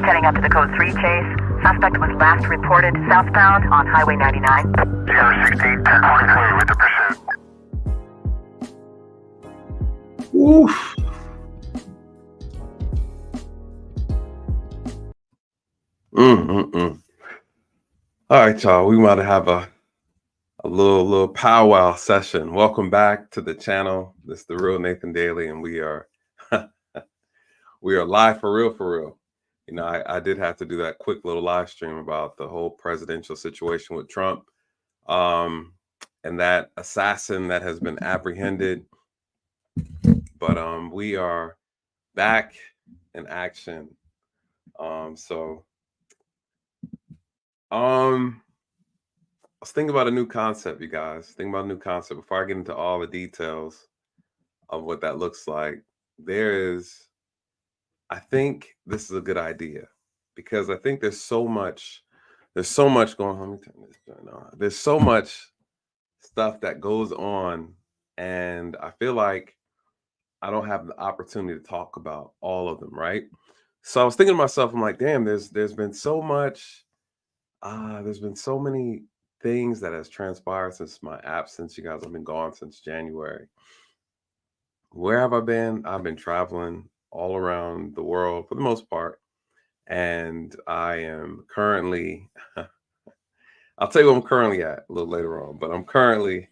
Heading up to the code 3 chase. Suspect was last reported southbound on Highway 99. Yeah, 16, 1023 with the pursuit. Oof. All right, y'all. We want to have a little powwow session. Welcome back to the channel. This is the real Nathan Daley, and we are we are live for real. You know, I did have to do that quick little live stream about the whole presidential situation with Trump, and that assassin that has been apprehended. But we are back in action. I was thinking about a new concept, you guys. Think about a new concept before I get into all the details of what that looks like. I think this is a good idea because I think there's so much going on. Let me turn this down. There's so much stuff that goes on, and I feel like I don't have the opportunity to talk about all of them, right? So I was thinking to myself, I'm like, damn, there's been so much, there's been so many things that has transpired since my absence. You guys, I've been gone since January. Where have I been? I've been traveling all around the world for the most part. And I am currently, I'll tell you what I'm currently at a little later on, but I'm currently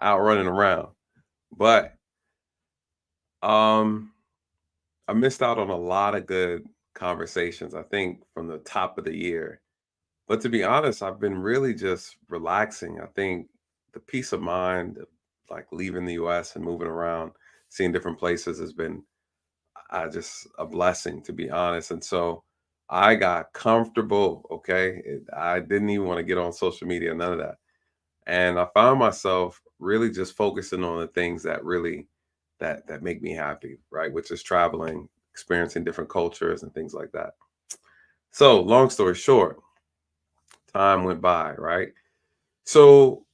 out running around. But I missed out on a lot of good conversations, I think, from the top of the year. But to be honest, I've been really just relaxing. I think the peace of mind of like leaving the US and moving around, seeing different places has been just a blessing, to be honest. And so I got comfortable. Okay. I didn't even want to get on social media, none of that. And I found myself really just focusing on the things that really that make me happy, right? Which is traveling, experiencing different cultures and things like that. So long story short, time went by, right? So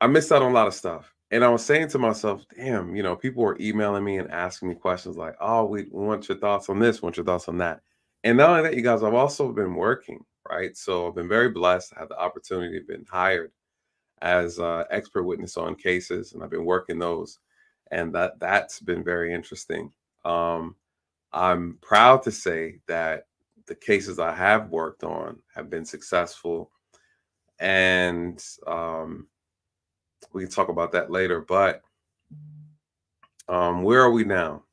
I missed out on a lot of stuff. And I was saying to myself, damn, you know, people were emailing me and asking me questions like, oh, we want your thoughts on this, want your thoughts on that. And not only that, you guys, I've also been working, right? So I've been very blessed. I had the opportunity to be hired as an expert witness on cases, and I've been working those. And that's been very interesting. I'm proud to say that the cases I have worked on have been successful. And we can talk about that later, but where are we now?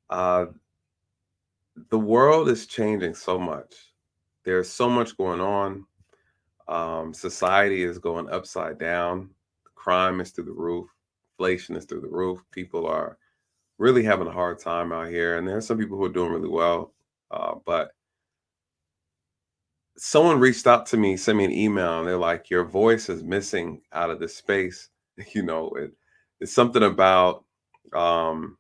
The world is changing so much. There's so much going on. Society is going upside down. Crime is through the roof. Inflation is through the roof. People are really having a hard time out here. And there are some people who are doing really well. But someone reached out to me, sent me an email, and they're like, "Your voice is missing out of this space." You know, it's something about um,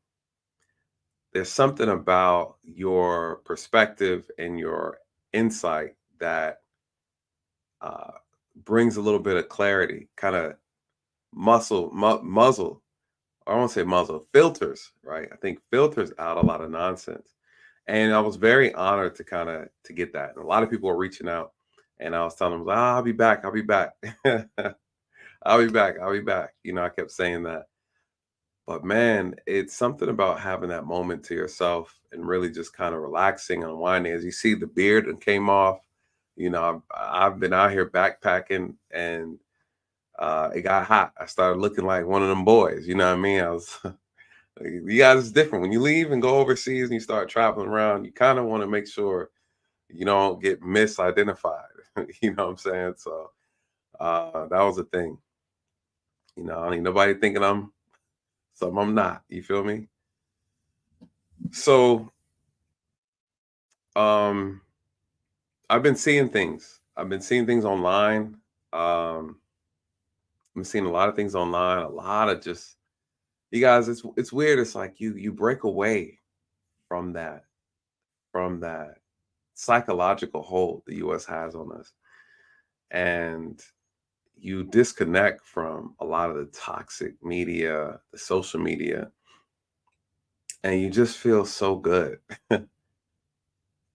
there's something about your perspective and your insight that uh, brings a little bit of clarity, kind of muzzle. I won't say muzzle, filters, right? I think filters out a lot of nonsense. And I was very honored to kind of to get that. And a lot of people were reaching out, and I was telling them, I'll be back, I'll be back. I'll be back, I'll be back. You know, I kept saying that. But man, it's something about having that moment to yourself and really just kind of relaxing and unwinding. As you see, the beard and came off. You know, I've been out here backpacking, and it got hot. I started looking like one of them boys. You know what I mean? I was. You guys, it's different when you leave and go overseas and you start traveling around. You kind of want to make sure you don't get misidentified. You know what I'm saying? So that was a thing. You know, I don't need nobody thinking I'm something I'm not. You feel me? So um I've been seeing things. I've been seeing things online. Um I've been seeing a lot of things online, a lot of just you guys, it's weird. It's like you break away from that psychological hold the US has on us. And you disconnect from a lot of the toxic media, the social media, and you just feel so good. And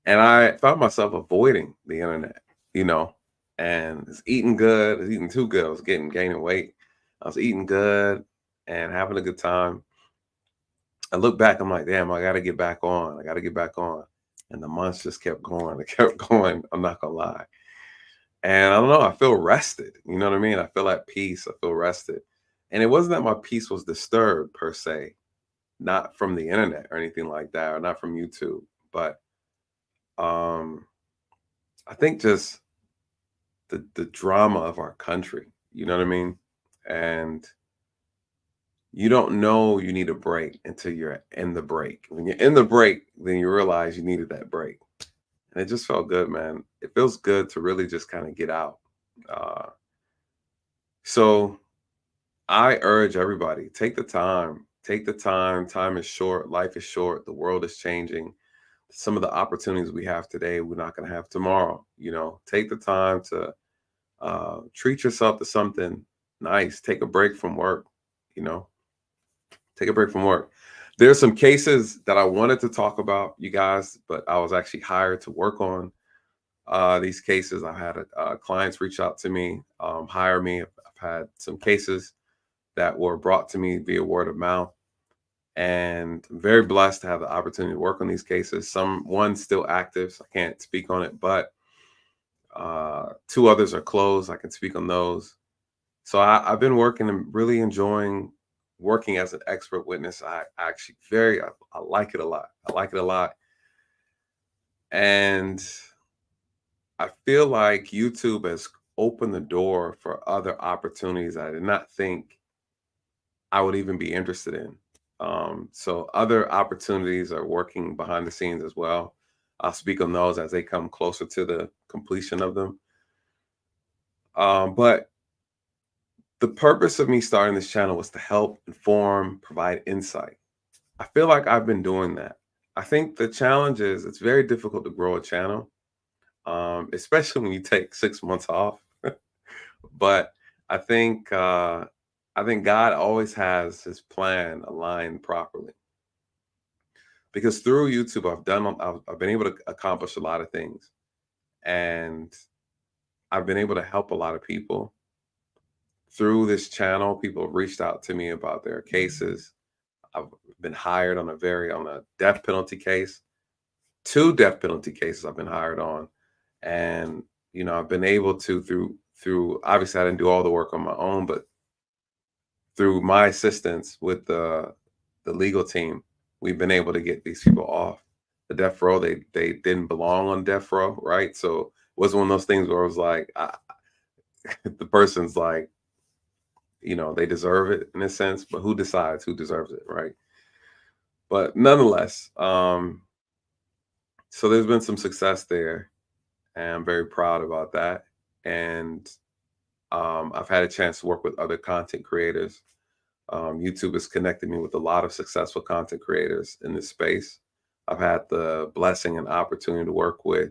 I found myself avoiding the internet, you know, and it's eating good, it's eating too good. I was gaining weight. I was eating good and having a good time. I look back, I'm like, damn, I gotta get back on. I gotta get back on. And the months just kept going. It kept going. I'm not gonna lie. And I don't know, I feel rested. You know what I mean? I feel at peace. I feel rested. And it wasn't that my peace was disturbed per se, not from the internet or anything like that, or not from YouTube. But um, I think just the drama of our country. You know what I mean? And you don't know you need a break until you're in the break. When you're in the break, then you realize you needed that break. And it just felt good, man. It feels good to really just kind of get out. Uh, so I urge everybody, take the time. Take the time. Time is short. Life is short. The world is changing. Some of the opportunities we have today, we're not going to have tomorrow. You know, take the time to treat yourself to something nice. Take a break from work. You know, take a break from work. There's some cases that I wanted to talk about, you guys, but I was actually hired to work on these cases. I've had clients reach out to me, hire me. I've had some cases that were brought to me via word of mouth. And I'm very blessed to have the opportunity to work on these cases. One's still active, so I can't speak on it, but two others are closed. I can speak on those. So I've been working and really enjoying working as an expert witness. I actually I like it a lot. I like it a lot. And I feel like YouTube has opened the door for other opportunities I did not think I would even be interested in. So other opportunities are working behind the scenes as well. I'll speak on those as they come closer to the completion of them. But the purpose of me starting this channel was to help inform, provide insight. I feel like I've been doing that. I think the challenge is it's very difficult to grow a channel, especially when you take 6 months off. But I think I think God always has His plan aligned properly. Because through YouTube, I've been able to accomplish a lot of things, and I've been able to help a lot of people through this channel. People have reached out to me about their cases. I've been hired on a death penalty case, 2 death penalty cases I've been hired on, and you know I've been able to through obviously I didn't do all the work on my own, but through my assistance with the legal team, we've been able to get these people off the death row. They didn't belong on death row, right? So it wasn't one of those things where it was like the person's like, you know, they deserve it in a sense, but who decides who deserves it, right? But nonetheless, so there's been some success there, and I'm very proud about that. And I've had a chance to work with other content creators. YouTube has connected me with a lot of successful content creators in this space. I've had the blessing and opportunity to work with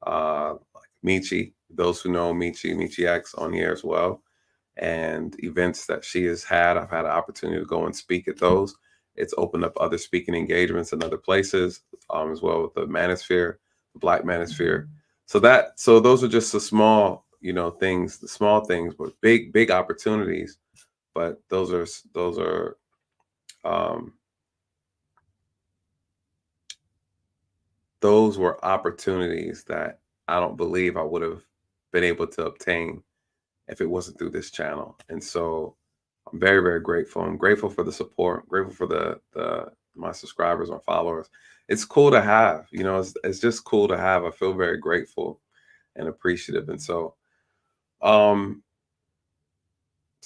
like Michi, those who know Michi X on here as well, and events that she has had. I've had an opportunity to go and speak at those. It's opened up other speaking engagements in other places, as well with the Manosphere, the Black Manosphere. So those are just the small, things, the small things, but big opportunities. But um, those were opportunities that I don't believe I would have been able to obtain if it wasn't through this channel. And so I'm very, very grateful. I'm grateful for the support. I'm grateful for the my subscribers, my followers. It's cool to have, it's just cool to have. I feel very grateful and appreciative. And so,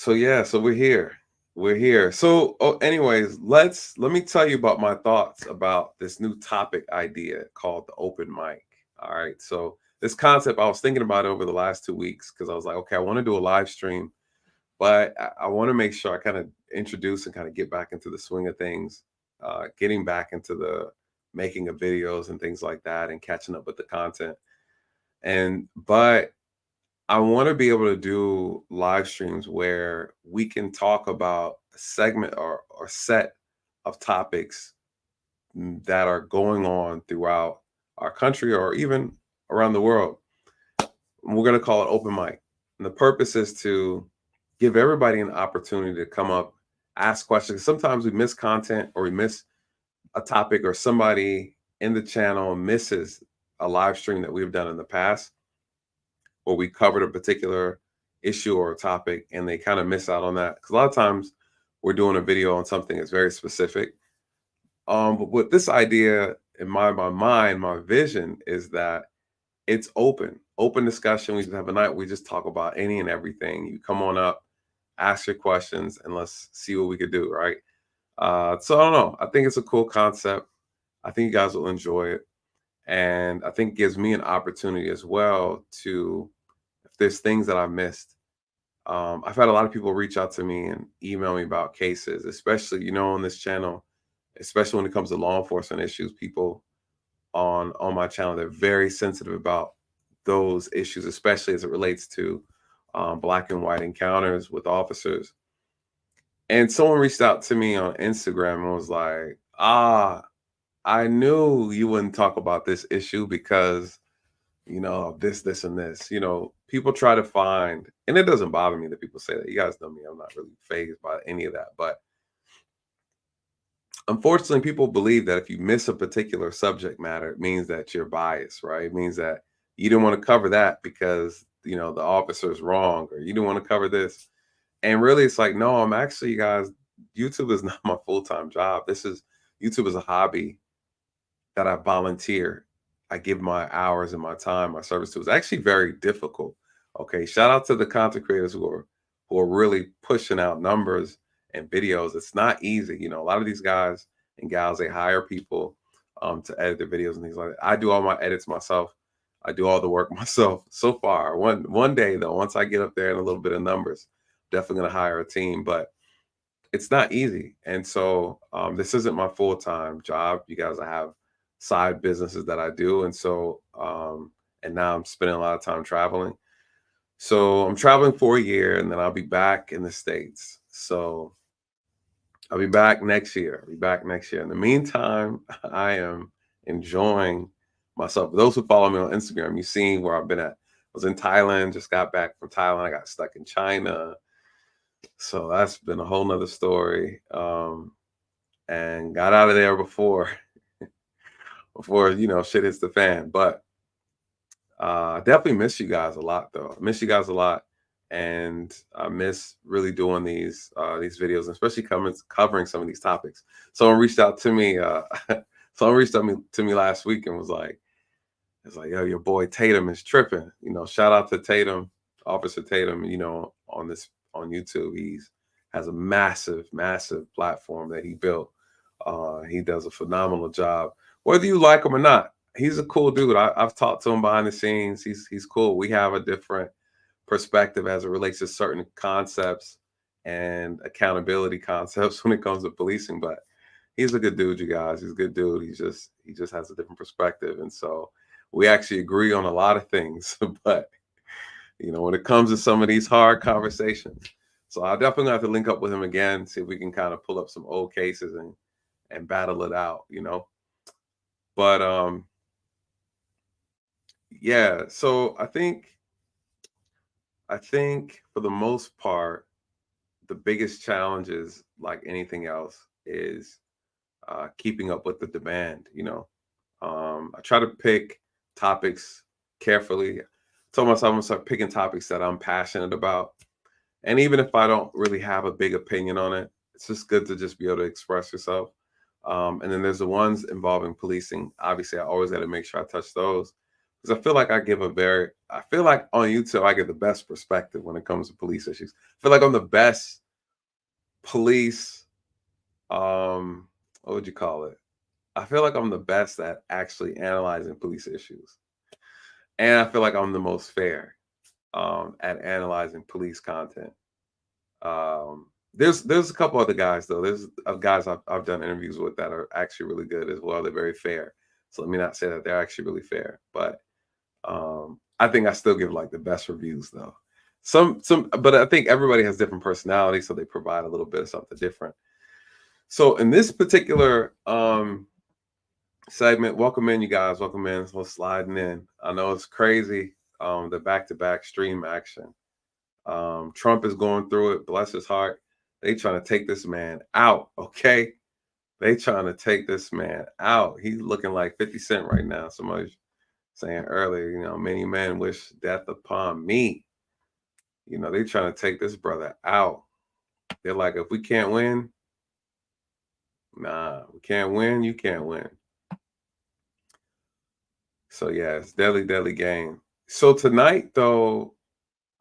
yeah, so we're here. We're here. So, anyways, let me tell you about my thoughts about this new topic idea called the open mic. All right. So this concept, I was thinking about it over the last 2 weeks because I was like, okay, I want to do a live stream, but I want to make sure I kind of introduce and kind of get back into the swing of things, getting back into the making of videos and things like that and catching up with the content. But I want to be able to do live streams where we can talk about a segment or set of topics that are going on throughout our country or even around the world. We're going to call it open mic. And the purpose is to give everybody an opportunity to come up, ask questions. Sometimes we miss content or we miss a topic, or somebody in the channel misses a live stream that we've done in the past, or we covered a particular issue or a topic and they kind of miss out on that. Because a lot of times we're doing a video on something that's very specific. But with this idea in my mind, my vision is that it's open discussion. We just have a night. We just talk about any and everything. You come on up, ask your questions, and let's see what we could do. Right. So I don't know. I think it's a cool concept. I think you guys will enjoy it. And I think it gives me an opportunity as well to, if there's things that I missed. I've had a lot of people reach out to me and email me about cases, especially, on this channel, especially when it comes to law enforcement issues. People on my channel, they're very sensitive about those issues, especially as it relates to Black and white encounters with officers. And someone reached out to me on Instagram and was like, I knew you wouldn't talk about this issue because, this, and this. People try to find, and it doesn't bother me that people say that. You guys know me. I'm not really fazed by any of that. But unfortunately, people believe that if you miss a particular subject matter, it means that you're biased, right? It means that you didn't want to cover that because, the officer is wrong, or you didn't want to cover this. And really, it's like, no, I'm actually, guys, YouTube is not my full-time job. YouTube is a hobby that I volunteer. I give my hours and my time, my service to. It's actually very difficult. Okay. Shout out to the content creators who are really pushing out numbers and videos. It's not easy. A lot of these guys and gals, they hire people to edit their videos and things like that. I do all my edits myself. I do all the work myself so far. One day though, once I get up there in a little bit of numbers, definitely gonna hire a team, but it's not easy. And so this isn't my full-time job. You guys, I have side businesses that I do. And so, and now I'm spending a lot of time traveling. So I'm traveling for a year and then I'll be back in the States. So I'll be back next year. In the meantime, I am enjoying myself. For those who follow me on Instagram, you've seen where I've been at. I was in Thailand, just got back from Thailand. I got stuck in China. So that's been a whole nother story. And got out of there before shit hits the fan. But I definitely miss you guys a lot, though. I miss you guys a lot. And I miss really doing these videos, especially covering some of these topics. Someone reached out to me. Someone reached out to me last week and was like, "It's like, yo, your boy Tatum is tripping." Shout out to Tatum, Officer Tatum. On YouTube, has a massive platform that he built. He does a phenomenal job, whether you like him or not. he's a cool dude. I've talked to him behind the scenes. He's cool. We have a different perspective as it relates to certain concepts and accountability concepts when it comes to policing. But he's a good dude, you guys. He's a good dude. He just has a different perspective, and so we actually agree on a lot of things. But when it comes to some of these hard conversations, so I'll definitely have to link up with him again, see if we can kind of pull up some old cases and battle it out. But yeah. So I think for the most part, the biggest challenges, like anything else, is keeping up with the demand. I try to pick topics carefully. Told myself I'm gonna start picking topics that I'm passionate about, and even if I don't really have a big opinion on it, it's just good to just be able to express yourself. And then there's the ones involving policing. Obviously, I always got to make sure I touch those because I feel like I feel like on YouTube I get the best perspective when it comes to police issues. I feel like I'm the best police. What would you call it? I feel like I'm the best at actually analyzing police issues, and I feel like I'm the most fair at analyzing police content. There's a couple other guys though. There's guys I've done interviews with that are actually really good as well. They're very fair. So let me not say that they're actually really fair, but I think I still give like the best reviews though. But I think everybody has different personalities, so they provide a little bit of something different. So in this particular segment, welcome in, you guys. Welcome in. So sliding in. I know it's crazy. The back-to-back stream action. Trump is going through it. Bless his heart. They trying to take this man out. Okay, they trying to take this man out. He's looking like 50 Cent right now. Somebody saying earlier, many men wish death upon me. They trying to take this brother out. They're like, if we can't win, nah, we can't win. You can't win. So yeah, it's deadly game. So tonight though,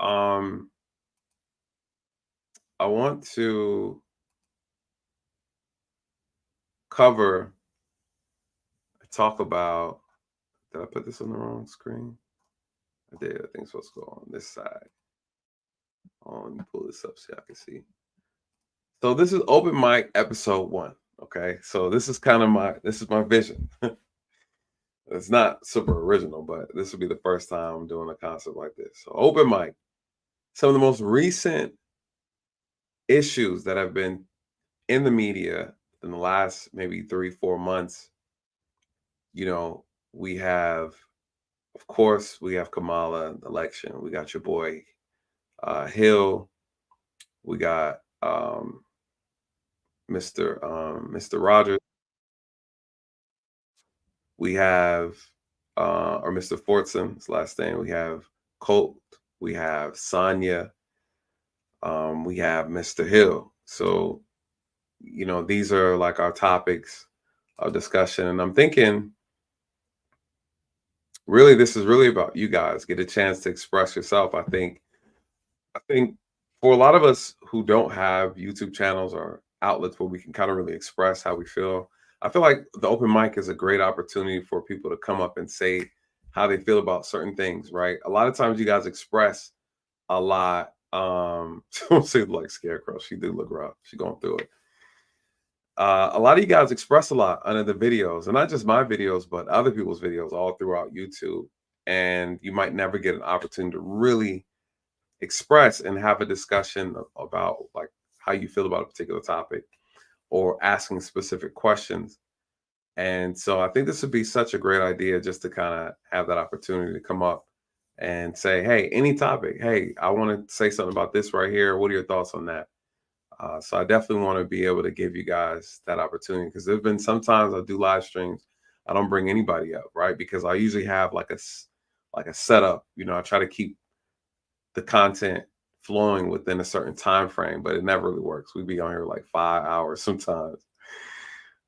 I want to talk about. Did I put this on the wrong screen? I did. I think it's supposed to go on this side. Let me pull this up so I can see. So this is open mic episode 1. Okay, so this is my vision. It's not super original, but this will be the first time I'm doing a concept like this. So open mic. Some of the most recent issues that have been in the media in the last maybe 3-4 months. We have, of course, we have Kamala election. We got your boy Hill. We got Mr. Rogers. We have or Mr. Fortson, his last name. We have Colt. We have Sonya. We have Mr. Hill. So, these are like our topics of discussion. And I'm thinking, really, this is really about you guys. Get a chance to express yourself. I think for a lot of us who don't have YouTube channels or outlets where we can kind of really express how we feel, I feel like the open mic is a great opportunity for people to come up and say how they feel about certain things, right? A lot of times you guys express a lot. Don't say like Scarecrow. She do look rough. She going through it. A lot of you guys express a lot under the videos, and not just my videos, but other people's videos all throughout YouTube. And you might never get an opportunity to really express and have a discussion about like how you feel about a particular topic or asking specific questions. And so I think this would be such a great idea just to kind of have that opportunity to come up and say, hey, any topic. Hey, I want to say something about this right here. What are your thoughts on that? So I definitely want to be able to give you guys that opportunity, because there's been sometimes I do live streams, I don't bring anybody up, right? Because I usually have like a setup. I try to keep the content flowing within a certain time frame, but it never really works. We'd be on here like 5 hours sometimes.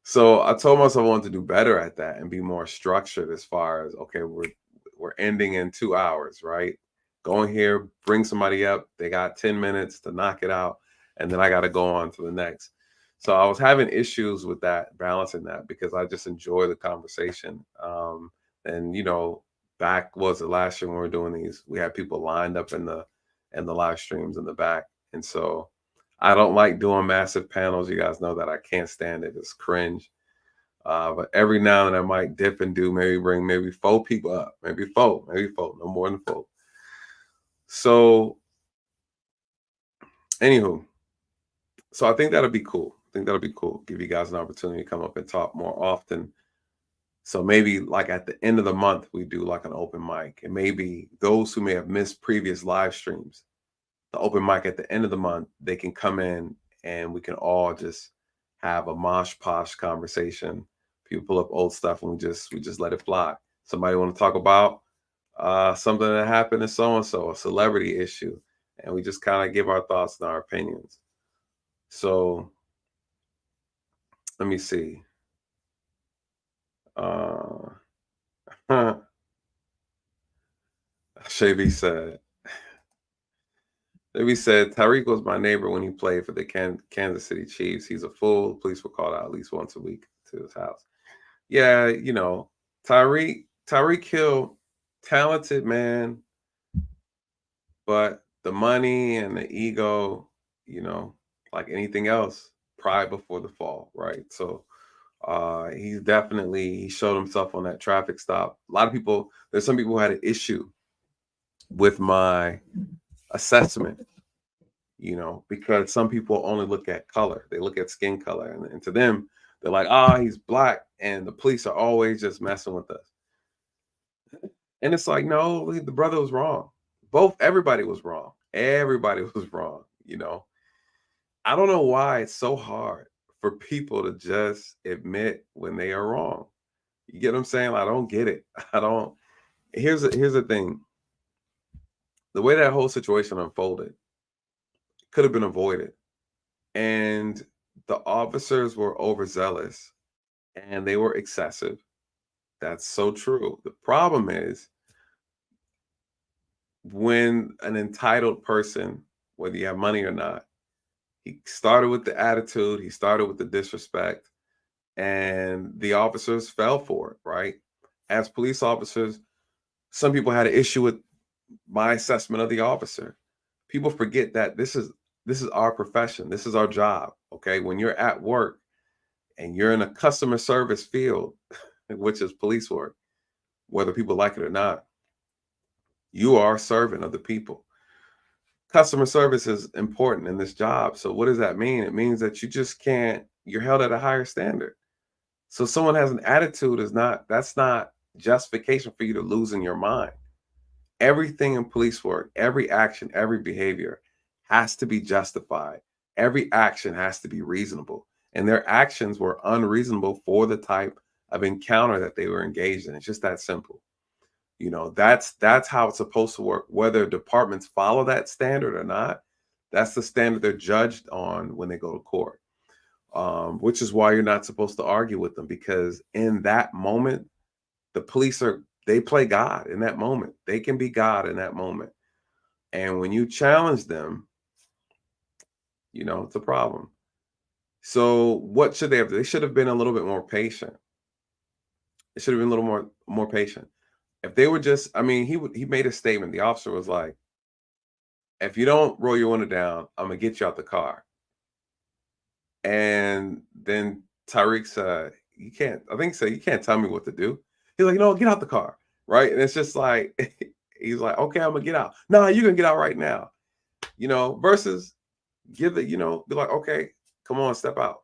So I told myself I wanted to do better at that and be more structured as far as, okay, we're ending in 2 hours, right? Go in here, bring somebody up. They got 10 minutes to knock it out, and then I got to go on to the next. So I was having issues with that, balancing that, because I just enjoy the conversation. And back was it last year when we were doing these, we had people lined up in the live streams in the back. And so I don't like doing massive panels. You guys know that I can't stand it. It's cringe. But every now and then I might dip and do maybe 4 people up, maybe four, no more than 4. So anywho, so I think that'll be cool. Give you guys an opportunity to come up and talk more often. So maybe like at the end of the month, we do like an open mic, and maybe those who may have missed previous live streams, the open mic at the end of the month, they can come in and we can all just have a mosh posh conversation. People pull up old stuff and we just let it fly. Somebody want to talk about something that happened to so-and-so, a celebrity issue, and we just kind of give our thoughts and our opinions. So let me see. Shavy said, Tyreek was my neighbor when he played for the Kansas City Chiefs. He's a fool. Police were called out at least once a week to his house. Yeah, Tyreek Hill, talented man, but the money and the ego, like anything else, pride before the fall, right? So he showed himself on that traffic stop. There's some people who had an issue with my assessment, because some people only look at color. They look at skin color. And to them, they're like, he's black. And the police are always just messing with us. And it's like, no, the brother was wrong. Everybody was wrong. Everybody was wrong. I don't know why it's so hard for people to just admit when they are wrong. You get what I'm saying? I don't get it. Here's the thing. The way that whole situation unfolded could have been avoided. And the officers were overzealous and they were excessive. That's so true. The problem is when an entitled person, whether you have money or not, he started with the attitude, he started with the disrespect, and the officers fell for it, right? As police officers, some people had an issue with my assessment of the officer. People forget that this is our profession. This is our job. Okay. When you're at work and you're in a customer service field, which is police work, whether people like it or not, you are a servant of the people. Customer service is important in this job. So what does that mean? It means that you're held at a higher standard. So someone has an attitude that's not justification for you to lose in your mind. Everything in police work, every action, every behavior has to be justified. Every action has to be reasonable. And their actions were unreasonable for the type of encounter that they were engaged in. It's just that simple. That's how it's supposed to work. Whether departments follow that standard or not, that's the standard they're judged on when they go to court. Which is why you're not supposed to argue with them, because in that moment, the police they play God in that moment. They can be God in that moment. And when you challenge them, it's a problem. So what should they have? They should have been a little bit more patient. It should have been a little more patient. If they were just, he made a statement. The officer was like, if you don't roll your window down, I'm going to get you out the car. And then Tyreek said, you can't tell me what to do. He's like, get out the car. Right. And it's just like, he's like, okay, I'm going to get out. No, you're going to get out right now. Versus be like, okay, come on, step out.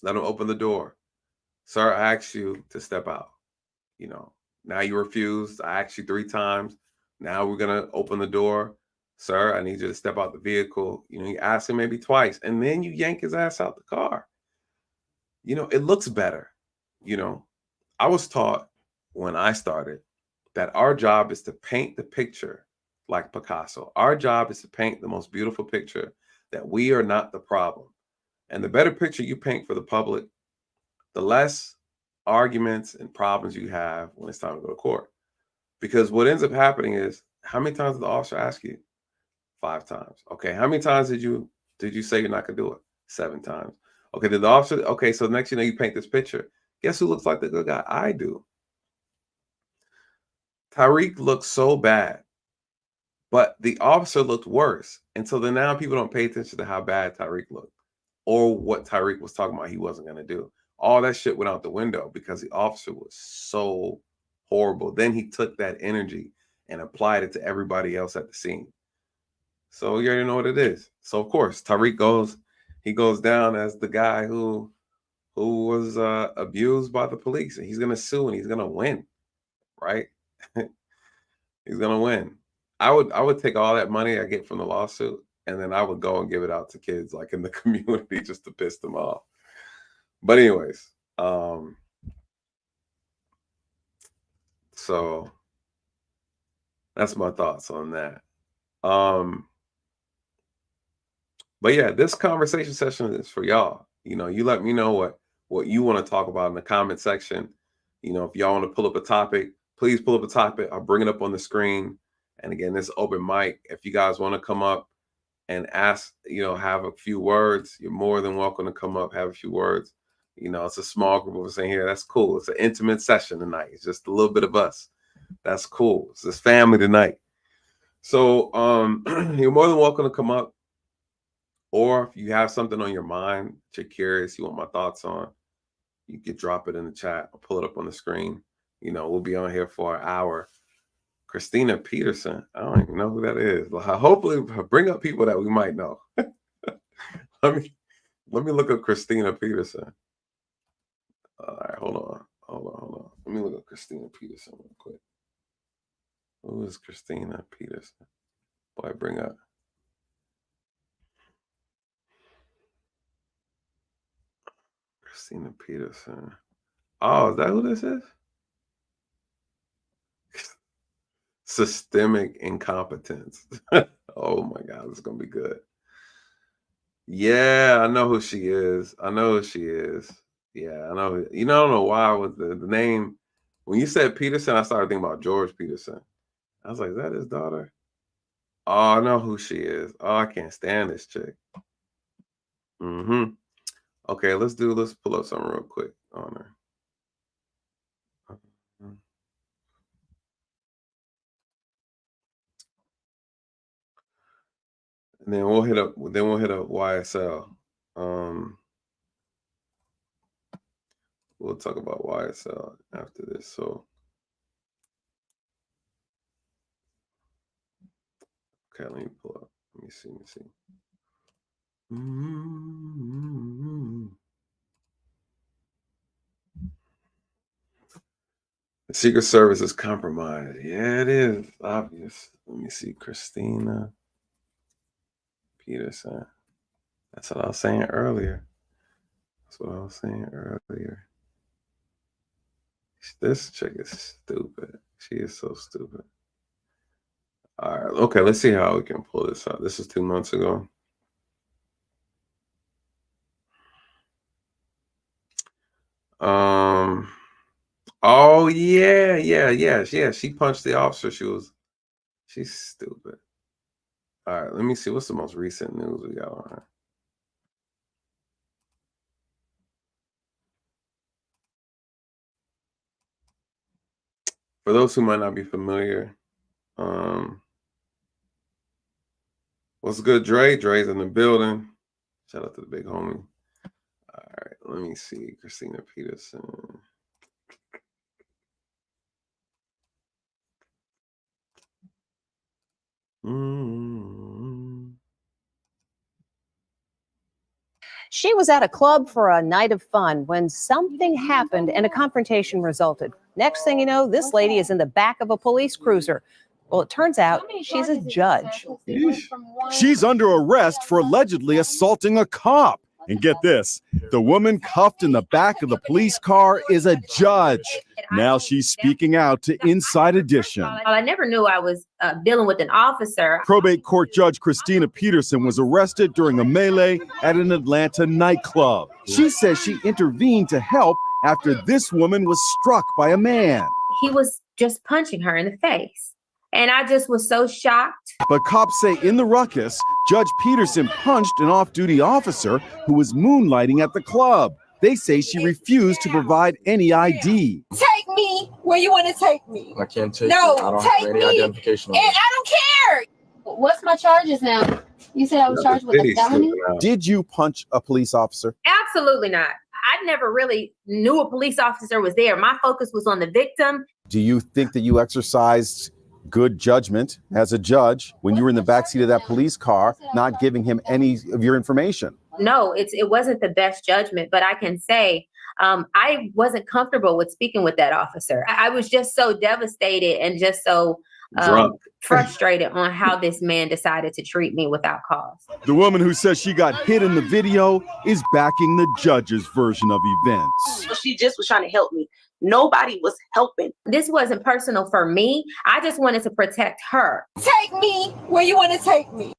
Let him open the door. Sir, I asked you to step out. Now you refused. I asked you 3 times. Now we're going to open the door. Sir, I need you to step out the vehicle. You ask him maybe twice, and then you yank his ass out the car. It looks better. I was taught when I started that our job is to paint the picture like Picasso. Our job is to paint the most beautiful picture, that we are not the problem. And the better picture you paint for the public, the less arguments and problems you have when it's time to go to court. Because what ends up happening is, how many times did the officer ask you? 5 times. Okay. How many times did you say you're not gonna do it? 7 times. Okay. Did the officer? Okay. So next, you paint this picture. Guess who looks like the good guy? I do. Tyreek looked so bad, but the officer looked worse. And so then now people don't pay attention to how bad Tyreek looked or what Tyreek was talking about he wasn't going to do. All that shit went out the window because the officer was so horrible. Then he took that energy and applied it to everybody else at the scene. So you already know what it is. So of course, Tyreek goes down as the guy who was abused by the police, and he's gonna sue and he's gonna win, right? He's gonna win. I would take all that money I get from the lawsuit, and then I would go and give it out to kids like in the community just to piss them off. But anyways, so that's my thoughts on that. But yeah, this conversation session is for y'all. You know, you let me know what you want to talk about in the comment section. You know, if y'all want to pull up a topic, please pull up a topic. I'll bring it up on the screen. And again, this open mic. If you guys want to come up and ask, you know, have a few words, you're more than welcome to come up, have a few words. You know, it's a small group of us in here. That's cool. It's an intimate session tonight. It's just a little bit of us. That's cool. It's this family tonight. So you're more than welcome to come up. Or if you have something on your mind that you're curious, you want my thoughts on, you can drop it in the chat or pull it up on the screen. You know, we'll be on here for an hour. Christina Peterson, I don't even know who that is. Hopefully bring up people that we might know. Let me look up Christina Peterson. All right, hold on. Let me look up Christina Peterson real quick. Who is Christina Peterson? Boy, bring up. Christina Peterson. Oh, is that who this is? Systemic incompetence. Oh my God, this is gonna be good. Yeah, I know who she is. Yeah, I know. You know, I don't know why with the name. When you said Peterson, I started thinking about George Peterson. I was like, is that his daughter? Oh, I know who she is. Oh, I can't stand this chick. Okay, let's pull up something real quick on her. And then we'll hit up YSL. We'll talk about YSL after this. So okay, let me pull up. Let me see. The Secret Service is compromised. Yeah, it is obvious. Let me see. Christina Peterson. That's what I was saying earlier. This chick is stupid. She is so stupid. All right. Okay, let's see how we can pull this out. This is 2 months ago. Oh yeah. She punched the officer. She's stupid. All right, let me see. What's the most recent news we got on her? For those who might not be familiar, what's good, Dre? Dre's in the building. Shout out to the big homie. All right, let me see. Christina Peterson. She was at a club for a night of fun when something happened and a confrontation resulted. Next thing you know, this lady is in the back of a police cruiser. Well, it turns out she's a judge. She's under arrest for allegedly assaulting a cop. And get this, the woman cuffed in the back of the police car is a judge. Now she's speaking out to Inside Edition. I never knew I was dealing with an officer. Probate court judge Christina Peterson was arrested during a melee at an Atlanta nightclub. She says she intervened to help after this woman was struck by a man. He was just punching her in the face. And I just was so shocked. But cops say in the ruckus, Judge Peterson punched an off-duty officer who was moonlighting at the club. They say she refused to provide any ID. Take me where you want to take me. I can't take No, you. I don't take have any me. identification on And me. I don't care. What's my charges now? You said I was charged with a felony? Did you punch a police officer? Absolutely not. I never really knew a police officer was there. My focus was on the victim. Do you think that you exercised good judgment as a judge when you were in the backseat of that police car, not giving him any of your information? No, it wasn't the best judgment, but I can say I wasn't comfortable with speaking with that officer. I was just so devastated and just so frustrated on how this man decided to treat me without cause. The woman who says she got hit in the video is backing the judge's version of events. She just was trying to help me. Nobody was helping. This wasn't personal for me. I just wanted to protect her. Take me where you want to take me.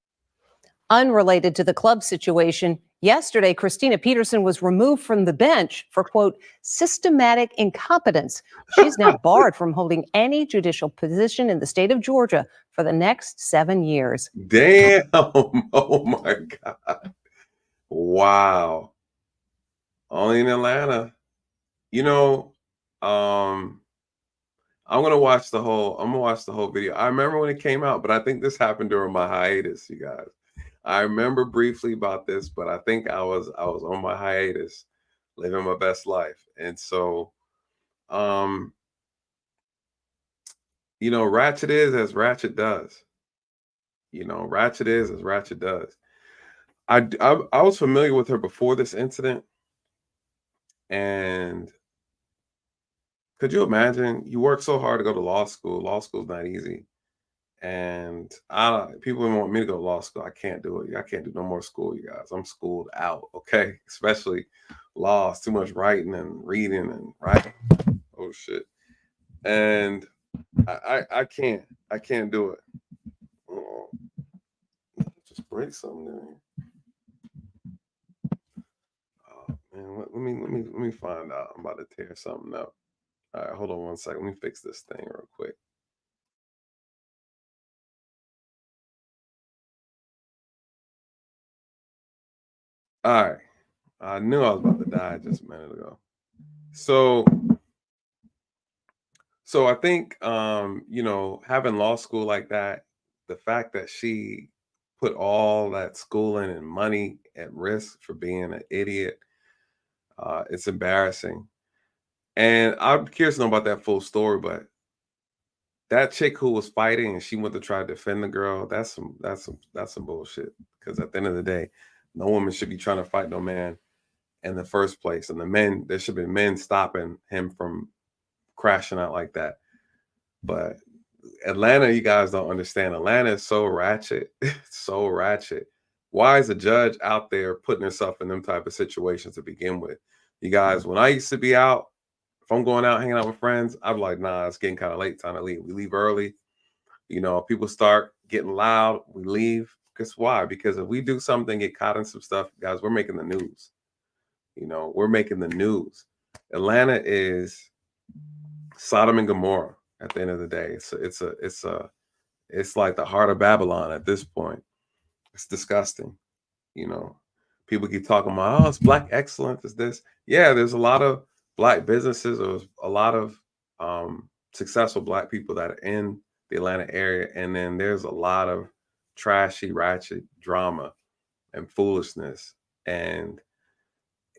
Unrelated to the club situation, yesterday, Christina Peterson was removed from the bench for, quote, systematic incompetence. She's now barred from holding any judicial position in the state of Georgia for the next 7 years. Damn. Oh my God. Wow. Only in Atlanta. You know, I'm gonna watch the whole video. I remember when it came out, but I think this happened during my hiatus, you guys. I remember briefly about this, but I think I was on my hiatus, living my best life. And so, you know, ratchet is as ratchet does. You know, ratchet is as ratchet does. I was familiar with her before this incident. And could you imagine? You work so hard to go to law school. Law school's not easy. And people want me to go to law school. I can't do it. I can't do no more school, you guys. I'm schooled out, okay? Especially law. It's too much writing and reading and writing. Oh shit. And I can't do it. Oh, just break something there. Oh man, let me find out. I'm about to tear something up. All right, hold on one second. Let me fix this thing real quick. All right. I knew I was about to die just a minute ago. So I think, you know, having law school like that, the fact that she put all that schooling and money at risk for being an idiot, it's embarrassing. And I'm curious to know about that full story, but that chick who was fighting and she went to try to defend the girl, that's some bullshit. Because at the end of the day, no woman should be trying to fight no man in the first place. And there should be men stopping him from crashing out like that. But Atlanta, you guys don't understand. Atlanta is so ratchet. It's so ratchet. Why is a judge out there putting herself in them type of situations to begin with? You guys, when I used to be out, if I'm going out hanging out with friends, I'm like, nah, it's getting kind of late, time to leave. We leave early. You know, people start getting loud, we leave. Guess why? Because if we do something, get caught in some stuff, guys, we're making the news. You know, we're making the news. Atlanta is Sodom and Gomorrah at the end of the day. It's like the heart of Babylon at this point. It's disgusting. You know, people keep talking about, oh, it's black excellence, is this. Yeah, there's a lot of black businesses, or a lot of successful black people that are in the Atlanta area. And then there's a lot of trashy, ratchet drama and foolishness. And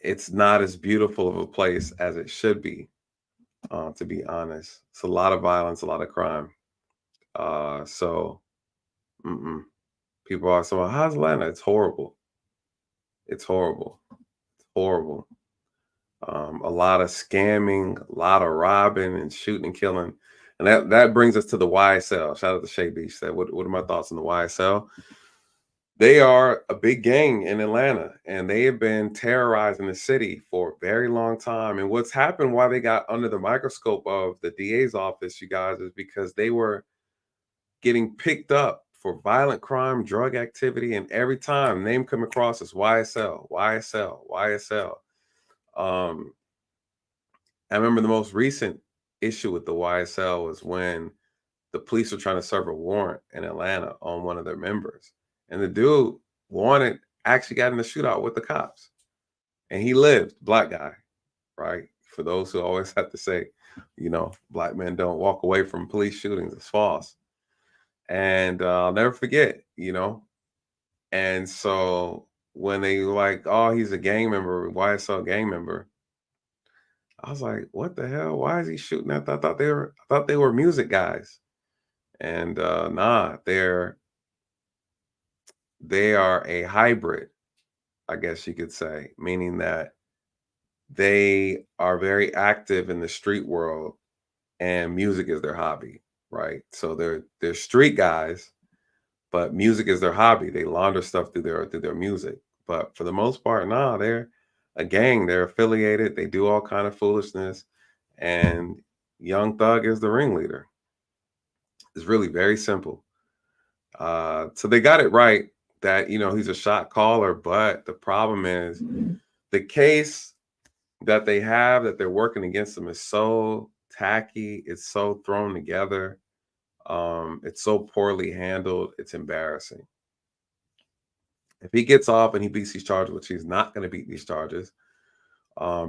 it's not as beautiful of a place as it should be, to be honest. It's a lot of violence, a lot of crime. People are saying, how's Atlanta? It's horrible. It's horrible. It's horrible. A lot of scamming, a lot of robbing and shooting and killing. And that brings us to the YSL. Shout out to Shay Beach. Said, what are my thoughts on the YSL? They are a big gang in Atlanta, and they have been terrorizing the city for a very long time. And what's happened, why they got under the microscope of the DA's office, you guys, is because they were getting picked up for violent crime, drug activity, and every time name come across as YSL, YSL, YSL. I remember the most recent issue with the YSL was when the police were trying to serve a warrant in Atlanta on one of their members. And the dude actually got in a shootout with the cops. and he lived, black guy, right? For those who always have to say, black men don't walk away from police shootings, it's false. And I'll never forget, and so when they were like, oh, he's a gang member, YSL gang member, I was like, what the hell? Why is he shooting at? I thought they were music guys. And nah, they are a hybrid, I guess you could say, meaning that they are very active in the street world and music is their hobby, right? So they're street guys, but music is their hobby. They launder stuff through their music. But for the most part, nah, they're a gang. They're affiliated. They do all kind of foolishness, and Young Thug is the ringleader. It's really very simple. So they got it right that he's a shot caller, but the problem is the case that they have that they're working against him is so tacky. It's so thrown together. It's so poorly handled. It's embarrassing. If he gets off and he beats these charges, which he's not going to beat these charges,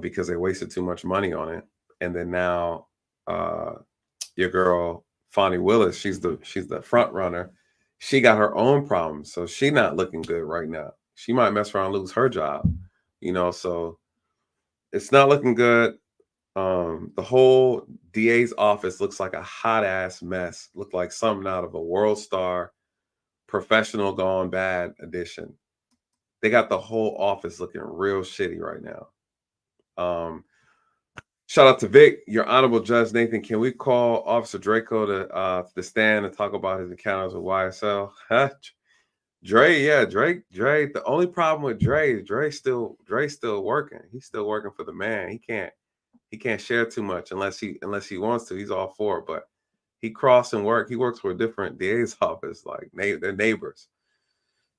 because they wasted too much money on it, and then now your girl Fani Willis, she's the front runner. She got her own problems, so she's not looking good right now. She might mess around and lose her job, So it's not looking good. The whole DA's office looks like a hot ass mess. Looked like something out of a World Star Professional Gone Bad edition. They got the whole office looking real shitty right now. Shout out to Vic, your honorable judge Nathan. Can we call Officer Draco to the stand and talk about his encounters with YSL? Dre, yeah, Dre. The only problem with Dre is Dre's still working. He's still working for the man. He can't share too much unless he wants to. He's all for it, but he cross and work. He works for a different DA's office, like they're neighbors.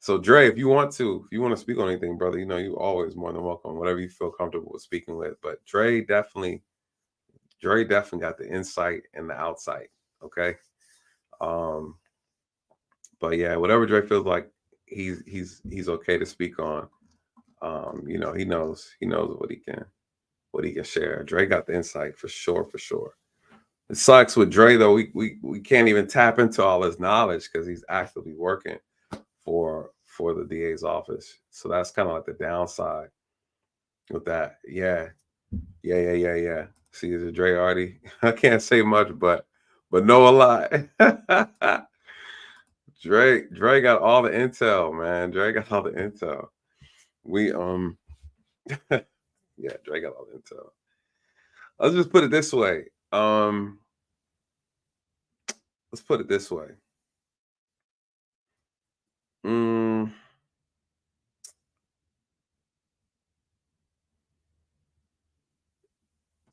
So Dre, if you want to speak on anything, brother, you always more than welcome. Whatever you feel comfortable with speaking with. But Dre definitely got the insight and the outsight. Okay. But yeah, whatever Dre feels like he's okay to speak on. He knows what he can share. Dre got the insight for sure. It sucks with Dre though. We can't even tap into all his knowledge because he's actively working for the DA's office. So that's kind of like the downside with that. Yeah. See, the Dre already, I can't say much, but know a lot. Dre got all the intel, man. Dre got all the intel. Yeah, Dre got all the intel. Let's just put it this way. Let's put it this way.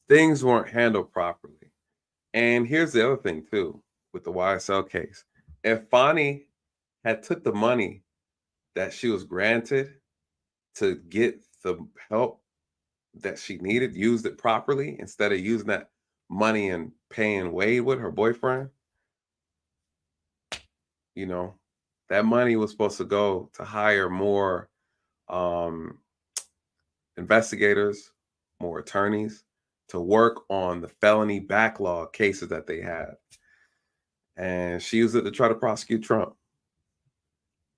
Things weren't handled properly. And here's the other thing too, with the YSL case. If Fani had took the money that she was granted to get the help that she needed, used it properly, instead of using that money and paying Wade with her boyfriend, that money was supposed to go to hire more investigators, more attorneys to work on the felony backlog cases that they had. And she used it to try to prosecute Trump.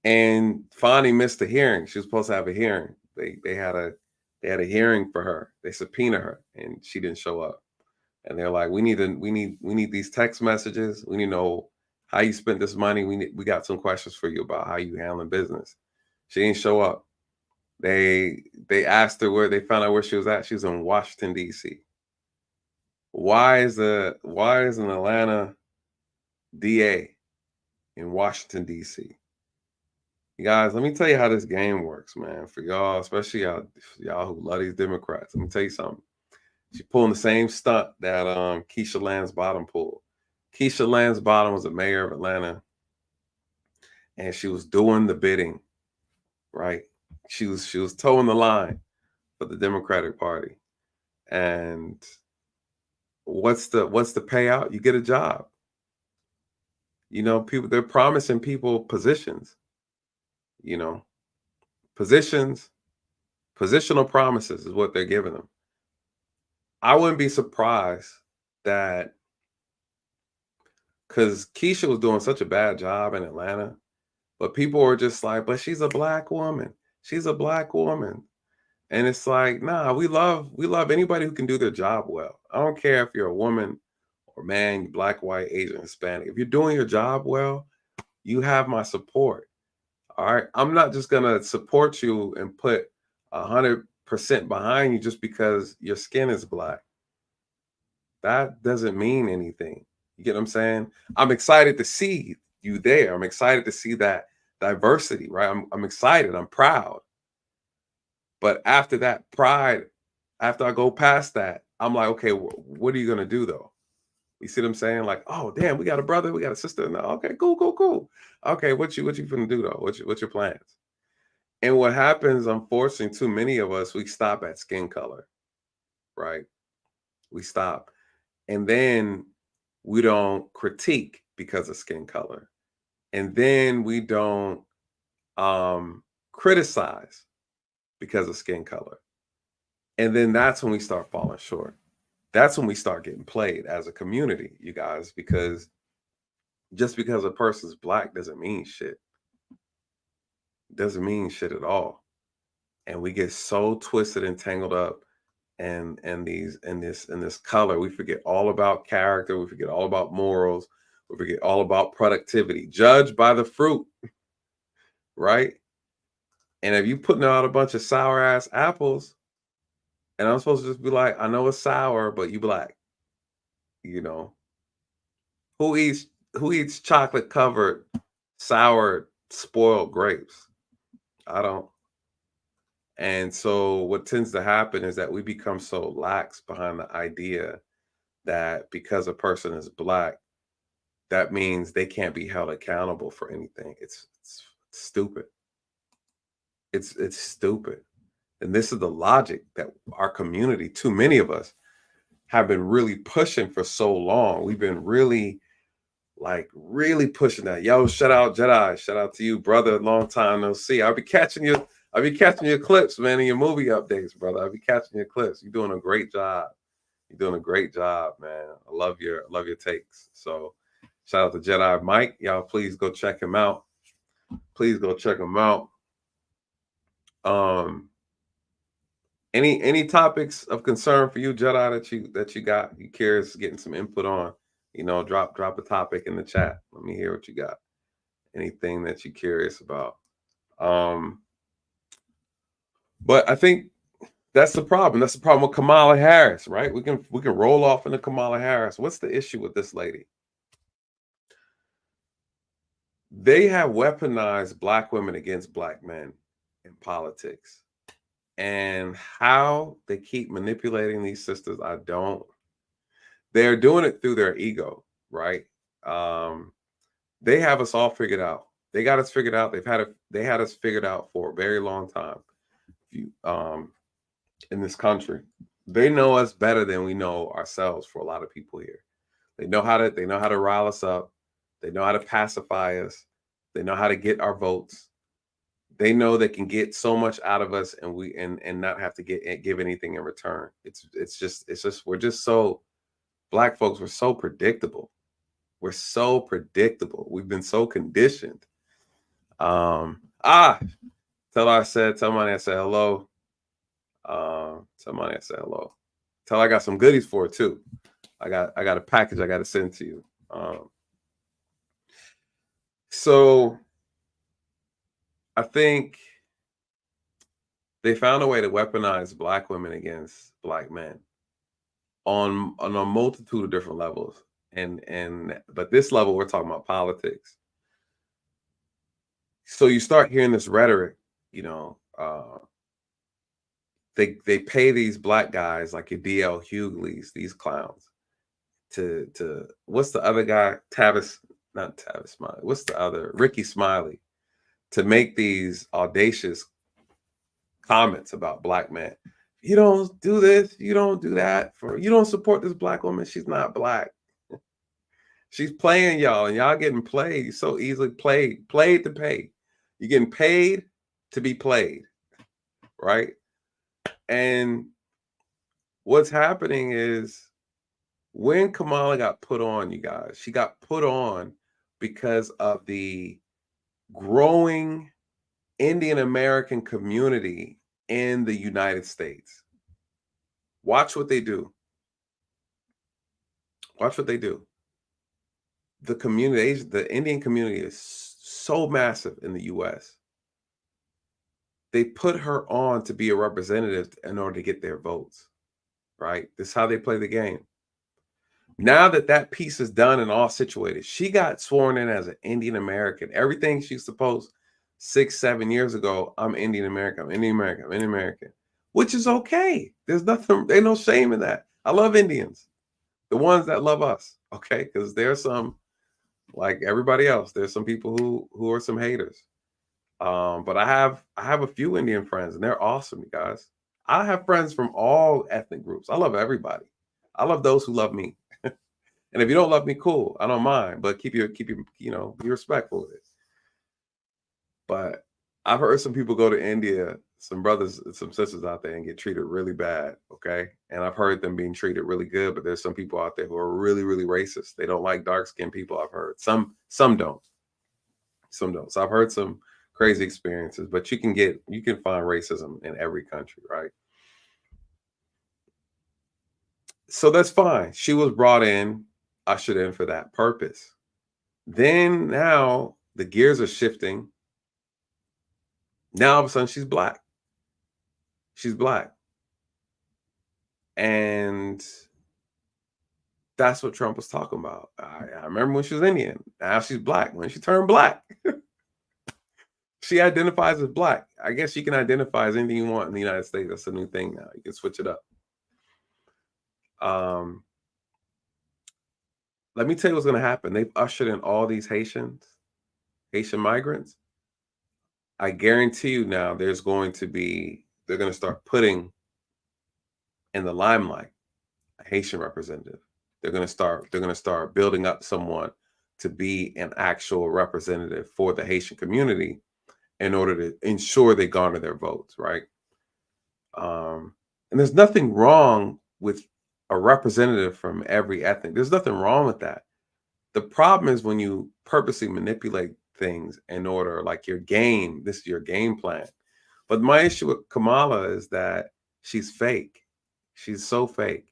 And Fani missed a hearing. She was supposed to have a hearing. They had a hearing for her. They subpoenaed her and she didn't show up. And they're like, we need these text messages. We need to know how you spent this money. We got some questions for you about how you handling business. She didn't show up. They asked her where they found out where she was at. She was in Washington, D.C. Why is an Atlanta DA in Washington, D.C.? You guys, let me tell you how this game works, man. For y'all, especially y'all who love these Democrats. Let me tell you something. She's pulling the same stunt that Keisha Lance Bottom pulled. Keisha Lance Bottom was the mayor of Atlanta, and she was doing the bidding, right? She was towing the line for the Democratic Party. And what's the payout? You get a job. People, they're promising people positions. Positions Positional promises is what they're giving them. I wouldn't be surprised that, because Keisha was doing such a bad job in Atlanta, but people were just like, but she's a black woman. She's a black woman. And it's like, nah, we love anybody who can do their job well. I don't care if you're a woman or man, black, white, Asian, Hispanic. If you're doing your job well, you have my support. All right. I'm not just gonna support you and put 100% behind you just because your skin is black. That doesn't mean anything. You get what I'm saying? I'm excited to see you there. I'm excited to see that diversity, right? I'm excited. I'm proud. But after that pride, after I go past that, I'm like, okay, what are you gonna do though? You see what I'm saying? Like, oh damn, we got a brother, we got a sister. No, okay, cool. Okay, what you gonna do though? What's your plans? And what happens, unfortunately, too many of us, we stop at skin color, right? We stop, and then we don't critique because of skin color, and then we don't criticize because of skin color. And then that's when we start falling short. That's when we start getting played as a community, you guys, because just because a person's black doesn't mean shit. Doesn't mean shit at all. And we get so twisted and tangled up in this color. We forget all about character. We forget all about morals. We forget all about productivity. Judge by the fruit, right? And if you putting out a bunch of sour ass apples, and I'm supposed to just be like, I know it's sour, but you black. You know, who eats chocolate covered sour spoiled grapes? I don't. And so what tends to happen is that we become so lax behind the idea that because a person is black, that means they can't be held accountable for anything. It's stupid. It's stupid. And this is the logic that our community, too many of us, have been really pushing for so long. We've been really pushing that. Yo, shout out Jedi. Shout out to you, brother. Long time no see. I'll be catching your clips, man, in your movie updates, brother. I'll be catching your clips. You're doing a great job. You're doing a great job, man. I love your takes. So shout out to Jedi Mike. Y'all please go check him out. Please go check him out. Any topics of concern for you, Jedi, that you got? You curious getting some input on? You know, drop a topic in the chat. Let me hear what you got. Anything that you're curious about. But I think that's the problem. That's the problem with Kamala Harris, right? We can roll off into Kamala Harris. What's the issue with this lady? They have weaponized black women against black men in politics. And how they keep manipulating these sisters, I don't. They're doing it through their ego, right? They have us all figured out. They got us figured out. They had us figured out for a very long time. In this country, they know us better than we know ourselves. For a lot of people here, they know how to rile us up. They know how to pacify us. They know how to get our votes. They know they can get so much out of us, and not have to give anything in return. It's just we're just so, black folks, we're so predictable. We're so predictable. We've been so conditioned. Tell money I said hello. Tell money I said hello. Tell I got some goodies for it too. I got a package I got to send to you. So I think they found a way to weaponize black women against black men on a multitude of different levels. But this level, we're talking about politics. So you start hearing this rhetoric, you know, they pay these black guys like your DL Hughley's, these clowns, to what's the other guy? Not Tavis Smiley. What's the other? Ricky Smiley, to make these audacious comments about black men. You don't do this, you don't do that, you don't support this black woman. She's not black. She's playing y'all, and y'all getting played so easily. Played to pay. You're getting paid to be played, right? And what's happening is when Kamala got put on, you guys, she got put on because of the growing Indian American community in the United States. Watch what they do. Watch what they do. The community, the Indian community is so massive in the US. They put her on to be a representative in order to get their votes, right? This is how they play the game. Now that that piece is done and all situated, she got sworn in as an Indian American. Everything she's supposed 6-7 years ago, I'm Indian American, I'm Indian American, I'm Indian American, which is okay. There's nothing, there's no shame in that. I love Indians, the ones that love us, okay? Because there's some, like everybody else, there's some people who are some haters. But I have a few Indian friends, and they're awesome, you guys. I have friends from all ethnic groups. I love everybody. I love those who love me. And if you don't love me, cool. I don't mind. But keep your, be respectful with it. But I've heard some people go to India, some brothers, some sisters out there, and get treated really bad. Okay. And I've heard them being treated really good, but there's some people out there who are really, really racist. They don't like dark-skinned people, I've heard. Some don't. Some don't. So I've heard some crazy experiences, but you can find racism in every country, right? So that's fine. She was brought in, ushered in for that purpose. Then now the gears are shifting. Now all of a sudden she's black. She's black. And that's what Trump was talking about. I remember when she was Indian. Now she's black. When she turned black, she identifies as black. I guess you can identify as anything you want in the United States. That's a new thing now. You can switch it up. Let me tell you what's going to happen. They've ushered in all these Haitian migrants. I guarantee you now they're going to start putting in the limelight a Haitian representative. They're going to start building up someone to be an actual representative for the Haitian community in order to ensure they garner their votes, right? And there's nothing wrong with a representative from every ethnic. There's nothing wrong with that. The problem is when you purposely manipulate things in order, like this is your game plan. But my issue with Kamala is that she's fake. She's so fake.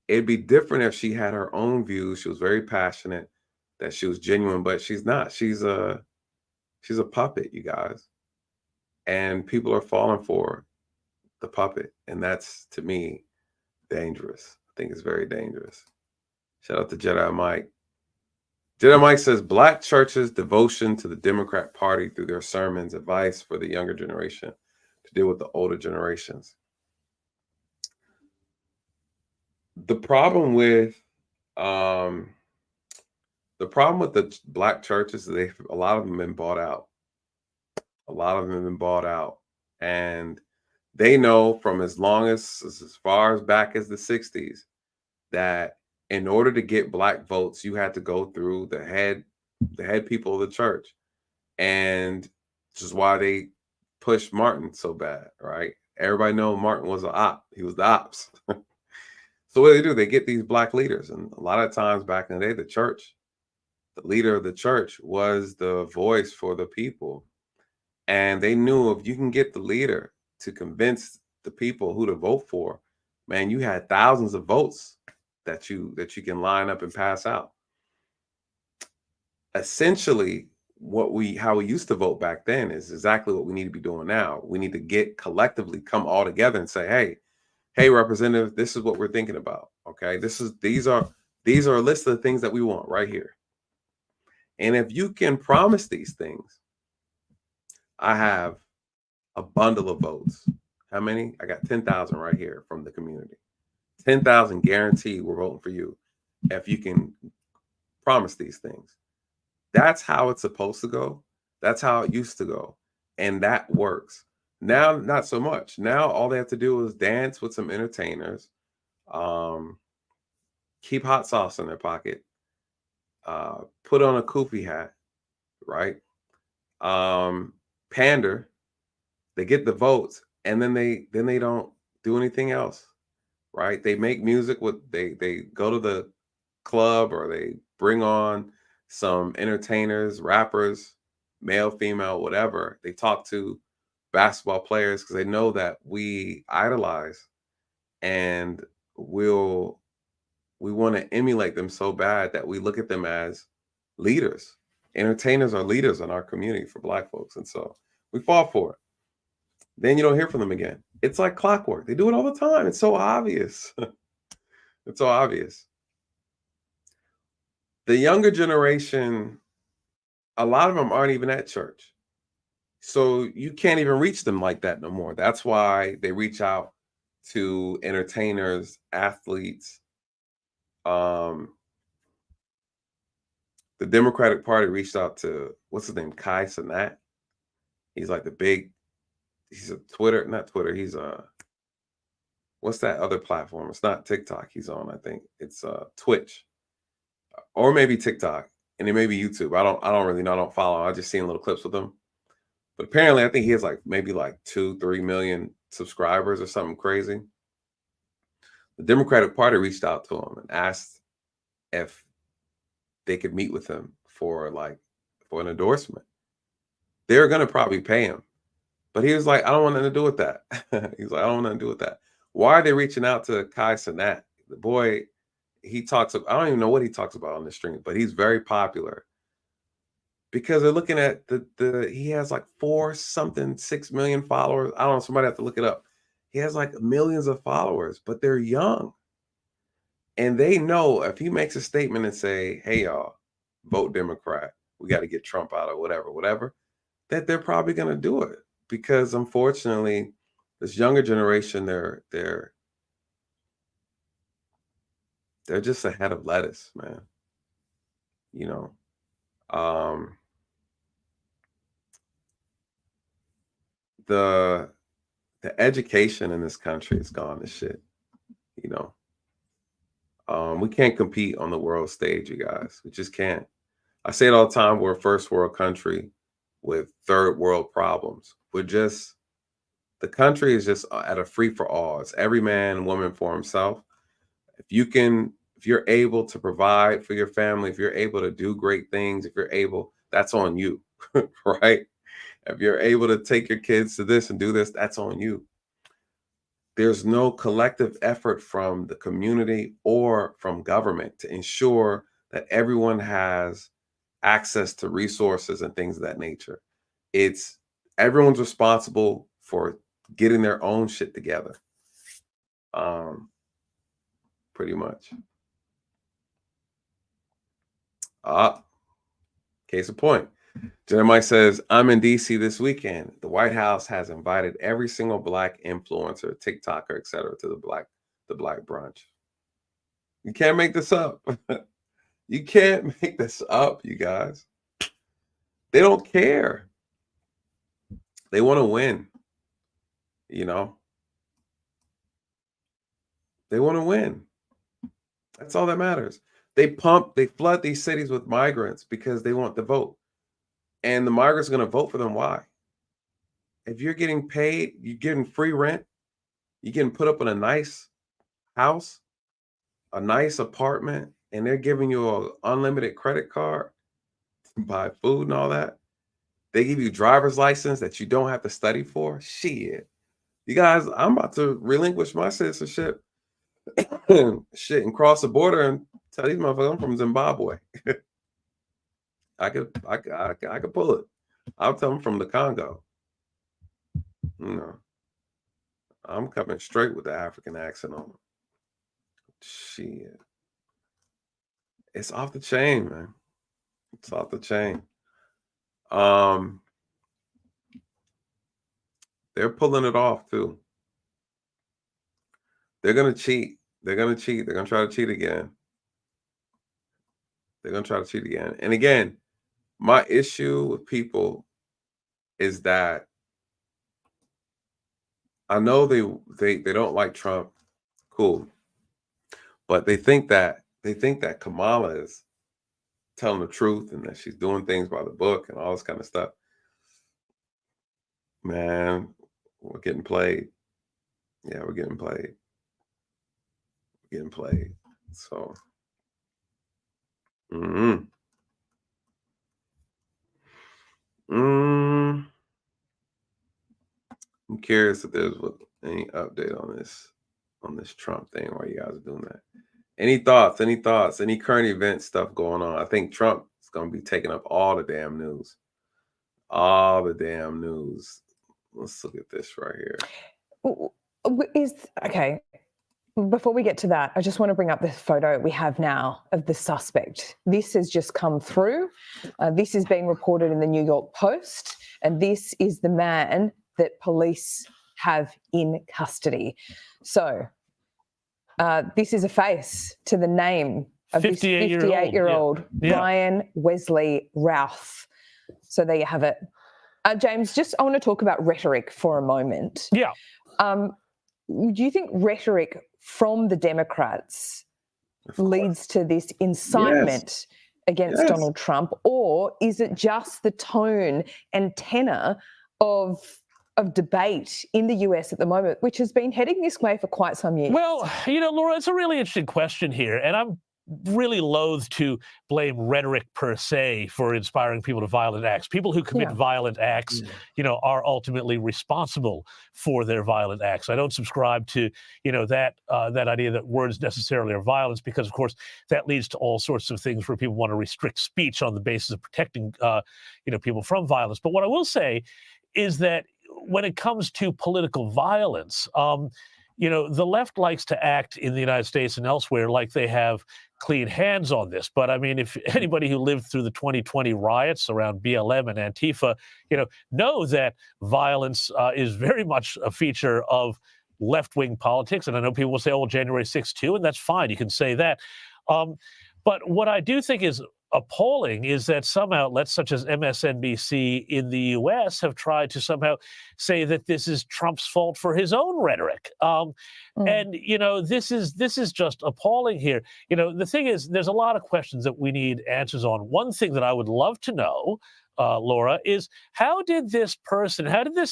It'd be different if she had her own views. She was very passionate, that she was genuine, but she's not. She's a puppet, you guys. And people are falling for the puppet. And that's, to me, dangerous. I think it's very dangerous. Shout out to Jedi Mike. Jedi Mike says, Black churches' devotion to the Democrat Party through their sermons, advice for the younger generation to deal with the older generations. The problem with the Black churches is a lot of them have been bought out. A lot of them have been bought out. And they know from as far as back as the 60s that in order to get Black votes, you had to go through the head people of the church. And this is why they pushed Martin so bad, right? Everybody knows Martin was an op. He was the ops. So what do? They get these Black leaders. And a lot of times back in the day, the leader of the church was the voice for the people. And they knew if you can get the leader to convince the people who to vote for, man, you had thousands of votes that you can line up and pass out. Essentially, how we used to vote back then is exactly what we need to be doing now. We need to collectively come all together and say, hey, representative, this is what we're thinking about. Okay, these are a list of the things that we want right here. And if you can promise these things, I have a bundle of votes. How many? I got 10,000 right here from the community. 10,000 guaranteed we're voting for you if you can promise these things. That's how it's supposed to go. That's how it used to go. And that works. Now, not so much. Now, all they have to do is dance with some entertainers, keep hot sauce in their pocket, put on a kufi hat, right? Pander. They get the votes, and then they don't do anything else, right? They make music with they go to the club or they bring on some entertainers, rappers, male, female, whatever. They talk to basketball players because they know that we idolize and we want to emulate them so bad that we look at them as leaders. Entertainers are leaders in our community for Black folks. And so we fall for it. Then you don't hear from them again. It's like clockwork. They do it all the time. It's so obvious. It's so obvious. The younger generation, a lot of them aren't even at church. So you can't even reach them like that no more. That's why they reach out to entertainers, athletes. The Democratic Party reached out to, what's his name, Kai Cenat. He's like he's a not Twitter. He's what's that other platform? It's not TikTok he's on, I think. It's Twitch. Or maybe TikTok. And it may be YouTube. I don't really know. I don't follow. I just seen little clips with him. But apparently I think he has maybe 2-3 million subscribers or something crazy. The Democratic Party reached out to him and asked if they could meet with him for an endorsement. They're gonna probably pay him. But he was like, I don't want nothing to do with that. He's like, I don't want nothing to do with that. Why are they reaching out to Kai Cenat? The boy, I don't even know what he talks about on the stream, but he's very popular. Because they're looking at he has 6 million followers. I don't know, somebody have to look it up. He has millions of followers, but they're young. And they know if he makes a statement and say, hey, y'all, vote Democrat, we got to get Trump out or whatever, that they're probably going to do it. Because unfortunately, this younger generation, they're just ahead of lettuce, man. The education in this country has gone to shit. We can't compete on the world stage, you guys. We just can't. I say it all the time. We're a first world country with third world problems. The country is just at a free for all. It's every man and woman for himself. If you're able to provide for your family, if you're able to do great things, that's on you, right? If you're able to take your kids to this and do this, that's on you. There's no collective effort from the community or from government to ensure that everyone has access to resources and things of that nature. Everyone's responsible for getting their own shit together. Pretty much. Case in point. Jeremiah says, I'm in DC this weekend. The White House has invited every single Black influencer, TikToker, etc., to the black brunch. You can't make this up. You can't make this up, you guys. They don't care. They want to win. They want to win. That's all that matters. They flood these cities with migrants because they want the vote. And the migrants are going to vote for them. Why? If you're getting paid, you're getting free rent, you're getting put up in a nice house, a nice apartment, and they're giving you an unlimited credit card to buy food and all that. They give you driver's license that you don't have to study for. Shit. You guys, I'm about to relinquish my citizenship and cross the border and tell these motherfuckers I'm from Zimbabwe. I could pull it. I'll tell them from the Congo. I'm coming straight with the African accent on them. Shit. It's off the chain, man. It's off the chain. They're pulling it off too. They're gonna cheat. They're gonna cheat. They're gonna try to cheat again. And again, my issue with people is that I know they don't like Trump. Cool. But they think that Kamala is telling the truth and that she's doing things by the book and all this kind of stuff. Man, we're getting played. Yeah, we're getting played. Getting played. So. I'm curious if there's any update on this Trump thing while you guys are doing that. Any thoughts? Any current event stuff going on? I think Trump is going to be taking up all the damn news. All the damn news. Let's look at this right here. Okay. Before we get to that, I just want to bring up this photo we have now of the suspect. This has just come through. This is being reported in the New York Post, and this is the man that police have in custody. So this is a face to the name of this 58-year-old Ryan Wesley Routh. So there you have it. James, I want to talk about rhetoric for a moment. Yeah. Do you think rhetoric from the Democrats leads to this incitement against Donald Trump, or is it just the tone and tenor of debate in the US at the moment, which has been heading this way for quite some years? Well, Laura, it's a really interesting question here, and I'm really loath to blame rhetoric per se for inspiring people to violent acts. People who commit violent acts, are ultimately responsible for their violent acts. I don't subscribe to, that idea that words necessarily are violence, because of course that leads to all sorts of things where people want to restrict speech on the basis of protecting, people from violence. But what I will say is that when it comes to political violence, the left likes to act in the United States and elsewhere like they have clean hands on this. But I mean, if anybody who lived through the 2020 riots around BLM and Antifa, know that violence is very much a feature of left-wing politics. And I know people will say, oh, well, January 6th too, and that's fine. You can say that. But what I do think is appalling is that some outlets such as MSNBC in the US have tried to somehow say that this is Trump's fault for his own rhetoric. And, this is just appalling here. The thing is, there's a lot of questions that we need answers on. One thing that I would love to know, Laura, is how did this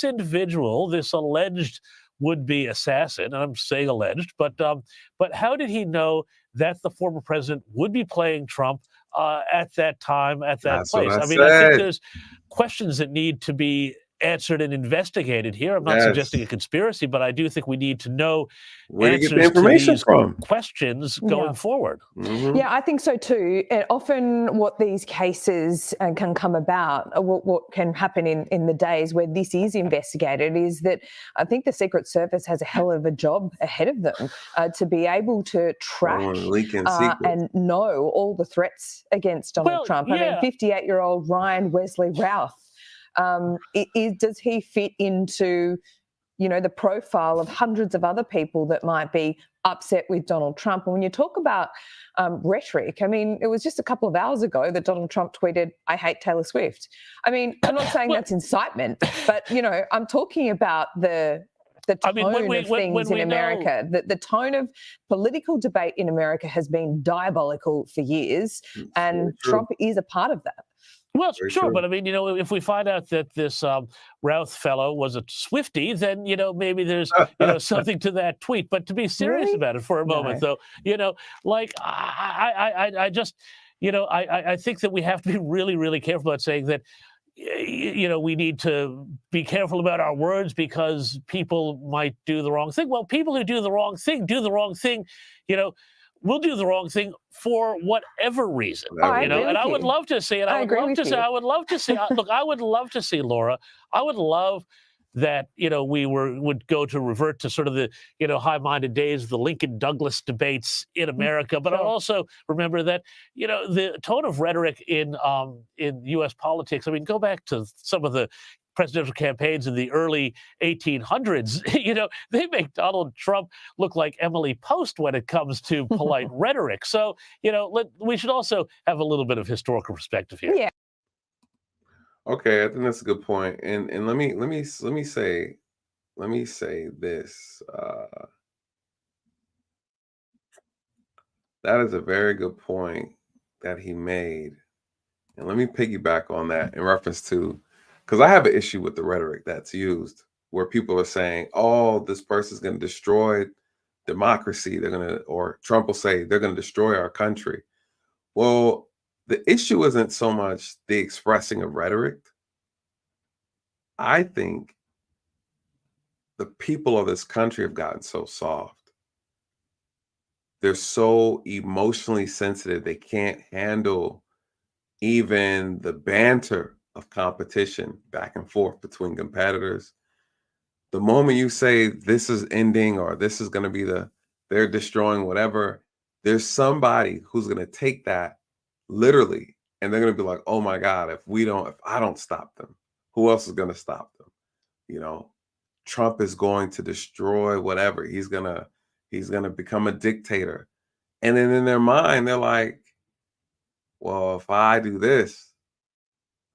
individual, this alleged would-be assassin, and I'm saying alleged, but how did he know that the former president would be playing Trump at that time, at that place? I think there's questions that need to be answered and investigated here. I'm not suggesting a conspiracy, but I do think we need to know where to answers get the information to these from. Questions going forward. Yeah, I think so too. And often what these cases can come about, what can happen in the days where this is investigated, is that I think the Secret Service has a hell of a job ahead of them to be able to track and know all the threats against Donald Trump. I mean, 58-year-old Ryan Wesley Routh, does he fit into, the profile of hundreds of other people that might be upset with Donald Trump? And when you talk about rhetoric, I mean, it was just a couple of hours ago that Donald Trump tweeted, "I hate Taylor Swift." I mean, I'm not saying that's incitement, but, I'm talking about the tone of things in America. The tone of political debate in America has been diabolical for years, and Trump is a part of that. Well, sure, but I mean, if we find out that this Routh fellow was a Swiftie, then, maybe there's, something to that tweet. But to be serious about it for a moment, though, I just, I think that we have to be really, really careful about saying that, we need to be careful about our words because people might do the wrong thing. Well, people who do the wrong thing, will do the wrong thing for whatever reason, and I would love to see it. I would love to see, look, I would love to see, Laura, I would love that, we would go to revert to sort of the, high-minded days of the Lincoln Douglas debates in America. But I also remember that, the tone of rhetoric in U.S. politics, I mean, go back to some of the presidential campaigns in the early 1800s, they make Donald Trump look like Emily Post when it comes to polite rhetoric. So, we should also have a little bit of historical perspective here. Yeah. Okay, I think that's a good point. And let me say this. That is a very good point that he made. And let me piggyback on that in reference to, because I have an issue with the rhetoric that's used where people are saying, oh, this person's going to destroy democracy. They're going to, or Trump will say, they're going to destroy our country. Well, the issue isn't so much the expressing of rhetoric. I think the people of this country have gotten so soft. They're so emotionally sensitive. They can't handle even the banter of competition back and forth between competitors. The moment you say this is ending or this is going to be they're destroying whatever, there's somebody who's going to take that literally, and they're going to be like, oh my God, if I don't stop them, who else is going to stop them? You know, Trump is going to destroy whatever. He's going to become a dictator. And then in their mind, they're like, well, if I do this,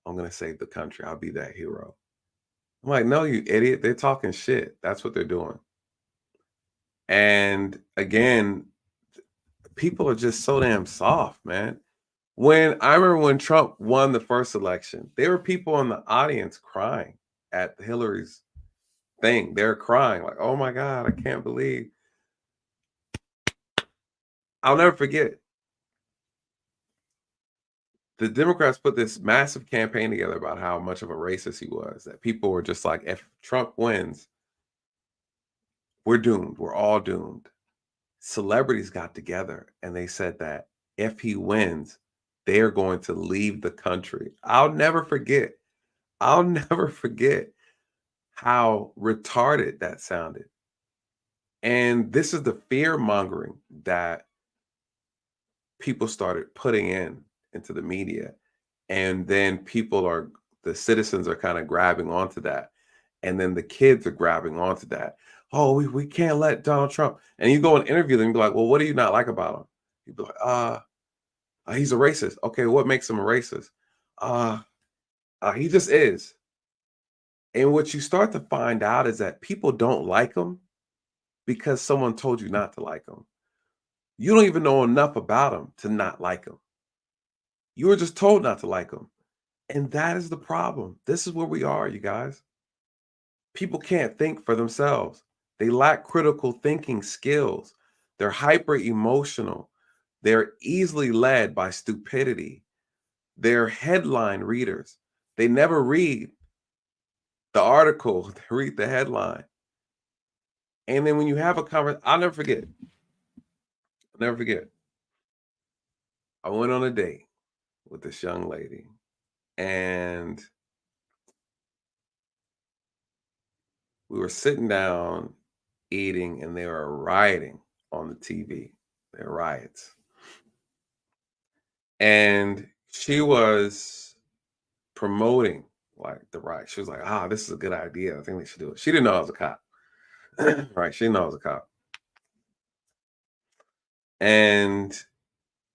I'm going to save the country. I'll be that hero. I'm like, no, you idiot. They're talking shit. That's what they're doing. And again, people are just so damn soft, man. I remember when Trump won the first election, there were people in the audience crying at Hillary's thing. They're crying like, oh my God, I can't believe. I'll never forget. The Democrats put this massive campaign together about how much of a racist he was, that people were just like, if Trump wins, we're doomed. We're all doomed. Celebrities got together and they said that if he wins, they are going to leave the country. I'll never forget how retarded that sounded. And this is the fear mongering that people started putting into the media. And then the citizens are kind of grabbing onto that. And then the kids are grabbing onto that. Oh, we can't let Donald Trump. And you go and interview them and be like, well, what do you not like about him? You'd be like, he's a racist. Okay, what makes him a racist? He just is. And what you start to find out is that people don't like him because someone told you not to like him. You don't even know enough about him to not like him. You were just told not to like him. And that is the problem. This is where we are, you guys. People can't think for themselves. They lack critical thinking skills. They're hyper emotional. They're easily led by stupidity. They're headline readers. They never read the article, they read the headline. And then when you have a conversation, I'll never forget. I went on a date with this young lady, and we were sitting down eating, and they were rioting on the TV. They're riots. And she was promoting like the riot. She was like, this is a good idea. I think they should do it. She didn't know I was a cop. Right. She didn't know I was a cop. And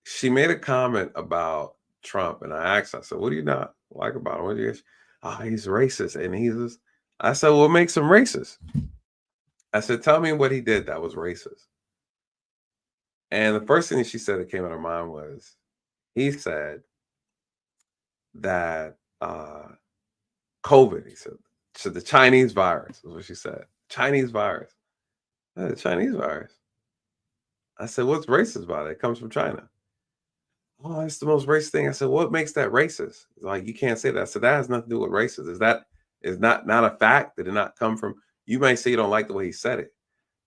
she made a comment about Trump. And I asked her, I said, what do you not like about him? What do you he's racist. And I said, what makes him racist? I said, tell me what he did that was racist. And the first thing that she said that came in her mind was, he said that COVID, he said the Chinese virus is what she said. Chinese virus. The Chinese virus. I said, what's racist about it? It comes from China. Oh, it's the most racist thing. I said, what makes that racist? Like, you can't say that. I said, that has nothing to do with racist. Is not a fact? Did it not come from? You may say you don't like the way he said it.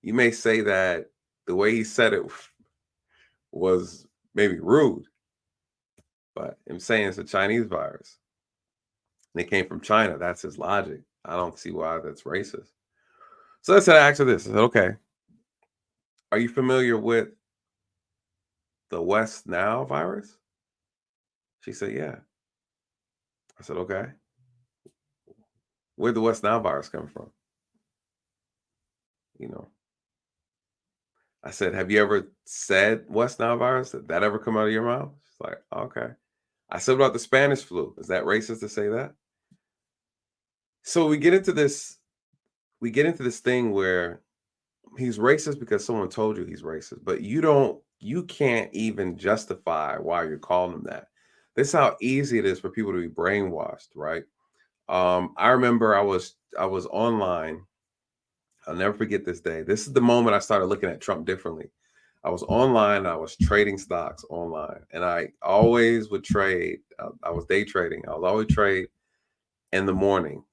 You may say that the way he said it was maybe rude. But I'm saying it's a Chinese virus. And it came from China. That's his logic. I don't see why that's racist. So I asked her this. I said, okay, are you familiar with the West Nile virus? She said, yeah. I said, okay. Where'd the West Nile virus come from? I said, have you ever said West Nile virus? Did that ever come out of your mouth? She's like, okay. I said, about the Spanish flu. Is that racist to say that? So we get into this thing where he's racist because someone told you he's racist, but you can't even justify why you're calling him that. This is how easy it is for people to be brainwashed, right? I remember I was online. I'll never forget this day. This is the moment I started looking at Trump differently. I was online. I was trading stocks online, and I always would trade. I was day trading. I would always trade in the morning,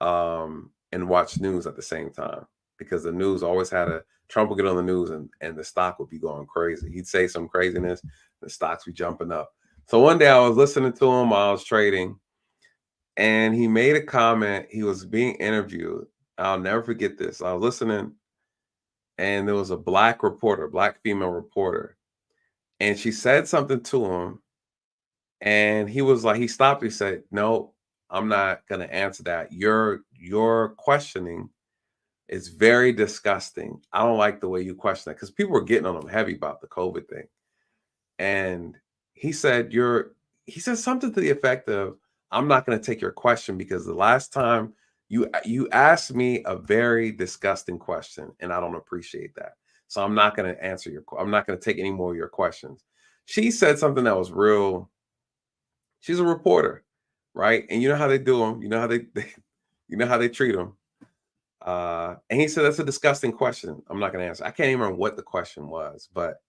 and watch news at the same time, because the news always had Trump would get on the news, and the stock would be going crazy. He'd say some craziness, the stocks would be jumping up. So one day I was listening to him while I was trading, and he made a comment. He was being interviewed. I'll never forget this. I was listening, and there was a black reporter, black female reporter, and she said something to him, and he was like, he stopped. He said, "No, I'm not going to answer that. Your questioning is very disgusting. I don't like the way you question it," because people were getting on him heavy about the COVID thing. And he said, he said something to the effect of, "I'm not going to take your question because the last time you asked me a very disgusting question, and I don't appreciate that. So I'm not going to answer I'm not going to take any more of your questions." She said something that was real. She's a reporter, right? And you know how they do them. You know how you know how they treat them. And he said, "That's a disgusting question. I'm not going to answer." I can't even remember what the question was, but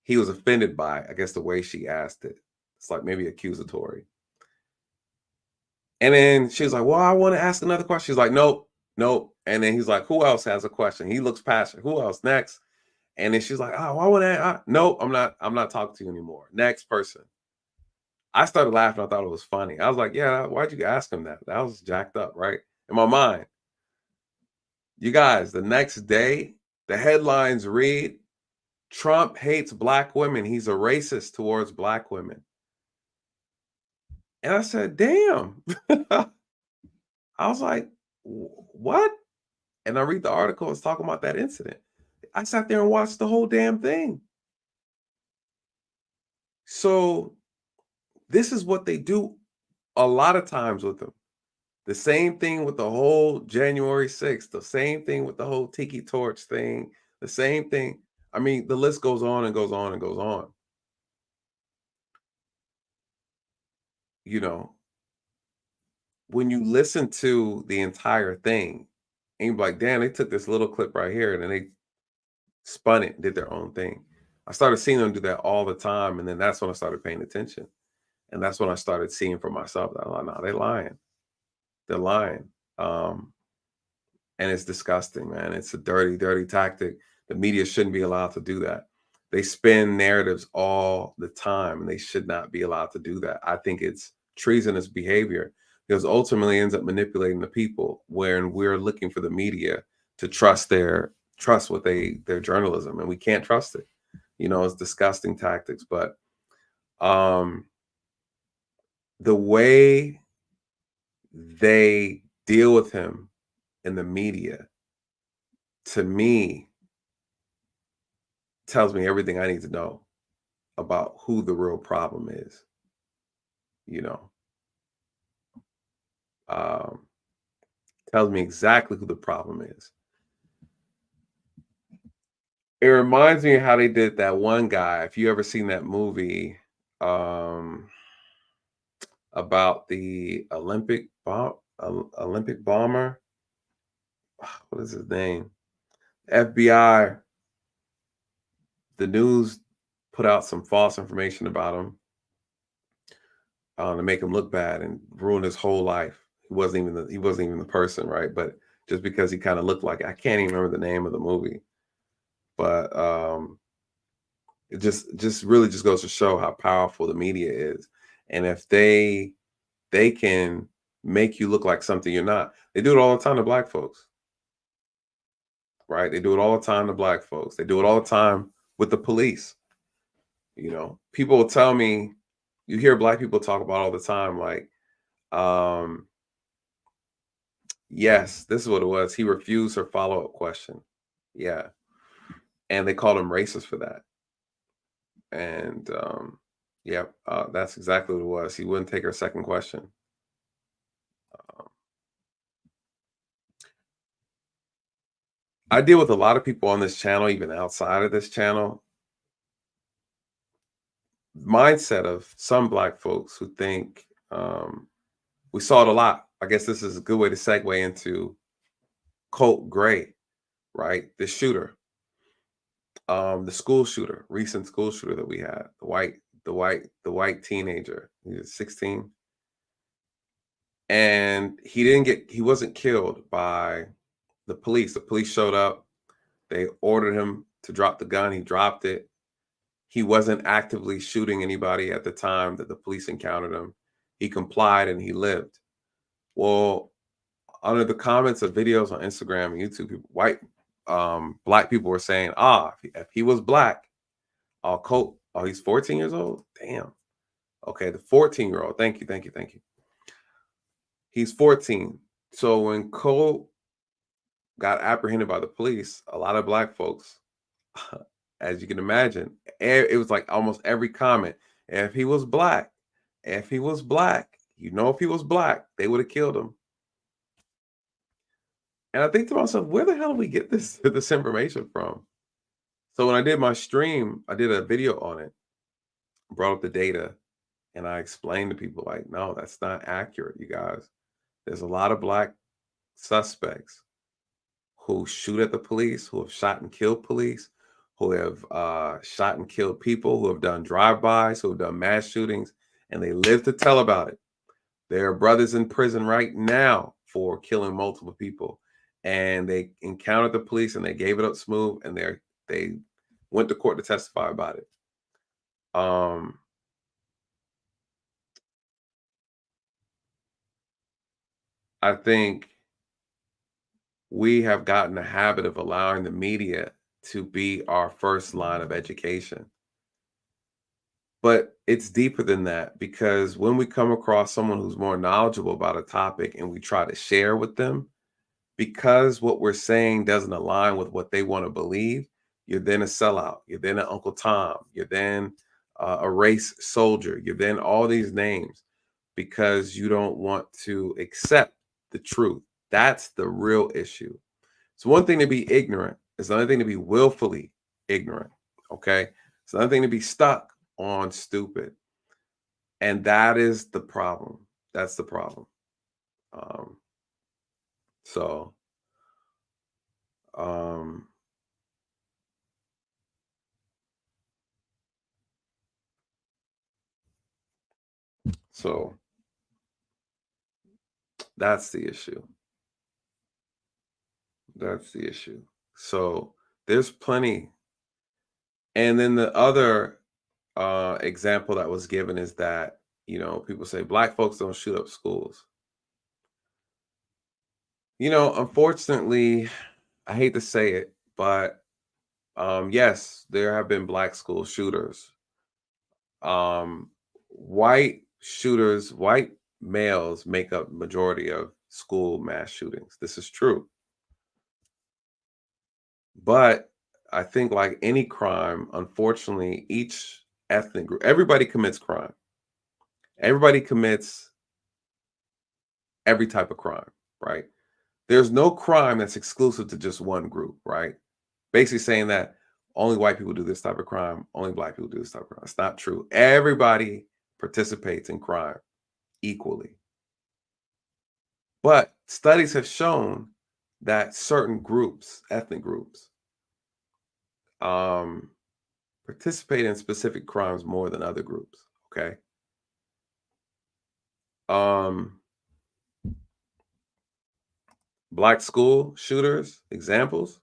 he was offended by, I guess, the way she asked it. It's like maybe accusatory. And then she was like, "Well, I want to ask another question." She's like, "Nope, nope." And then he's like, "Who else has a question?" He looks past her. "Who else? Next." And then she's like, "Oh, I want to. Nope, I'm not talking to you anymore. Next person." I started laughing. I thought it was funny. I was like, "Yeah, why'd you ask him that? That was jacked up, right?" In my mind. You guys, the next day, the headlines read, "Trump hates black women. He's a racist towards black women." And I said, "Damn." I was like, "What?" And I read the article. It's talking about that incident. I sat there and watched the whole damn thing. So this is what they do a lot of times with them. The same thing with the whole January 6th, the same thing with the whole Tiki Torch thing, the same thing. I mean, the list goes on and goes on and goes on. You know, when you listen to the entire thing, and you're like, "Damn, they took this little clip right here and then they spun it and did their own thing." I started seeing them do that all the time. And then that's when I started paying attention. And that's when I started seeing for myself that, "Oh, no, they're lying. They're lying." And it's disgusting, man. It's a dirty, dirty tactic. The media shouldn't be allowed to do that. They spin narratives all the time, and they should not be allowed to do that. I think it's treasonous behavior, because ultimately ends up manipulating the people, wherein we're looking for the media to trust their journalism, and we can't trust it. It's disgusting tactics. But the way they deal with him in the media, to me, tells me everything I need to know about who the real problem is. Tells me exactly who the problem is. It reminds me of how they did that one guy. If you ever seen that movie about the Olympic bomber, what is his name? FBI, the news put out some false information about him to make him look bad and ruin his whole life. He wasn't even the person, right? But just because he kind of looked like, I can't even remember the name of the movie. But it just really just goes to show how powerful the media is. And if they can make you look like something you're not. They do it all the time to black folks. Right? They do it all the time to black folks. They do it all the time with the police. People will tell me, you hear black people talk about all the time, like, yes, this is what it was. He refused her follow-up question. Yeah. And they called him racist for that. And that's exactly what it was. He wouldn't take her second question. I deal with a lot of people on this channel, even outside of this channel. Mindset of some black folks who think we saw it a lot. I guess this is a good way to segue into Colt Gray, right? The shooter, the school shooter, recent school shooter that we had, the white teenager. He was 16. And he wasn't killed by the police. The police showed up. They ordered him to drop the gun. He dropped it. He wasn't actively shooting anybody at the time that the police encountered him. He complied and he lived. Well, under the comments of videos on Instagram and YouTube, black people were saying, if he was black, Colt, he's 14 years old? Damn. Okay, the 14-year-old. Thank you. He's 14. So when Colt got apprehended by the police, a lot of black folks, as you can imagine, it was like almost every comment. If he was black, if he was black, if he was black, they would have killed him. And I think to myself, where the hell do we get this information from? So when I did my stream, I did a video on it, brought up the data, and I explained to people like, no, that's not accurate, you guys. There's a lot of black suspects who shoot at the police, who have shot and killed police, who have shot and killed people, who have done drive-bys, who have done mass shootings, and they live to tell about it. There are brothers in prison right now for killing multiple people, and they encountered the police and they gave it up smooth, and they went to court to testify about it. I think we have gotten a habit of allowing the media to be our first line of education. But it's deeper than that, because when we come across someone who's more knowledgeable about a topic and we try to share with them, because what we're saying doesn't align with what they want to believe, you're then a sellout. You're then an Uncle Tom. You're then a race soldier. You're then all these names because you don't want to accept the truth. That's the real issue. It's one thing to be ignorant. It's another thing to be willfully ignorant. Okay. It's another thing to be stuck on stupid. And that is the problem. That's the problem. So that's the issue. That's the issue. So there's plenty. And then the other example that was given is that, people say black folks don't shoot up schools. Unfortunately, I hate to say it, but yes, there have been black school shooters. White shooters, white males make up majority of school mass shootings. This is true. But I think like any crime, unfortunately, each ethnic group, everybody commits crime. Everybody commits every type of crime, right? There's no crime that's exclusive to just one group, right? Basically saying that only white people do this type of crime, only black people do this type of crime. It's not true. Everybody participates in crime equally. But studies have shown that certain groups, ethnic groups, participate in specific crimes more than other groups. Okay. Black school shooters, examples.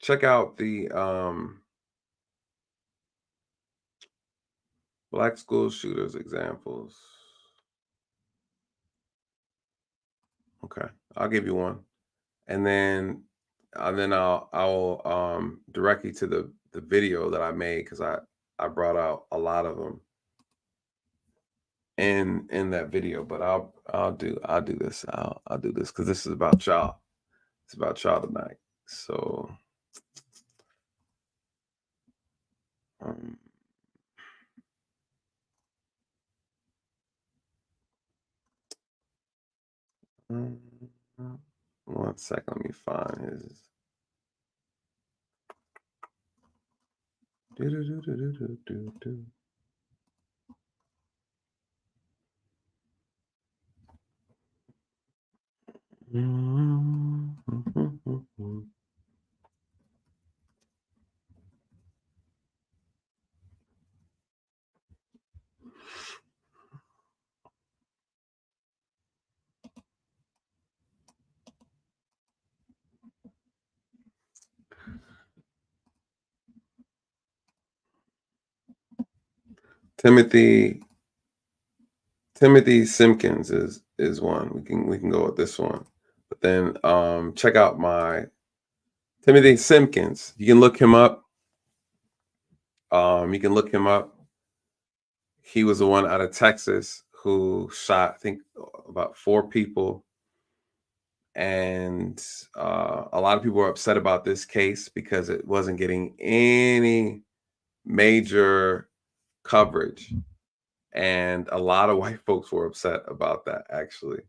Check out the black school shooters examples. Okay, I'll give you one, and then I'll direct you to the video that I made, because I brought out a lot of them in that video. But I'll do this. I'll do this because this is about y'all. It's about y'all tonight. So 1 second, let me find his. Timothy Simpkins is one. We can go with this one. But then check out my Timothy Simpkins. You can look him up. You can look him up. He was the one out of Texas who shot, I think, about 4 people. And a lot of people were upset about this case because it wasn't getting any major coverage. And a lot of white folks were upset about that, actually.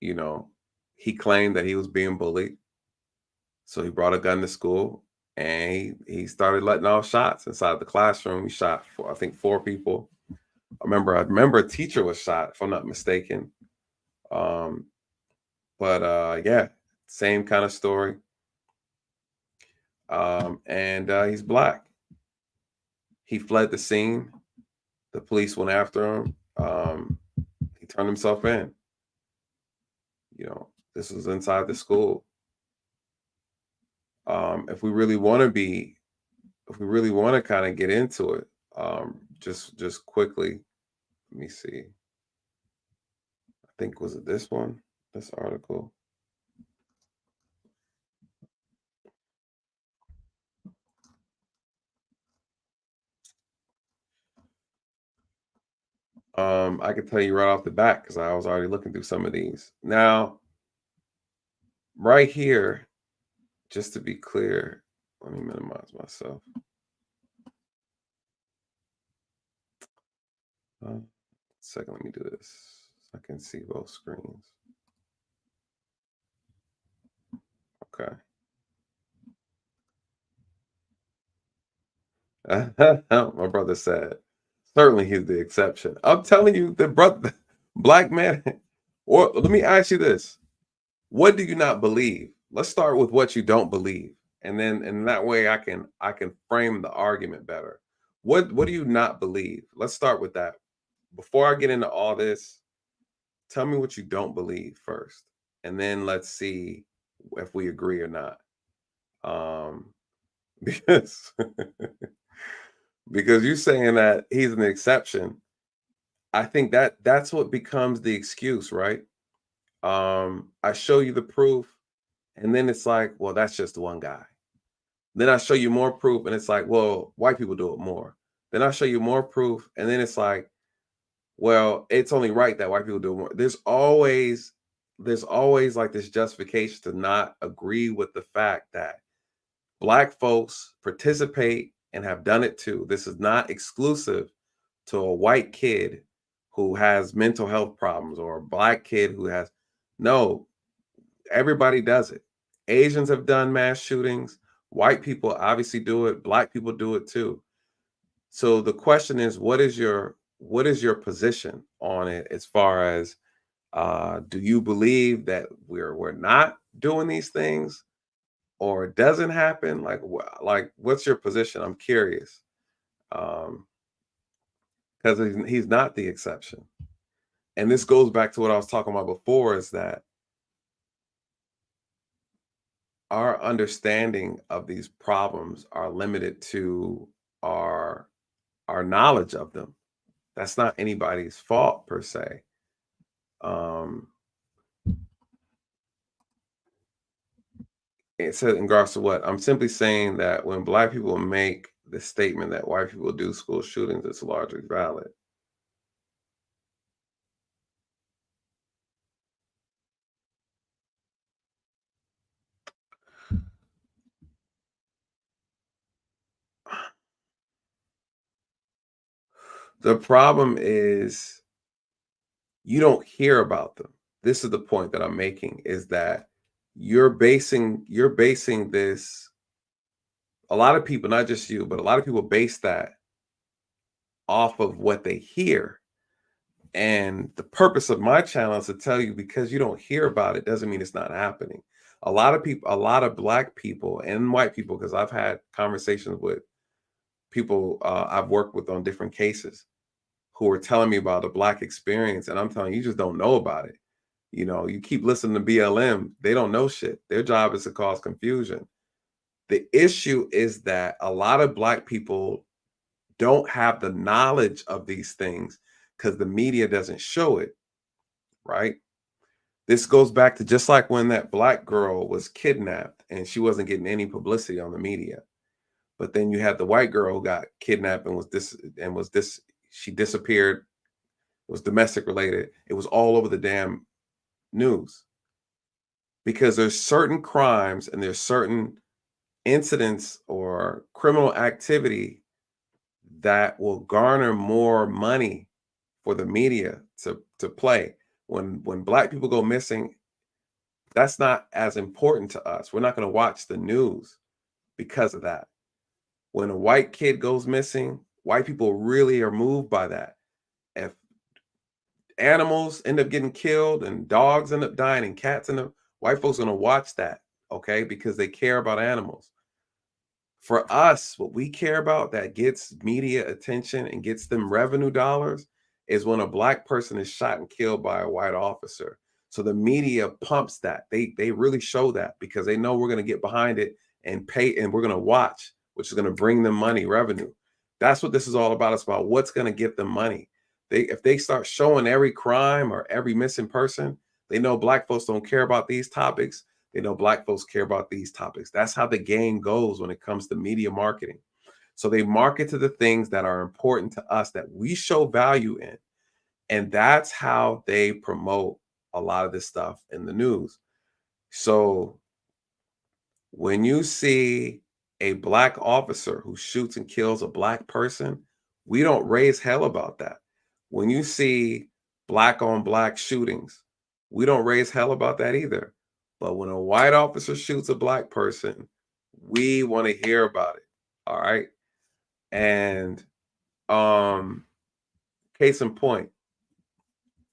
You know, he claimed that he was being bullied. So he brought a gun to school and he started letting off shots inside the classroom. He shot, I think, 4 people. I remember a teacher was shot, if I'm not mistaken. Yeah, same kind of story. And he's Black. He fled the scene. The police went after him. He turned himself in. You know, this was inside the school. If we really want to kind of get into it, just quickly, let me see. I think, was it this one? This article? I can tell you right off the bat because I was already looking through some of these. Now, right here, just to be clear, let me minimize myself. Second, let me do this so I can see both screens. Okay. My brother said, certainly he's the exception. I'm telling you, the Black man. Or let me ask you this: what do you not believe? Let's start with what you don't believe, and that way I can frame the argument better. What do you not believe? Let's start with that. Before I get into all this, tell me what you don't believe first, and then let's see if we agree or not. Because because you saying that he's an exception, I think that's what becomes the excuse, right? I show you the proof, and then it's like, well, that's just one guy. Then I show you more proof, and it's like, well, white people do it more. Then I show you more proof, and then it's like, well, it's only right that white people do it more. There's always like this justification to not agree with the fact that Black folks participate and have done it too. This is not exclusive to a white kid who has mental health problems or a Black kid who has, no, everybody does it. Asians have done mass shootings. White people obviously do it. Black people do it too. So the question is, what is your position on it as far as do you believe that we're not doing these things or it doesn't happen? Like what's your position? I'm curious. Because he's not the exception. And this goes back to what I was talking about before, is that our understanding of these problems are limited to our knowledge of them. That's not anybody's fault per se. It says in regards to what? I'm simply saying that when Black people make the statement that white people do school shootings, it's largely valid. The problem is you don't hear about them. This is the point that I'm making, is that you're basing this, a lot of people, not just you, but a lot of people base that off of what they hear. And the purpose of my channel is to tell you, because you don't hear about it doesn't mean it's not happening. A lot of people, a lot of Black people and white people, because I've had conversations with people I've worked with on different cases who are telling me about the Black experience. And I'm telling you, you just don't know about it. You know, you keep listening to BLM, they don't know shit. Their job is to cause confusion. The issue is that a lot of Black people don't have the knowledge of these things because the media doesn't show it, right? This goes back to just like when that Black girl was kidnapped and she wasn't getting any publicity on the media. But then you had the white girl who got kidnapped and she disappeared. It was domestic related. It was all over the damn news. Because there's certain crimes and there's certain incidents or criminal activity that will garner more money for the media to play. When Black people go missing, that's not as important to us. We're not going to watch the news because of that. When a white kid goes missing, white people really are moved by that. If animals end up getting killed and dogs end up dying and cats end up, white folks are going to watch that, okay? Because they care about animals. For us, what we care about that gets media attention and gets them revenue dollars is when a Black person is shot and killed by a white officer. So the media pumps that. They really show that because they know we're going to get behind it and pay, and we're going to watch, which is going to bring them money, revenue. That's what this is all about. It's about what's going to get them money. If they start showing every crime or every missing person, they know Black folks don't care about these topics. They know Black folks care about these topics. That's how the game goes when it comes to media marketing. So they market to the things that are important to us, that we show value in. And that's how they promote a lot of this stuff in the news. So when you see a Black officer who shoots and kills a Black person, we don't raise hell about that. When you see Black on Black shootings, we don't raise hell about that either. But when a white officer shoots a Black person, we want to hear about it. All right. And case in point,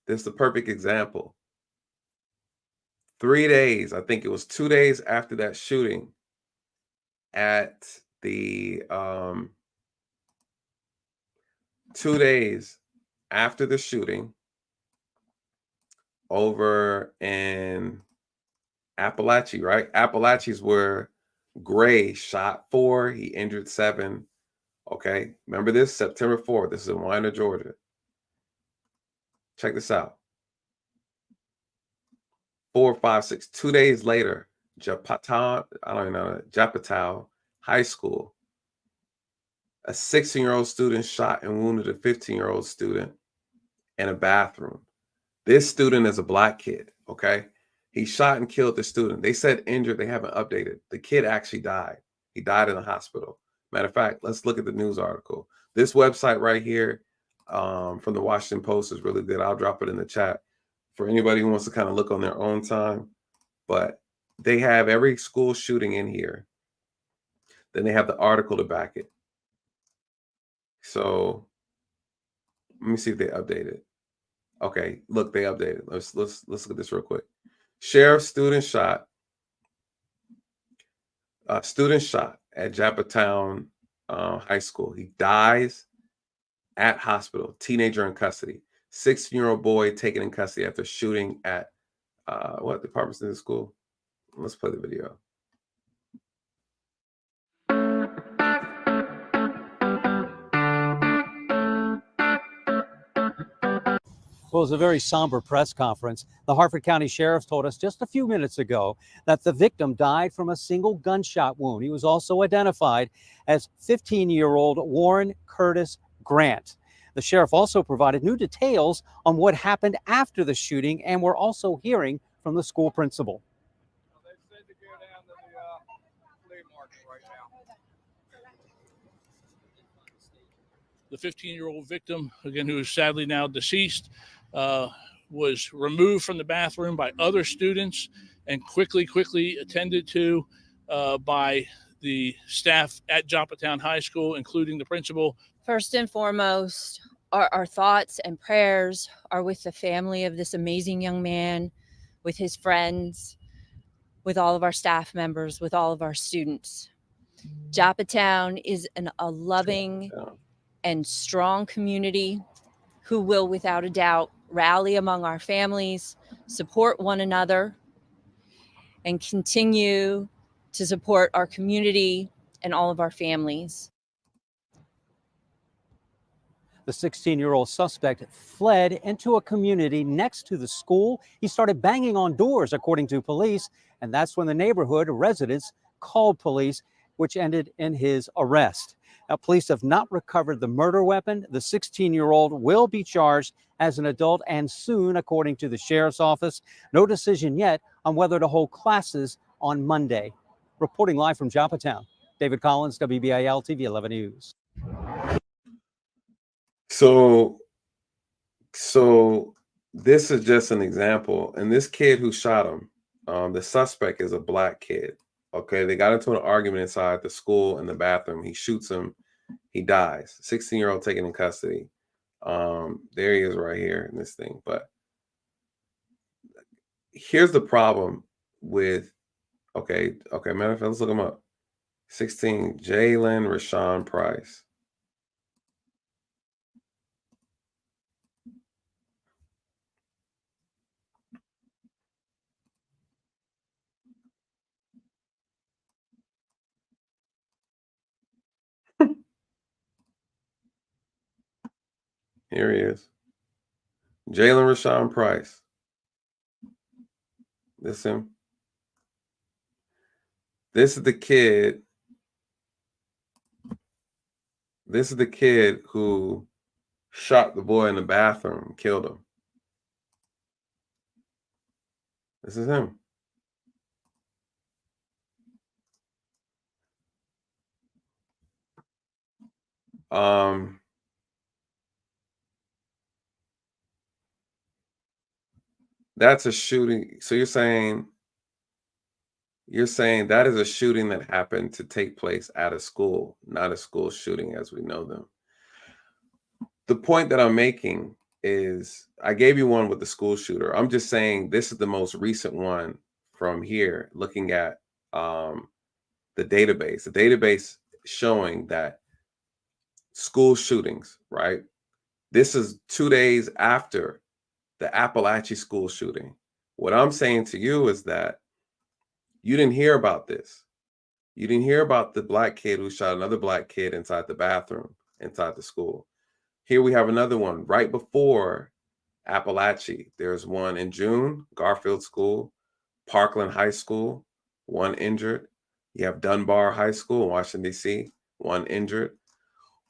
this is the perfect example. 3 days, I think it was 2 days after that shooting at the 2 days after the shooting over in Appalachia, right? Appalachia's where Gray shot 4, he injured 7. Okay, remember this? September 4th. This is in Weiner, Georgia. Check this out. 4, 5, 6. 2 days later, Japatow High School, a 16-year-old student shot and wounded a 15-year-old student in a bathroom. This student is a Black kid, okay? He shot and killed the student. They said injured. They haven't updated. The kid actually died. He died in the hospital. Matter of fact, let's look at the news article. This website right here from the Washington Post is really good. I'll drop it in the chat for anybody who wants to kind of look on their own time. But they have every school shooting in here. Then they have the article to back it. So let me see if they update it. Okay, look, they updated. Let's look at this real quick. Sheriff student shot at Japatow High School. He dies at hospital. Teenager in custody. 16-year-old boy taken in custody after shooting at what department's in the school? Let's play the video. Well, it was a very somber press conference. The Harford County Sheriff told us just a few minutes ago that the victim died from a single gunshot wound. He was also identified as 15-year-old Warren Curtis Grant. The sheriff also provided new details on what happened after the shooting, and we're also hearing from the school principal. They said to go down to the flea market right now. The 15-year-old victim, again, who is sadly now deceased, was removed from the bathroom by other students and quickly attended to by the staff at Joppatown High School, including the principal. First and foremost, our thoughts and prayers are with the family of this amazing young man, with his friends, with all of our staff members, with all of our students. Joppatown is a loving and strong community who will, without a doubt, rally among our families, support one another, and continue to support our community and all of our families. The 16-year-old suspect fled into a community next to the school. He started banging on doors, according to police, and that's when the neighborhood residents called police, which ended in his arrest. Now, police have not recovered the murder weapon. The 16-year-old will be charged as an adult and soon, according to the sheriff's office. No decision yet on whether to hold classes on Monday. Reporting live from Joppatown, David Collins, WBIL TV 11 News. So this is just an example. And this kid who shot him, the suspect is a black kid. Okay, they got into an argument inside the school in the bathroom. He shoots him. He dies. 16-year-old taken in custody. There he is right here in this thing. But here's the problem with, okay, matter of fact, let's look him up. 16, Jalen Rashawn Price. Here he is. Jalen Rashawn Price. This him. This is the kid. This is the kid who shot the boy in the bathroom, killed him. This is him. That's a shooting. So you're saying that is a shooting that happened to take place at a school, not a school shooting as we know them. The point that I'm making is I gave you one with the school shooter. I'm just saying this is the most recent one from here, looking at the database showing that school shootings, right? This is 2 days after the Appalachia school shooting. What I'm saying to you is that you didn't hear about this. You didn't hear about the black kid who shot another black kid inside the bathroom, inside the school. Here we have another one right before Appalachia. There's one in June, Garfield School, Parkland High School, one injured. You have Dunbar High School in Washington, D.C., one injured.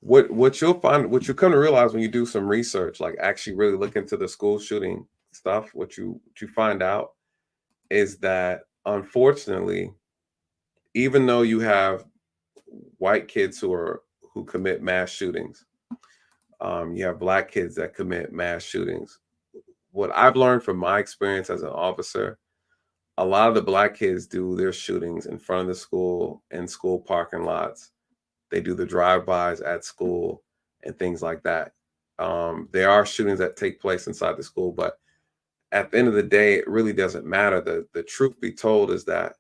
What you'll find, what you come to realize when you do some research, like actually really look into the school shooting stuff, what you find out is that unfortunately, even though you have white kids who commit mass shootings, you have black kids that commit mass shootings. What I've learned from my experience as an officer, a lot of the black kids do their shootings in front of the school, in school parking lots. They do the drive-bys at school and things like that. There are shootings that take place inside the school, but at the end of the day, it really doesn't matter. The truth be told is that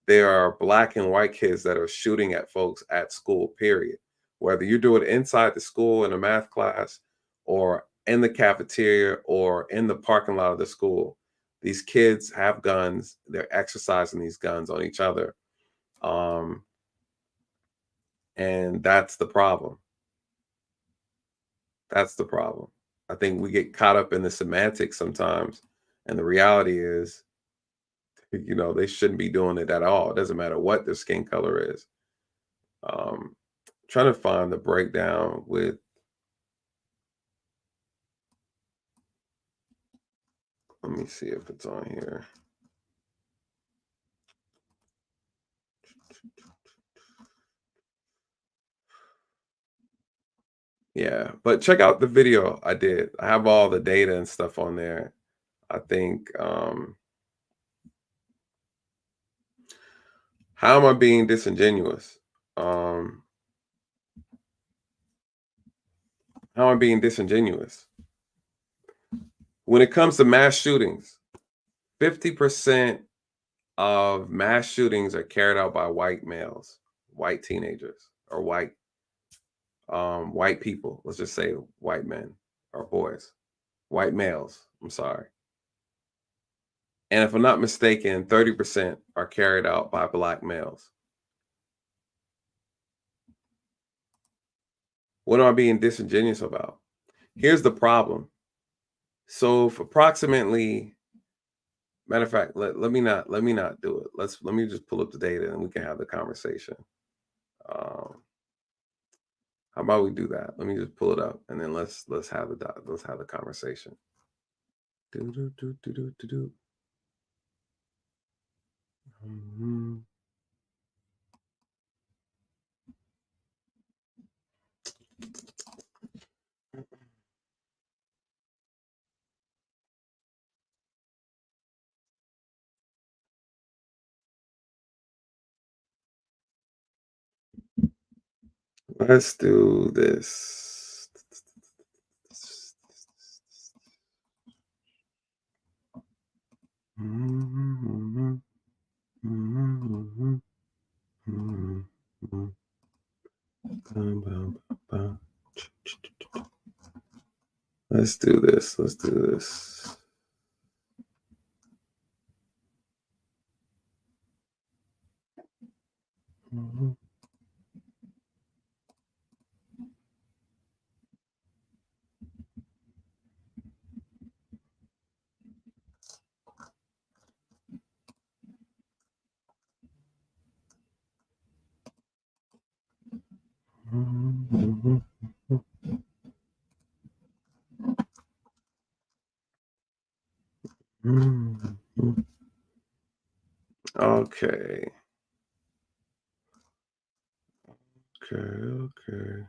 there are black and white kids that are shooting at folks at school, period. Whether you do it inside the school in a math class or in the cafeteria or in the parking lot of the school, these kids have guns. They're exercising these guns on each other. And that's the problem. That's the problem. I think we get caught up in the semantics sometimes. And the reality is, you know, they shouldn't be doing it at all. It doesn't matter what their skin color is. Trying to find the breakdown with, let me see if it's on here. Yeah, but check out the video I did. I have all the data and stuff on there. I think, how am I being disingenuous? How am I being disingenuous? When it comes to mass shootings, 50% of mass shootings are carried out by white males, white teenagers, or white people. Let's just say white men or boys, white males. I'm sorry. And if I'm not mistaken, 30% are carried out by black males. What am I being disingenuous about? Here's the problem. So if approximately, matter of fact, let me not do it. Let me just pull up the data and we can have the conversation. How about we do that? Let me just pull it up and then let's have the conversation. Let's do this. Let's do this. Let's do this. Okay. Okay.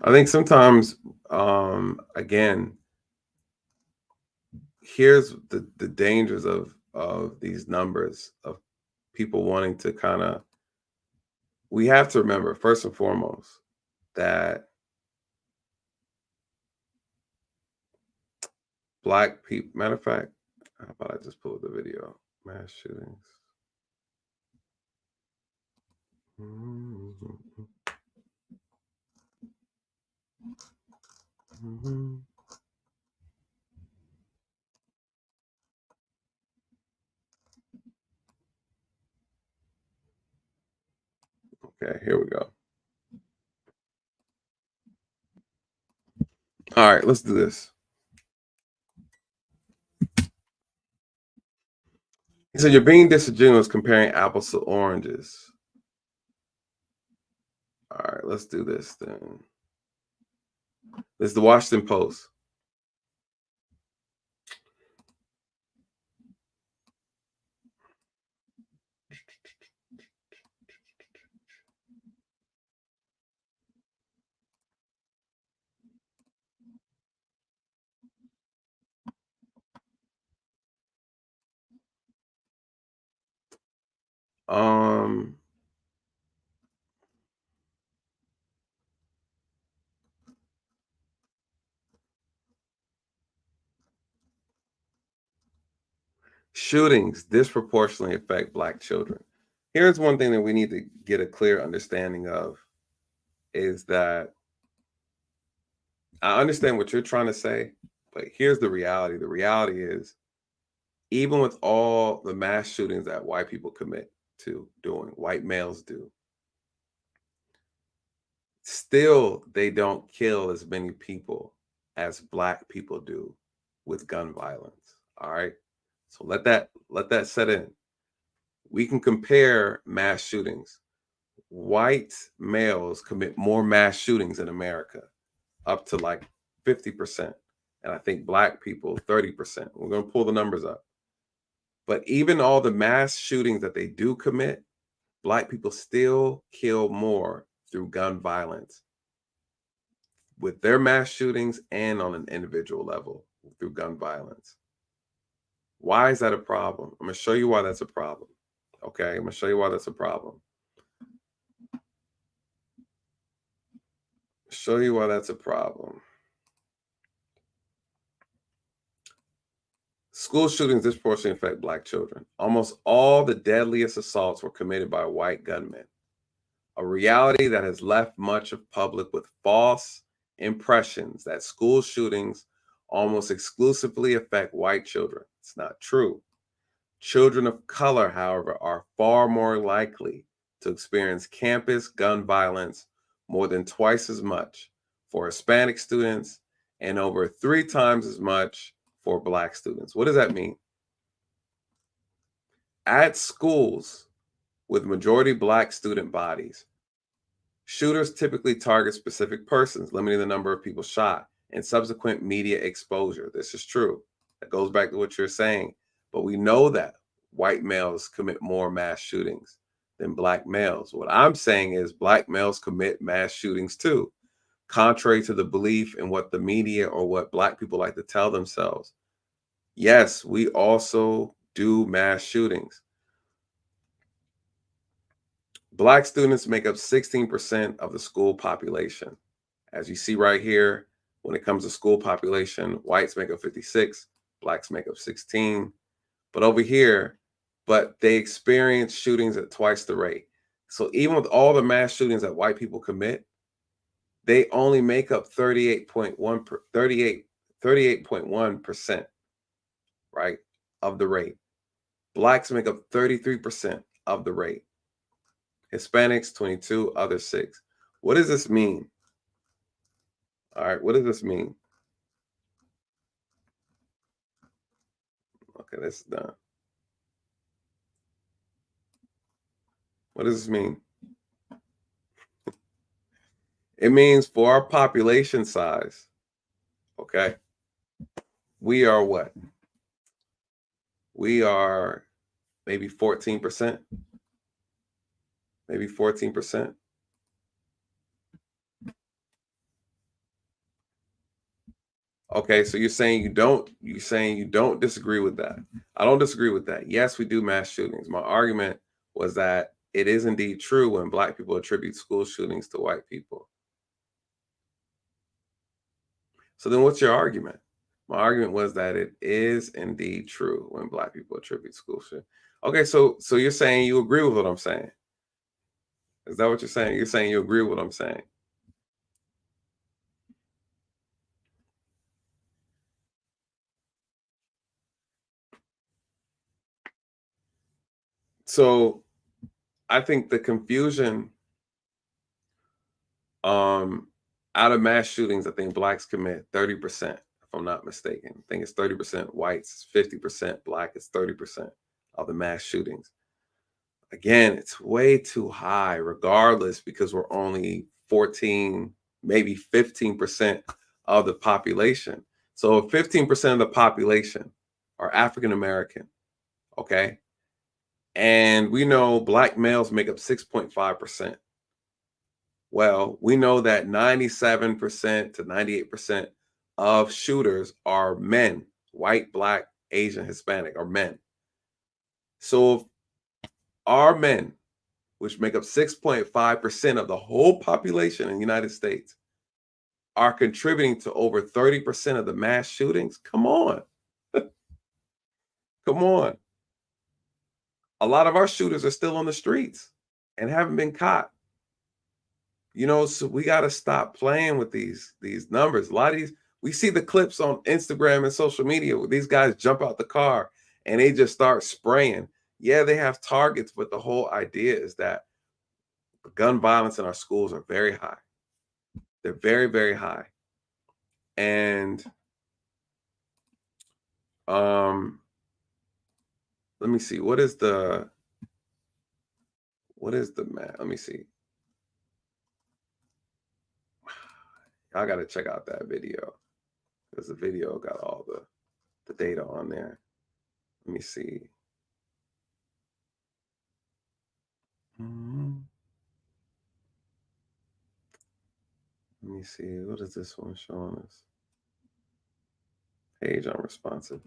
I think sometimes, again, here's the dangers of these numbers of people wanting to kind of. We have to remember first and foremost that black people. Matter of fact, how about I just pull up the video? Mass shootings. Okay, here we go. All right, let's do this. He said, you're being disingenuous comparing apples to oranges. All right, let's do this then. This is the Washington Post. Shootings disproportionately affect black children. Here's one thing that we need to get a clear understanding of is that I understand what you're trying to say, but here's the reality. The reality is, even with all the mass shootings that white people commit to doing, white males do, still they don't kill as many people as black people do with gun violence. All right. So let that set in. We can compare mass shootings. White males commit more mass shootings in America, up to like 50%. And I think black people, 30%. We're going to pull the numbers up. But even all the mass shootings that they do commit, black people still kill more through gun violence with their mass shootings and on an individual level through gun violence. Why is that a problem? I'm going to show you why that's a problem. Okay, I'm going to show you why that's a problem. Show you why that's a problem. School shootings disproportionately affect Black children. Almost all the deadliest assaults were committed by white gunmen, a reality that has left much of public with false impressions that school shootings almost exclusively affect white children. It's not true. Children of color, however, are far more likely to experience campus gun violence, more than twice as much for Hispanic students and over 3 times as much for Black students. What does that mean? At schools with majority Black student bodies, shooters typically target specific persons, limiting the number of people shot and subsequent media exposure. This is true. That goes back to what you're saying. But we know that white males commit more mass shootings than Black males. What I'm saying is Black males commit mass shootings too, contrary to the belief in what the media or what Black people like to tell themselves. Yes, we also do mass shootings. Black students make up 16% of the school population. As you see right here, when it comes to school population, whites make up 56, Blacks make up 16. But over here, they experience shootings at twice the rate. So even with all the mass shootings that white people commit, they only make up 38.1%, right, of the rate. Blacks make up 33% of the rate. Hispanics, 22, others 6. What does this mean? All right, what does this mean? Okay, this is done. What does this mean? It means for our population size, okay, we are what? We are maybe 14%. Maybe 14%. Okay, so you're saying you don't disagree with that. I don't disagree with that. Yes, we do mass shootings. My argument was that it is indeed true when Black people attribute school shootings to white people. So then what's your argument? My argument was that it is indeed true when Black people attribute school shootings. Okay, so you're saying you agree with what I'm saying. Is that what you're saying? You're saying you agree with what I'm saying. So I think the confusion out of mass shootings, I think Blacks commit 30%, if I'm not mistaken. I think it's 30% whites, 50% Black, it's 30% of the mass shootings. Again, it's way too high regardless, because we're only 14, maybe 15% of the population. So if 15% of the population are African American, okay? And we know Black males make up 6.5%. Well, we know that 97% to 98% of shooters are men, white, Black, Asian, Hispanic, are men. So if our men, which make up 6.5% of the whole population in the United States, are contributing to over 30% of the mass shootings, come on. Come on. A lot of our shooters are still on the streets and haven't been caught. You know, so we got to stop playing with these numbers. A lot of these, we see the clips on Instagram and social media where these guys jump out the car and they just start spraying. Yeah, they have targets, but the whole idea is that gun violence in our schools are very high. They're very, very high. And let me see. What is the math? Let me see. I got to check out that video because the video got all the data on there. Let me see. Let me see. What is this one showing us? Page unresponsive.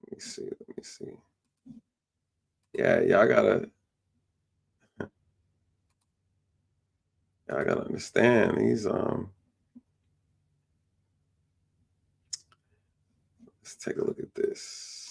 Let me see. Let me see. Yeah, y'all gotta understand these. Let's take a look at this.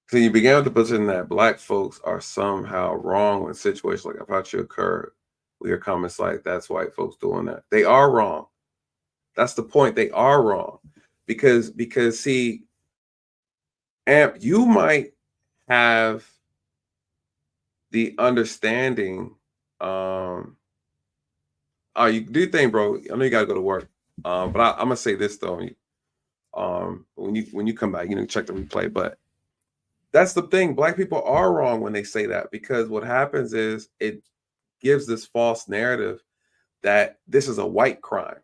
So you began with the position that Black folks are somehow wrong when situations like Apache occur. We hear comments like, that's white folks doing that. They are wrong. That's the point. They are wrong. Because see, Amp, you might have the understanding. Oh, you do your thing, bro. I know you gotta go to work. But I'm gonna say this though. When you come back, check the replay. But that's the thing. Black people are wrong when they say that, because what happens is it gives this false narrative that this is a white crime,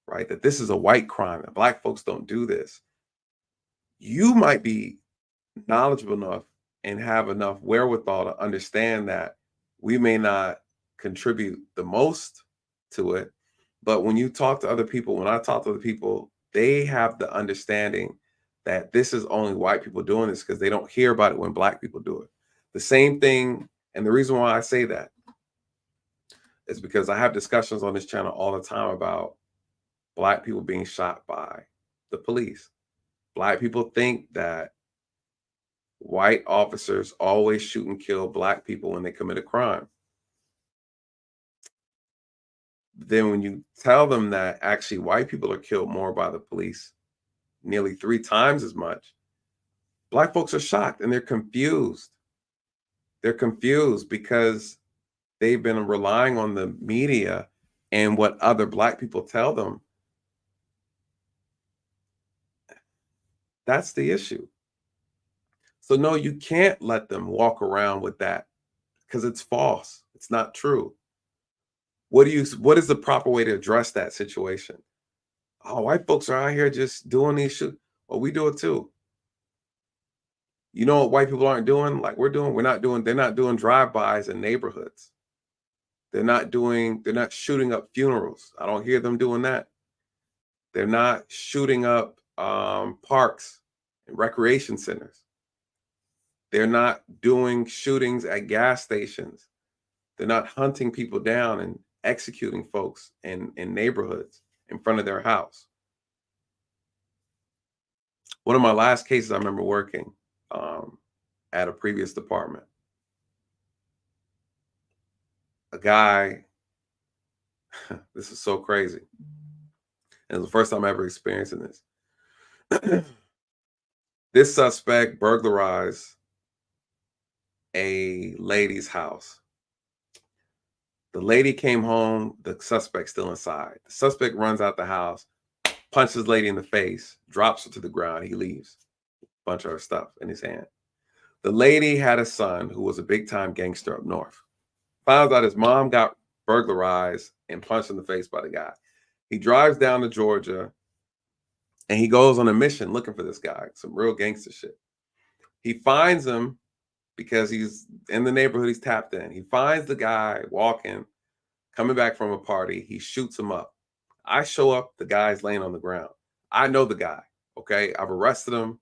right? That this is a white crime and Black folks don't do this. You might be knowledgeable enough and have enough wherewithal to understand that we may not contribute the most to it. But when you talk to other people, when I talk to other people, they have the understanding that this is only white people doing this because they don't hear about it when Black people do it. The same thing. And the reason why I say that is because I have discussions on this channel all the time about Black people being shot by the police. Black people think that white officers always shoot and kill Black people when they commit a crime. Then when you tell them that actually white people are killed more by the police, nearly 3 times as much, Black folks are shocked and they're confused. They're confused because they've been relying on the media and what other Black people tell them. That's the issue. So no, you can't let them walk around with that because it's false. It's not true. What is the proper way to address that situation? Oh, white folks are out here just doing these shit. Well, we do it too. You know what white people aren't doing like we're doing? They're not doing drive-bys in neighborhoods. They're not shooting up funerals. I don't hear them doing that. They're not shooting up parks and recreation centers. They're not doing shootings at gas stations. They're not hunting people down and executing folks in neighborhoods in front of their house. One of my last cases, I remember working at a previous department. A guy, this is so crazy. And it was the first time I ever experiencing this. This suspect burglarized a lady's house. The lady came home, the suspect still inside. The suspect runs out the house, punches the lady in the face, drops her to the ground. He leaves. A bunch of her stuff in his hand. The lady had a son who was a big-time gangster up north. Found out his mom got burglarized and punched in the face by the guy. He drives down to Georgia and he goes on a mission looking for this guy, some real gangster shit. He finds him because he's in the neighborhood, he's tapped in. He finds the guy walking, coming back from a party. He shoots him up. I show up, the guy's laying on the ground. I know the guy, okay? I've arrested him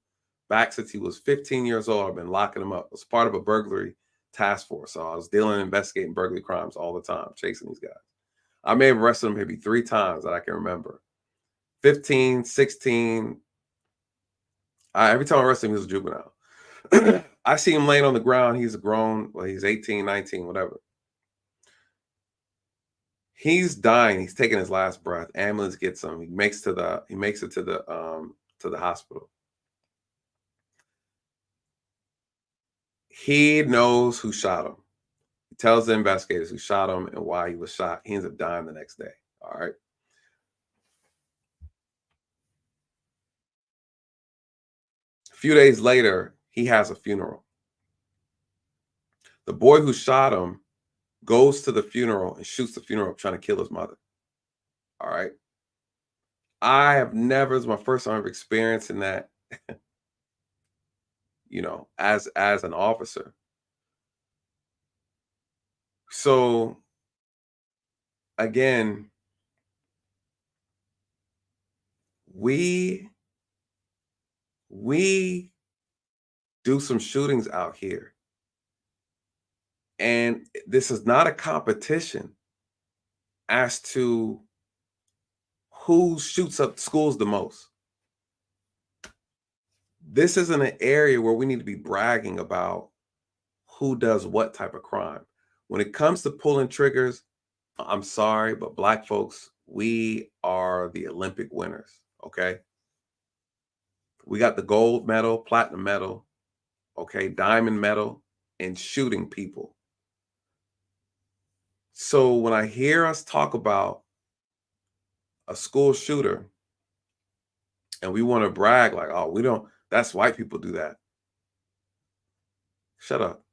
back since he was 15 years old. I've been locking him up. I was part of a burglary task force. So I was dealing and investigating burglary crimes all the time, chasing these guys. I may have arrested him maybe 3 times that I can remember. 15, 16. Every time I arrested him, he was a juvenile. I see him laying on the ground. He's a grown, well, he's 18, 19, whatever. He's dying. He's taking his last breath. Ambulance gets him. He makes it to the hospital. He knows who shot him. He tells the investigators who shot him and why he was shot. He ends up dying the next day. All right. A few days later, he has a funeral. The boy who shot him goes to the funeral and shoots the funeral up trying to kill his mother. All right. I have never, it's my first time ever experiencing that, you know, as an officer. So again, we do some shootings out here. And this is not a competition as to who shoots up schools the most. This isn't an area where we need to be bragging about who does what type of crime. When it comes to pulling triggers, I'm sorry, but Black folks, we are the Olympic winners, okay? We got the gold medal, platinum medal, okay, diamond medal in shooting people. So when I hear us talk about a school shooter and we want to brag like, oh, we don't, that's white people do that. Shut up.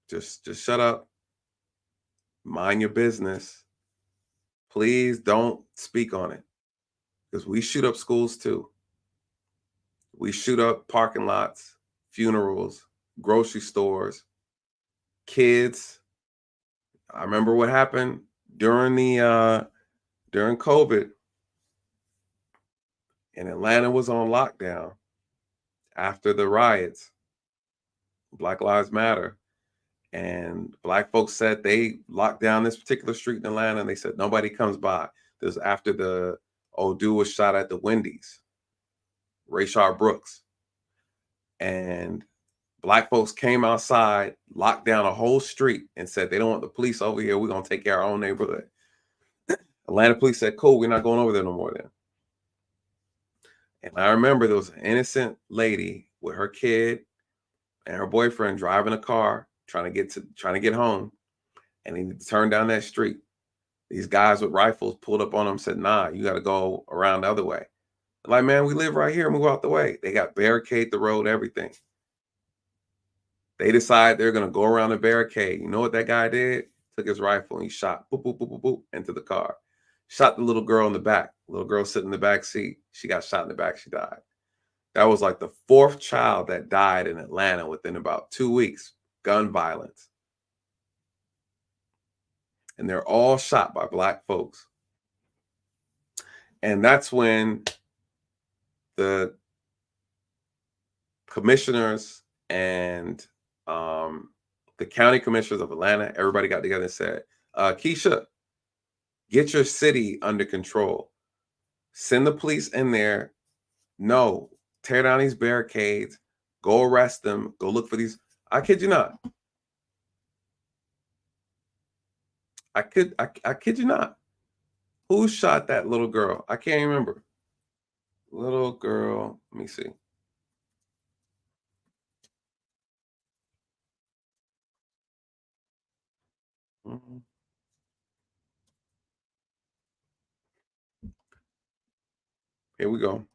Just shut up. Mind your business. Please don't speak on it, because we shoot up schools too. We shoot up parking lots, funerals, grocery stores, kids. I remember what happened during during COVID, and Atlanta was on lockdown after the riots, Black Lives Matter. And Black folks said they locked down this particular street in Atlanta, and they said nobody comes by. This was after the old dude was shot at the Wendy's, Rayshard Brooks. And Black folks came outside, locked down a whole street, and said they don't want the police over here. We're going to take care of our own neighborhood. Atlanta police said, cool, we're not going over there no more then. And I remember there was an innocent lady with her kid and her boyfriend driving a car, trying to get home, and he turned down that street. These guys with rifles pulled up on him, said, nah, you got to go around the other way. I'm like, man, we live right here, move out the way. They got barricade the road, everything. They decide they're going to go around the barricade. You know what that guy did? Took his rifle and he shot, boop, boop, boop, boop, boop, into the car. Shot the little girl in the back. Little girl sitting in the back seat. She got shot in the back. She died. That was like the 4th child that died in Atlanta within about 2 weeks. Gun violence. And they're all shot by Black folks. And that's when the commissioners and the county commissioners of Atlanta, everybody got together and said, Keisha, get your city under control. Send the police in there. No, tear down these barricades. Go arrest them. Go look for these. I kid you not. I kid you not. Who shot that little girl? I can't remember. Little girl. Let me see. Here we go.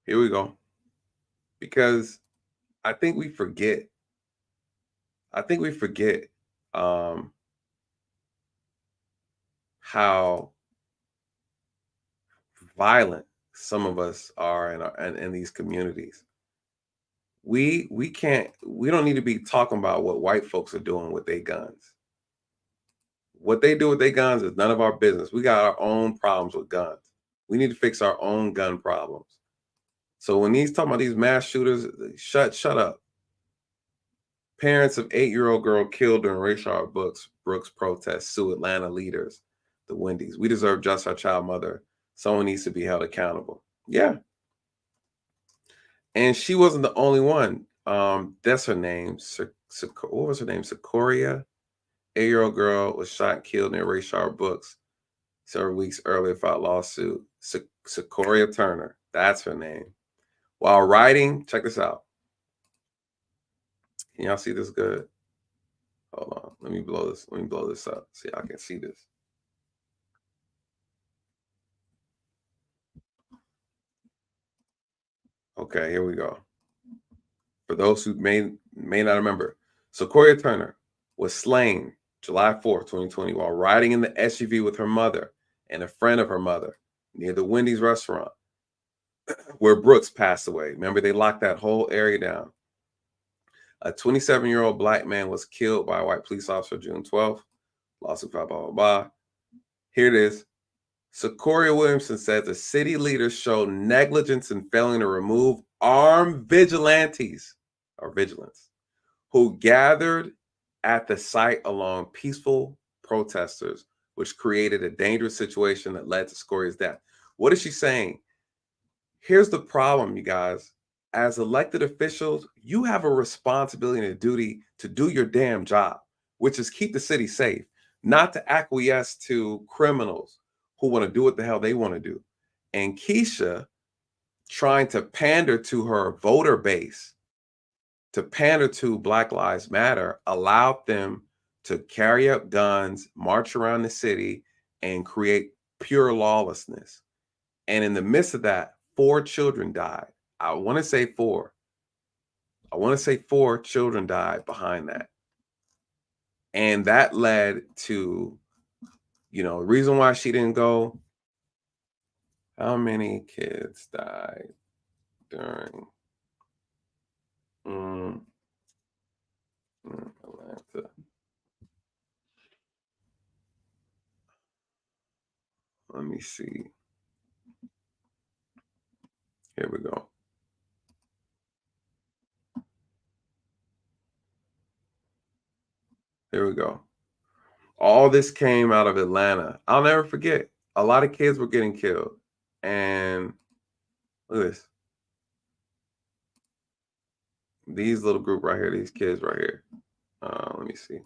Here we go. Because I think we forget. How violent some of us are in these communities. We don't need to be talking about what white folks are doing with their guns. What they do with their guns is none of our business. We got our own problems with guns. We need to fix our own gun problems. So when he's talking about these mass shooters, shut up. Parents of 8-year-old girl killed during Rayshard Brooks protest sue Atlanta leaders, the Wendy's. We deserve justice for our child mother. Someone needs to be held accountable. Yeah. And she wasn't the only one. That's her name. What was her name? Sequoia. 8-year-old girl was shot and killed near Rayshard Brooks several weeks earlier, filed lawsuit. Sequoia Turner. That's her name. While riding, check this out. Can y'all see this good? Hold on. Let me blow this up. See, I can see this. Okay, here we go. For those who may not remember, Sequoia Turner was slain July 4th, 2020, while riding in the SUV with her mother and a friend of her mother near the Wendy's restaurant where Brooks passed away. Remember, they locked that whole area down. A 27-year-old black man was killed by a white police officer June 12th. Lawsuit filed, blah, blah, blah. Here it is. Sequoia Williamson says the city leaders showed negligence in failing to remove armed vigilantes or vigilance who gathered at the site along peaceful protesters, which created a dangerous situation that led to Sequoia's death. What is she saying? Here's the problem, you guys. As elected officials, you have a responsibility and a duty to do your damn job, which is keep the city safe, not to acquiesce to criminals who want to do what the hell they want to do. And Keisha, trying to pander to her voter base, to pander to Black Lives Matter, allowed them to carry up guns, march around the city, and create pure lawlessness. And in the midst of that, 4 children died. I want to say 4. I want to say 4 children died behind that. And that led to, you know, the reason why she didn't go. How many kids died during Atlanta? Let me see. Here we go. Here we go. All this came out of Atlanta. I'll never forget. A lot of kids were getting killed. And look at this. These little group right here, these kids right here. Let me see.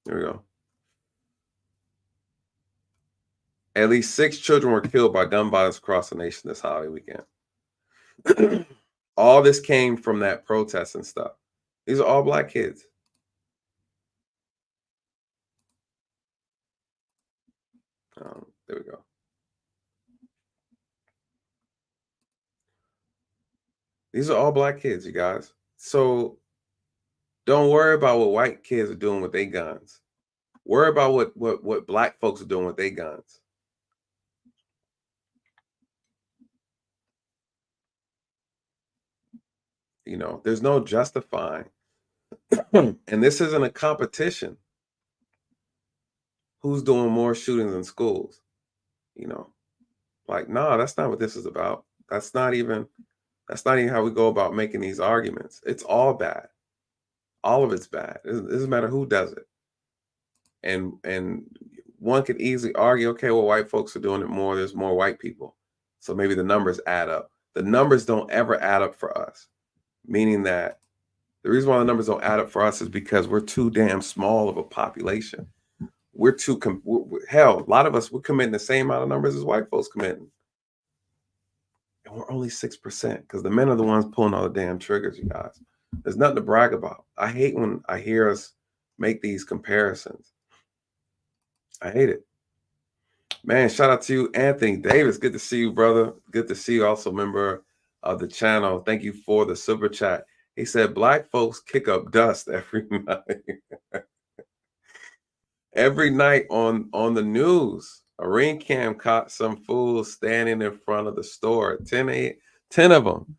Here we go. At least 6 children were killed by gun violence across the nation this holiday weekend. All this came from that protest and stuff. These are all Black kids. There we go. These are all Black kids, you guys. So don't worry about what white kids are doing with their guns. Worry about what Black folks are doing with their guns. You know, there's no justifying. And this isn't a competition. Who's doing more shootings in schools? You know, like, nah, that's not what this is about. That's not even how we go about making these arguments. It's all bad. All of it's bad. It doesn't matter who does it. And one could easily argue, okay, well, white folks are doing it more. There's more white people. So maybe the numbers add up. The numbers don't ever add up for us. Meaning that the reason why the numbers don't add up for us is because we're too damn small of a population. We're too, hell, a lot of us, we're committing the same amount of numbers as white folks committing. And we're only 6% because the men are the ones pulling all the damn triggers, you guys. There's nothing to brag about. I hate when I hear us make these comparisons. I hate it. Man, shout out to you, Anthony Davis. Good to see you, brother. Good to see you, also member of the channel. Thank you for the super chat. He said, Black folks kick up dust every night. Every night on the news, a ring cam caught some fools standing in front of the store. 10 of them.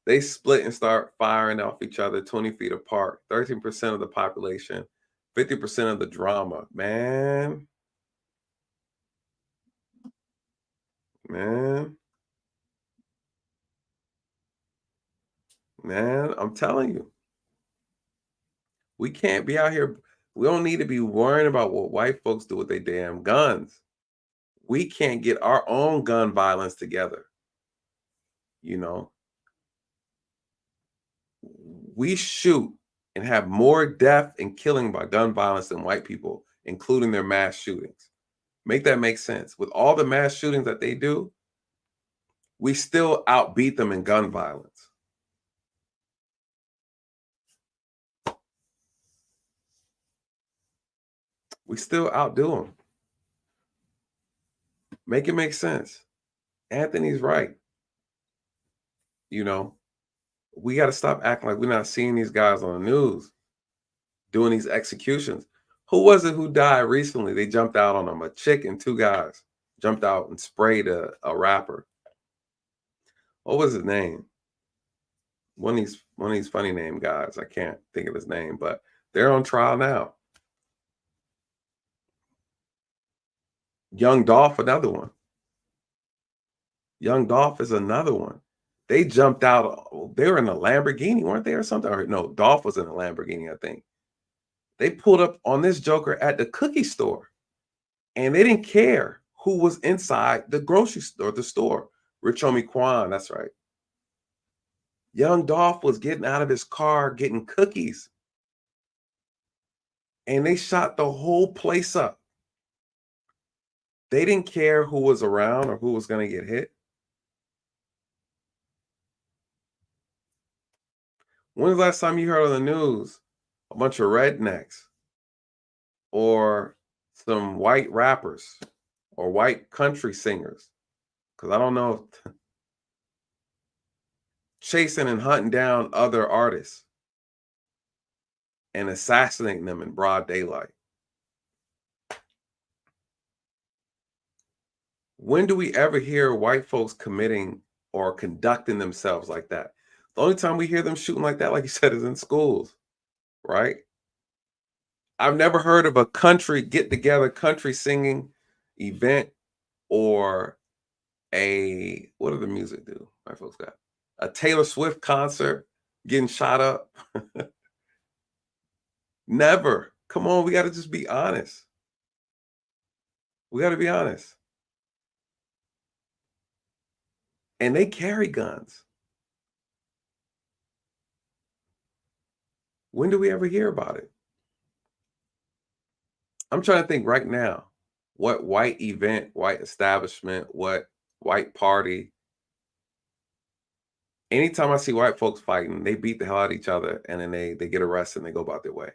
They split and start firing off each other 20 feet apart. 13% of the population, 50% of the drama. Man, I'm telling you, we can't be out here. We don't need to be worrying about what white folks do with their damn guns. We can't get our own gun violence together. You know, we shoot and have more death and killing by gun violence than white people, including their mass shootings. Make that make sense. With all the mass shootings that they do, we still outbeat them in gun violence. We still outdo them. Make it make sense. Anthony's right. You know, we got to stop acting like we're not seeing these guys on the news doing these executions. Who was it who died recently? They jumped out on them. A chick and two guys jumped out and sprayed a rapper. What was his name? One of these funny name guys. I can't think of his name, but they're on trial now. Young Dolph, another one. Young Dolph is another one. They jumped out. They were in a Lamborghini, weren't they, or something? Or no, Dolph was in a Lamborghini, I think. They pulled up on this joker at the cookie store, and they didn't care who was inside the grocery store, the store. Rich Homie Quan, that's right. Young Dolph was getting out of his car, getting cookies, and they shot the whole place up. They didn't care who was around or who was going to get hit. When was the last time you heard on the news a bunch of rednecks or some white rappers or white country singers? Because I don't know, chasing and hunting down other artists and assassinating them in broad daylight. When do we ever hear white folks committing or conducting themselves like that? The only time we hear them shooting like that, like you said, is in schools, right? I've never heard of a country get-together, country singing event or a, what do the music do? My folks got a Taylor Swift concert getting shot up. Never. Come on, we got to just be honest. We got to be honest. And they carry guns. When do we ever hear about it? I'm trying to think right now, what white event, white establishment, what white party. Anytime I see white folks fighting, they beat the hell out of each other and then they get arrested and they go about their way.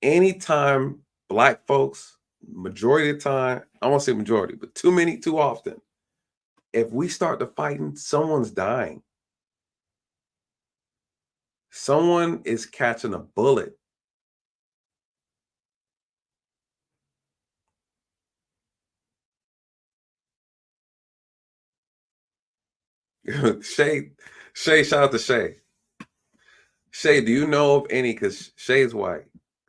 Anytime black folks, majority of the time, I won't say majority, but too often, if we start to fighting, someone's dying. Someone is catching a bullet. Shay, shout out to Shay. Shay, do you know of any, because Shay's white.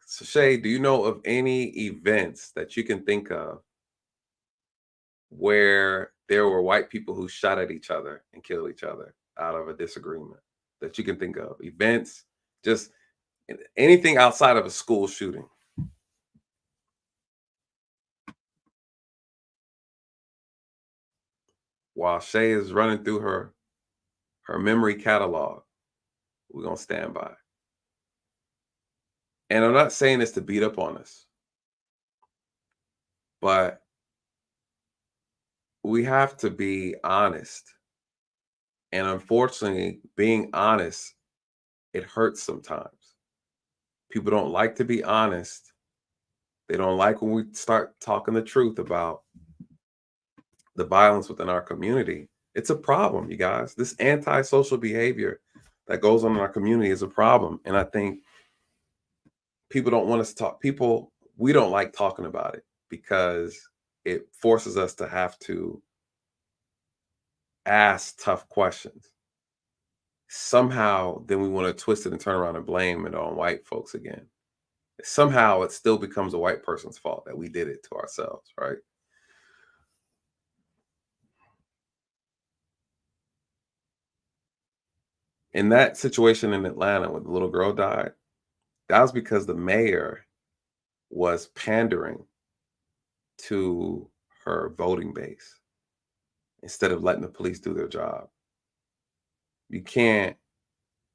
So Shay, do you know of any events that you can think of where there were white people who shot at each other and killed each other out of a disagreement that you can think of? Events, just anything outside of a school shooting. While Shay is running through her memory catalog, we're going to stand by. And I'm not saying this to beat up on us, but we have to be honest. And unfortunately, being honest, it hurts sometimes. People don't like to be honest. They don't like when we start talking the truth about the violence within our community. It's a problem, you guys. This antisocial behavior that goes on in our community is a problem. And I think people don't want us to talk. We don't like talking about it because it forces us to have to ask tough questions. Somehow, then we want to twist it and turn around and blame it on white folks again. Somehow, it still becomes a white person's fault that we did it to ourselves, right? In that situation in Atlanta, when the little girl died, that was because the mayor was pandering to her voting base instead of letting the police do their job. You can't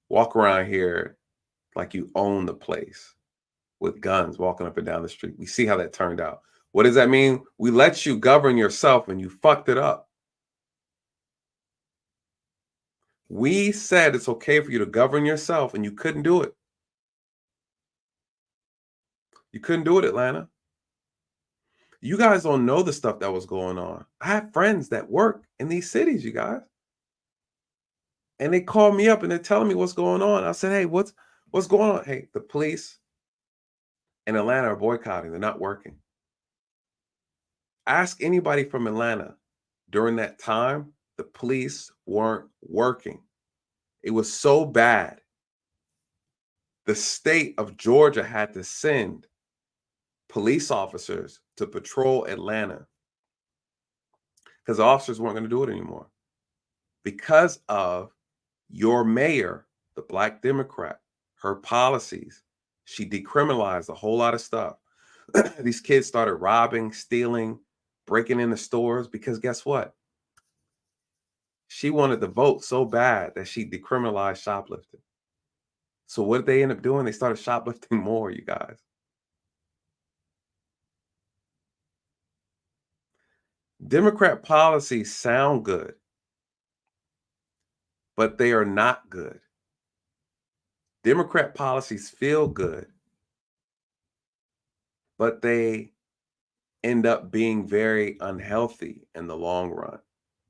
walk around here like you own the place with guns walking up and down the street. We see how that turned out. What does that mean? We let you govern yourself and you fucked it up. We said it's okay for you to govern yourself and you couldn't do it. You couldn't do it, Atlanta. You guys don't know the stuff that was going on. I have friends that work in these cities, you guys. And they called me up and they're telling me what's going on. I said, hey, what's going on? Hey, the police in Atlanta are boycotting. They're not working. Ask anybody from Atlanta during that time, the police weren't working. It was so bad. The state of Georgia had to send police officers to patrol Atlanta because the officers weren't going to do it anymore because of your mayor, the Black Democrat, her policies. She decriminalized a whole lot of stuff. These kids started robbing, stealing, breaking into stores because guess what? She wanted the vote so bad that she decriminalized shoplifting. So what did they end up doing? They started shoplifting more, you guys. Democrat policies sound good, but they are not good. Democrat policies feel good, but they end up being very unhealthy in the long run.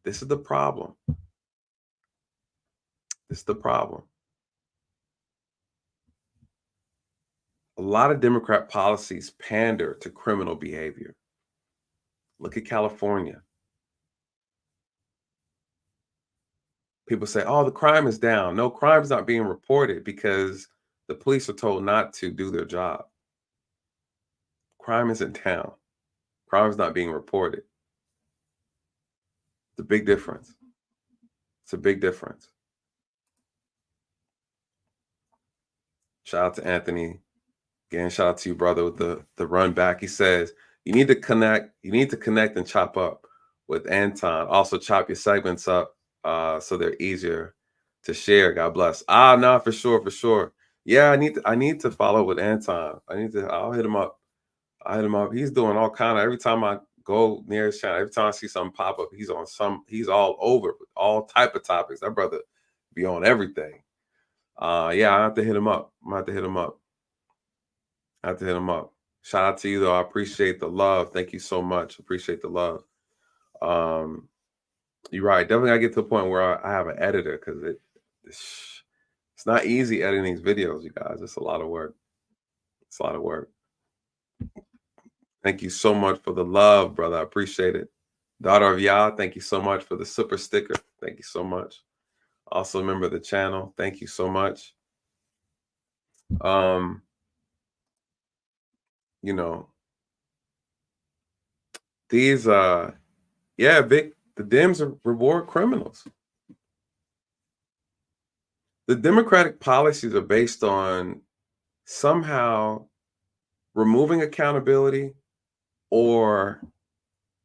This is the problem. This is the problem. A lot of Democrat policies pander to criminal behavior. Look at California. People say, oh, the crime is down. No, crime is not being reported because the police are told not to do their job. Crime isn't down. Crime is not being reported. It's a big difference. It's a big difference. Shout out to Anthony. Again, shout out to you, brother, with the run back. He says, you need to connect and chop up with Anton. Also chop your segments up so they're easier to share. God bless. No, for sure. Yeah, I need to follow with Anton. I'll hit him up. He's doing all kind of, every time I go near his channel, every time I see something pop up, he's all over with all type of topics. That brother be on everything. Yeah, I have to hit him up. I have to hit him up. Shout out to you though. I appreciate the love. Thank you so much. Appreciate the love. You're right. Definitely gotta get to the point where I have an editor because it's not easy editing these videos, you guys. It's a lot of work. It's a lot of work. Thank you so much for the love, brother. I appreciate it. Daughter of Yah, thank you so much for the super sticker. Thank you so much. Also a member of the channel. Thank you so much. You know, these Vic, the Dems reward criminals. The Democratic policies are based on somehow removing accountability or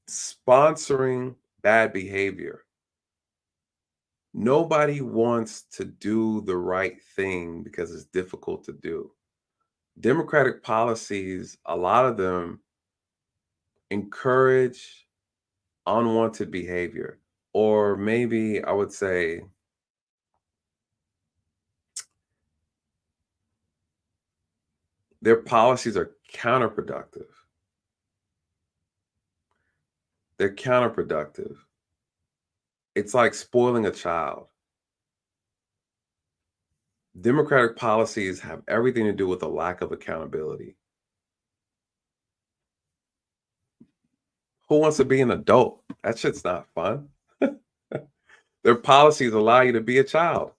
sponsoring bad behavior. Nobody wants to do the right thing because it's difficult to do. Democratic policies, a lot of them encourage unwanted behavior, or maybe I would say their policies are counterproductive. They're counterproductive. It's like spoiling a child. Democratic policies have everything to do with a lack of accountability. Who wants to be an adult? That shit's not fun. Their policies allow you to be a child.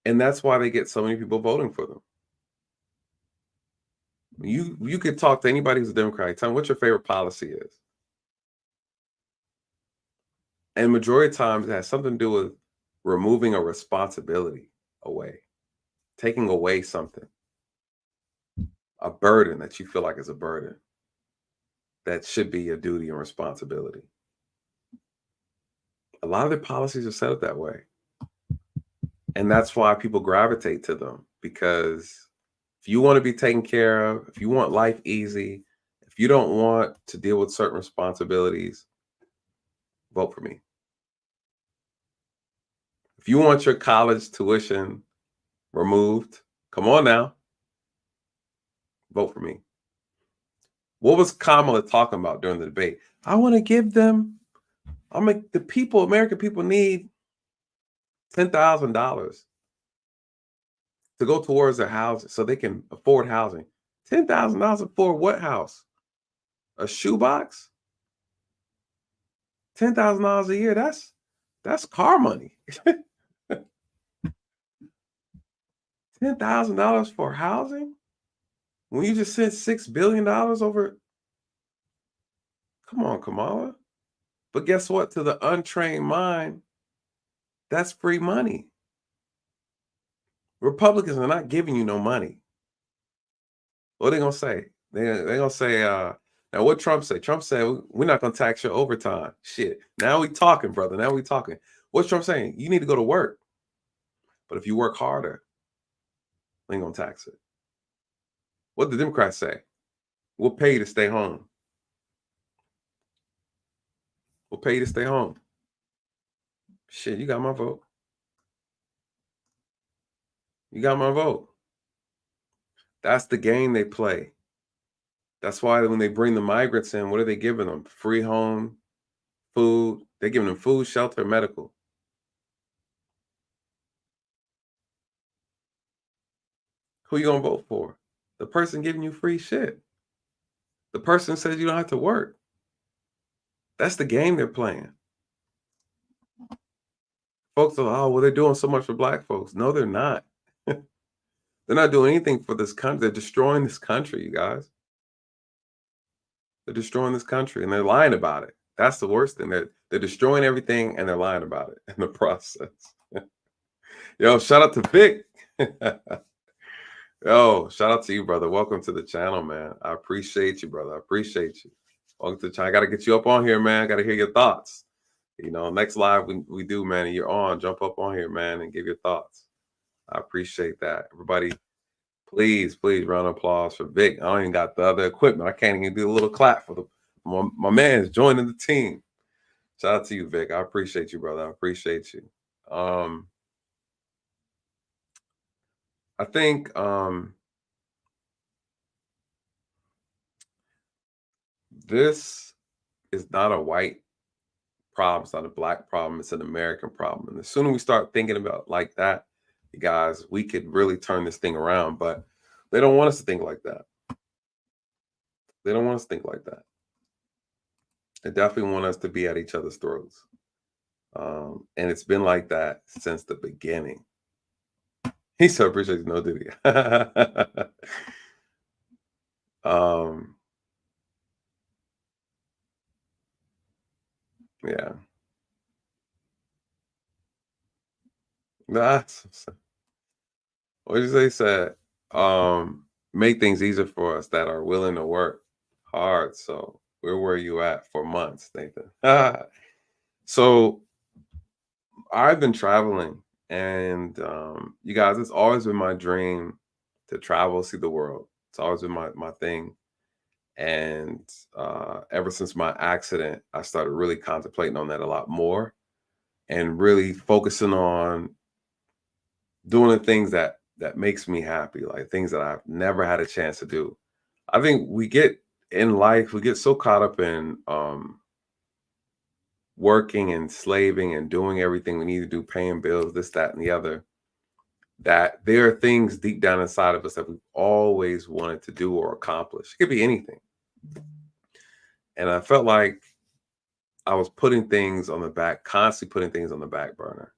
And that's why they get so many people voting for them. You could talk to anybody who's a Democrat. Tell them what your favorite policy is. And majority of times it has something to do with removing a responsibility away, taking away something, a burden that you feel like is a burden that should be a duty and responsibility. A lot of their policies are set up that way. And that's why people gravitate to them, because if you want to be taken care of, if you want life easy, if you don't want to deal with certain responsibilities, vote for me. If you want your college tuition removed, come on now, vote for me. What was Kamala talking about during the debate? I want to give them, the people, American people need $10,000 to go towards their house so they can afford housing. $10,000 afford what house? A shoebox? $10,000 a year. That's car money. $10,000 for housing? When you just sent $6 billion over. Come on, Kamala. But guess what? To the untrained mind, that's free money. Republicans are not giving you no money. What are they going to say? They're going to say, now what Trump said? Trump said, we're not going to tax your overtime. Shit. Now we talking, brother. Now we talking. What's Trump saying? You need to go to work. But if you work harder, we ain't going to tax it. What did the Democrats say? We'll pay you to stay home. We'll pay you to stay home. Shit, you got my vote. You got my vote. That's the game they play. That's why when they bring the migrants in, what are they giving them? Free home, food. They're giving them food, shelter, medical. Who you gonna vote for? The person giving you free shit. The person says you don't have to work. That's the game they're playing. Folks are, oh, well, they're doing so much for black folks. No, they're not. They're not doing anything for this country. They're destroying this country, you guys. They're destroying this country, and they're lying about it. That's the worst thing. They're destroying everything, and they're lying about it in the process. Yo, shout out to Vic. Yo, shout out to you, brother. Welcome to the channel, man. I appreciate you, brother. I appreciate you. Welcome to the channel. I got to get you up on here, man. I got to hear your thoughts. You know, next live we do, man, and you're on, jump up on here, man, and give your thoughts. I appreciate that. Everybody, please round of applause for Vic. I don't even got the other equipment. I can't even do a little clap for my man is joining the team. Shout out to you, Vic. I appreciate you, brother. I appreciate you. I think this is not a white problem. It's not a black problem. It's an American problem. And the sooner we start thinking about like that, you guys, we could really turn this thing around. But they don't want us to think like that. They don't want us to think like that. They definitely want us to be at each other's throats. And it's been like that since the beginning. He so appreciates no did he? Yeah. That's what did you say? Make things easier for us that are willing to work hard. So where were you at for months, Nathan? So I've been traveling, and you guys, it's always been my dream to travel, see the world. It's always been my thing. And ever since my accident, I started really contemplating on that a lot more and really focusing on doing the things that makes me happy, like things that I've never had a chance to do. I think we get in life, we get so caught up in working and slaving and doing everything we need to do, paying bills, this, that, and the other, that there are things deep down inside of us that we've always wanted to do or accomplish. It could be anything. And I felt like I was putting things on the back, constantly putting things on the back burner.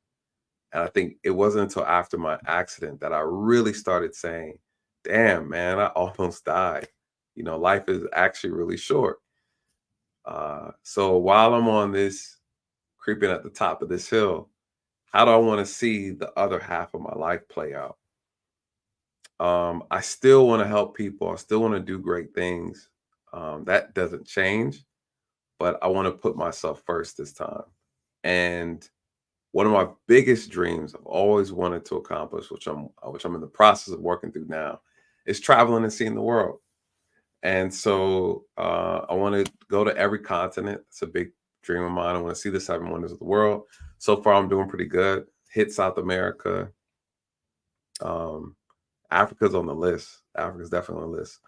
And I think it wasn't until after my accident that I really started saying, damn, man, I almost died. You know, life is actually really short. So while I'm on this, creeping at the top of this hill, how do I want to see the other half of my life play out? I still want to help people. I still want to do great things. That doesn't change, but I want to put myself first this time. And one of my biggest dreams I've always wanted to accomplish, which I'm in the process of working through now, is traveling and seeing the world. And so I want to go to every continent. It's a big dream of mine. I want to see the 7 wonders of the world. So far, I'm doing pretty good. Hit South America. Africa's on the list. Africa's definitely on the list.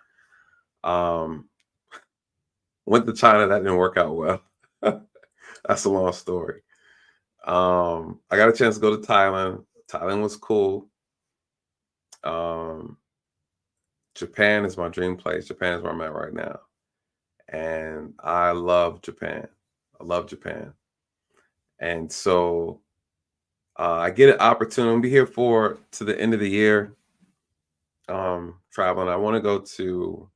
Went to China. That didn't work out well. That's a long story. I got a chance to go to Thailand. Thailand was cool. Japan is my dream place. Japan is where I'm at right now. And I love Japan. I love Japan. And so I get an opportunity. I'll be here to the end of the year. Traveling. I want to go to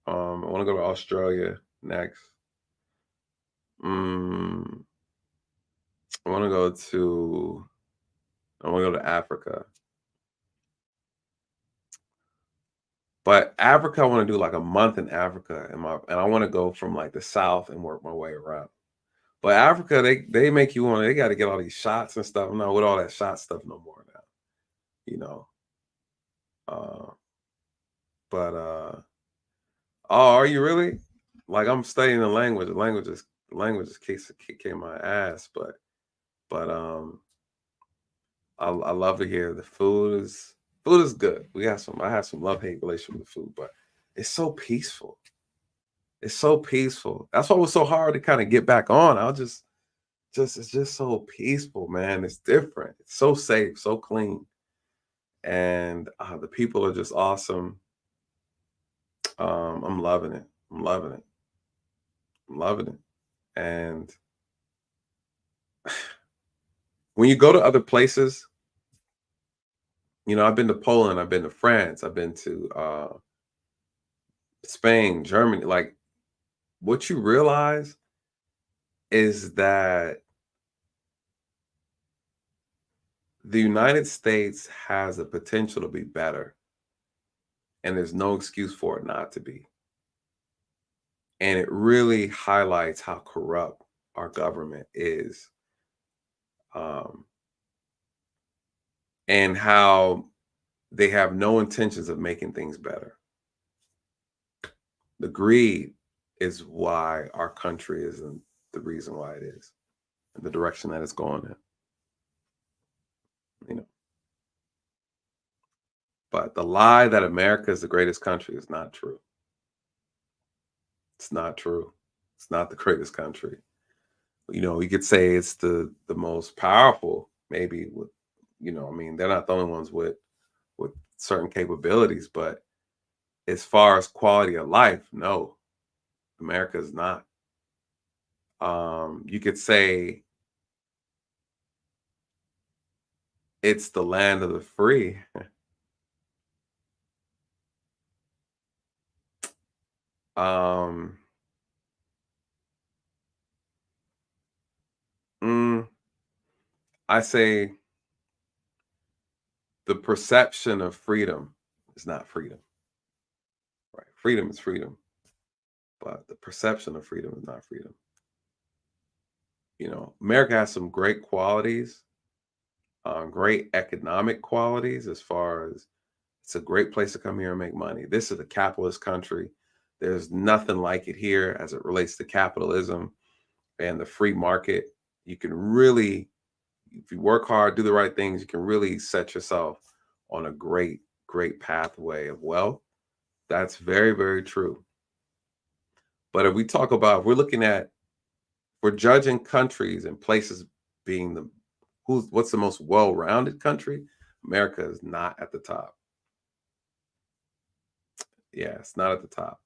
Australia next. I want to go to Africa. But Africa, I want to do like a month in Africa, and I want to go from like the south and work my way around. But Africa, they make you want. They got to get all these shots and stuff. I'm not with all that shot stuff no more now. You know. Oh, are you really? Like, I'm studying the language. The language is kicking my ass. But I love to hear the food is good. I have some love-hate relationship with food, but it's so peaceful. It's so peaceful. That's why it was so hard to kind of get back on. It's just so peaceful, man. It's different. It's so safe, so clean. And the people are just awesome. I'm loving it. I'm loving it. I'm loving it. And when you go to other places, you know, I've been to Poland, I've been to France, I've been to Spain, Germany. Like, what you realize is that the United States has the potential to be better, and there's no excuse for it not to be. And it really highlights how corrupt our government is, and how they have no intentions of making things better. The greed is why our country isn't the reason why it is, and the direction that it's going in. You know. But the lie that America is the greatest country is not true. It's not true. It's not the greatest country. You know, you could say it's the most powerful, maybe with, you know, I mean, they're not the only ones with certain capabilities, but as far as quality of life, no, America is not. You could say it's the land of the free. I say the perception of freedom is not freedom. Right? Freedom is freedom, but the perception of freedom is not freedom. You know, America has some great qualities, great economic qualities, as far as it's a great place to come here and make money. This is a capitalist country. There's nothing like it here as it relates to capitalism and the free market. You can really, if you work hard, do the right things, you can really set yourself on a great, great pathway of wealth. That's very, very true. But if we talk about, we're judging countries and places being what's the most well-rounded country, America is not at the top. Yeah, it's not at the top.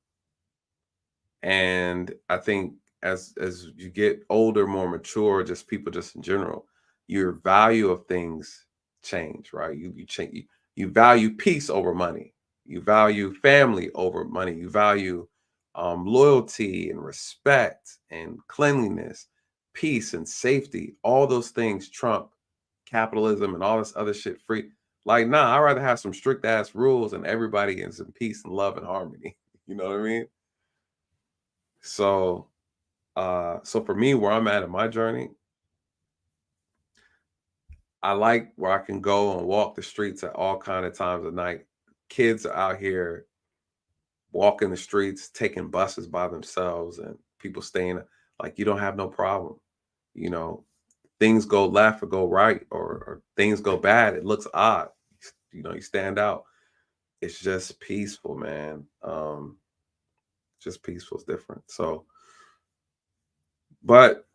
And I think as you get older, more mature, just people just in general, your value of things change, right? You change. You value peace over money. You value family over money. You value loyalty and respect and cleanliness, peace and safety. All those things trump capitalism and all this other shit free. Like, nah, I'd rather have some strict ass rules and everybody is in peace and love and harmony. You know what I mean? So for me, where I'm at in my journey, I like where I can go and walk the streets at all kind of times of night. Kids are out here walking the streets, taking buses by themselves, and people staying. Like, you don't have no problem. You know, things go left or go right, or things go bad. It looks odd. You know, you stand out. It's just peaceful, man. Just peaceful is different. So, but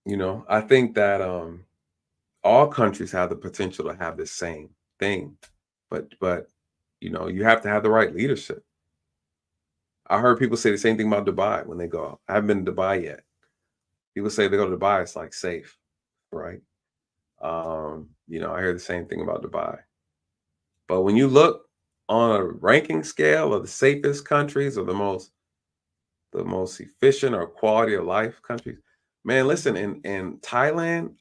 You know, I think that all countries have the potential to have the same thing, but you know, you have to have the right leadership. I heard people say the same thing about Dubai when they go out. I haven't been to Dubai yet. People say they go to Dubai, it's like safe, right? You know, I hear the same thing about Dubai. But when you look on a ranking scale of the safest countries or the most efficient or quality of life countries, man, listen, in Thailand,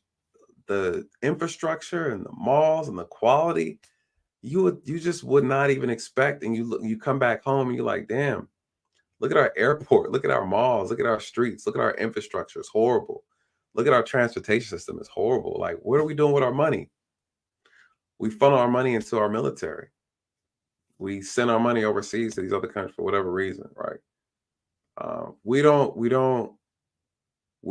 the infrastructure and the malls and the quality, you just would not even expect. And you come back home and you're like, damn, look at our airport, look at our malls, look at our streets, look at our infrastructure. It's horrible. Look at our transportation system. It's horrible. Like, what are we doing with our money? We funnel our money into our military. We send our money overseas to these other countries for whatever reason, right? We're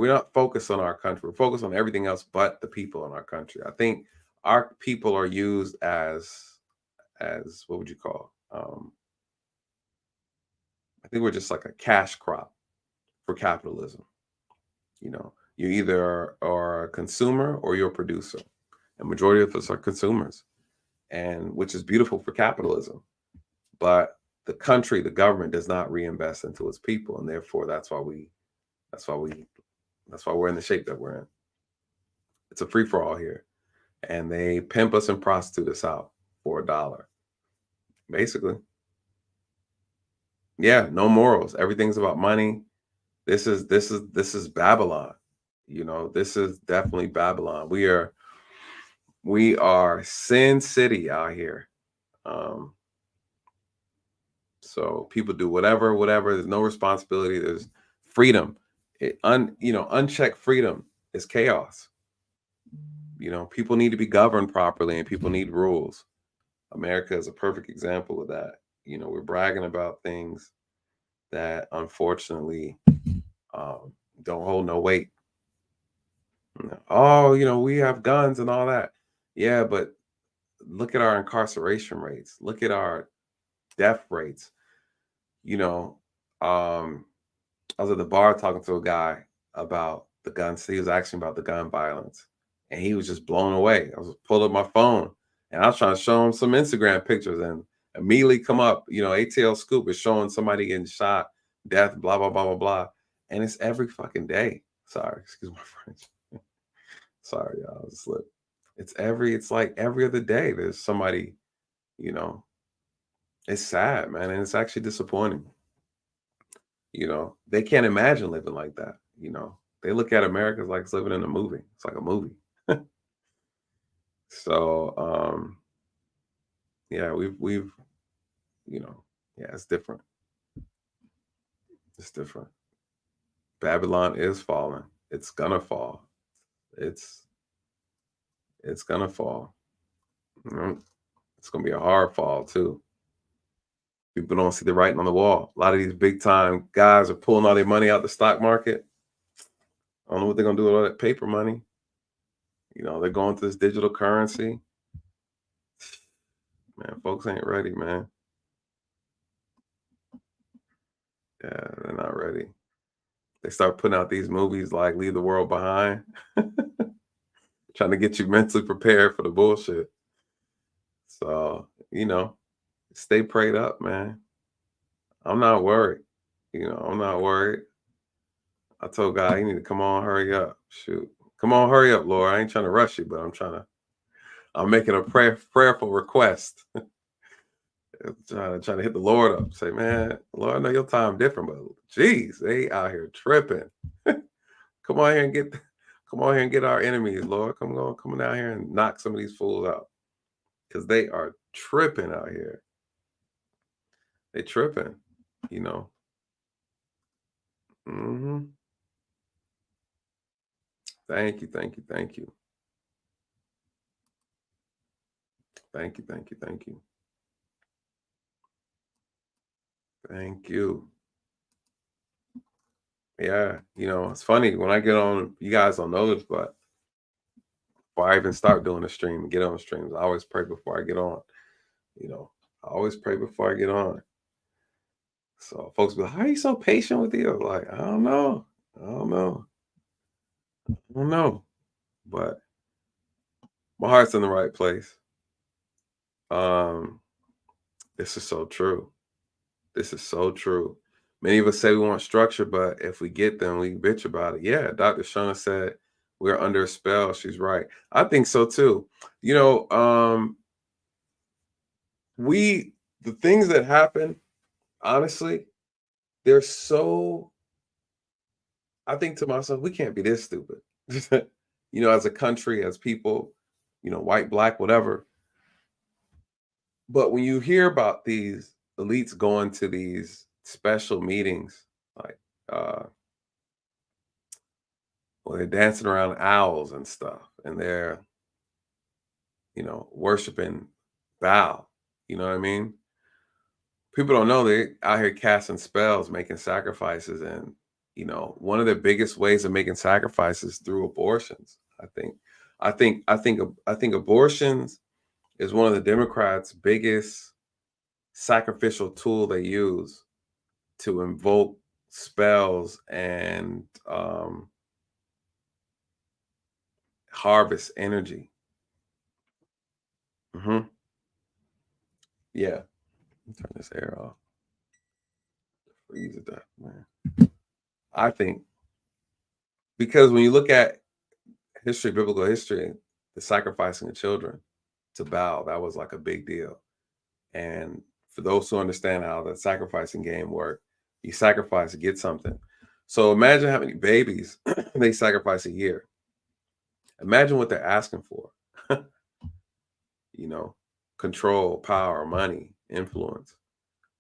not focused on our country. We're focused on everything else but the people in our country. I think our people are used as what would you call? I think we're just like a cash crop for capitalism. You know, you either are a consumer or you're a producer. And majority of us are consumers, and which is beautiful for capitalism. But the country, the government does not reinvest into its people, and therefore that's why we're in the shape that we're in. It's a free for all here, and they pimp us and prostitute us out for $1, basically. Yeah, no morals. Everything's about money. This is Babylon. You know, this is definitely Babylon. We are Sin City out here. So people do whatever. There's no responsibility. There's freedom. Unchecked freedom is chaos. You know, people need to be governed properly, and people need rules. America is a perfect example of that. You know, we're bragging about things that unfortunately don't hold no weight. Oh, you know, we have guns and all that. Yeah, but look at our incarceration rates. Look at our death rates. You know, I was at the bar talking to a guy about the guns. He was asking about the gun violence, and he was just blown away. I was pulling up my phone, and I was trying to show him some Instagram pictures, and immediately come up, you know, ATL Scoop is showing somebody getting shot, death, blah, blah, blah, blah, blah. And it's every fucking day. Sorry, excuse my French. Sorry, y'all, it's slip. It's like every other day there's somebody, you know, it's sad, man, and it's actually disappointing. You know, they can't imagine living like that. You know, they look at America like it's living in a movie. It's like a movie. So, yeah, we've, you know, yeah, it's different. It's different. Babylon is falling. It's gonna fall. It's gonna fall. It's gonna be a hard fall too. People don't see the writing on the wall. A lot of these big time guys are pulling all their money out the stock market. I don't know what they're gonna do with all that paper money. You know, they're going to this digital currency. Man, folks ain't ready, man. Yeah, they're not ready. They start putting out these movies like Leave the World Behind, trying to get you mentally prepared for the bullshit. So, you know, stay prayed up, man. I'm not worried. You know, I'm not worried. I told God, you need to come on, hurry up. Shoot. Come on, hurry up, Lord. I ain't trying to rush you, but I'm making a prayerful request. trying to hit the Lord up. Say, man, Lord, I know your time different, but geez, they out here tripping. Come on here and get our enemies, Lord. Come down here and knock some of these fools out. Because they are tripping out here. They tripping, you know. Mm-hmm. Thank you. Thank you. Thank you. Thank you. Thank you. Thank you. Thank you. Yeah, you know, it's funny when I get on, you guys don't know this, but before I even start doing the stream and get on streams, I always pray before I get on. You know, I always pray before I get on. So folks be like, how are you so patient with you? I'm like, I don't know. I don't know, but my heart's in the right place. This is so true. This is so true. Many of us say we want structure, but if we get them, we bitch about it. Yeah, Dr. Shona said we're under a spell. She's right. I think so too. You know, the things that happen, honestly, they're so, I think to myself, we can't be this stupid. You know, as a country, as people, you know, white, black, whatever. But when you hear about these elites going to these special meetings, like well, they're dancing around owls and stuff, and they're, you know, worshiping Baal. You know what I mean? People don't know they out here casting spells, making sacrifices, and you know, one of the biggest ways of making sacrifices through abortions. I think abortions is one of the Democrats' biggest sacrificial tool they use to invoke spells and harvest energy. Yeah. Turn this air off. Freeze it up, man. I think because when you look at history, biblical history, the sacrificing of children to Baal, that was like a big deal. And for those who understand how the sacrificing game worked, you sacrifice to get something. So imagine how many babies they sacrifice a year. Imagine what they're asking for. You know, control, power, money, influence.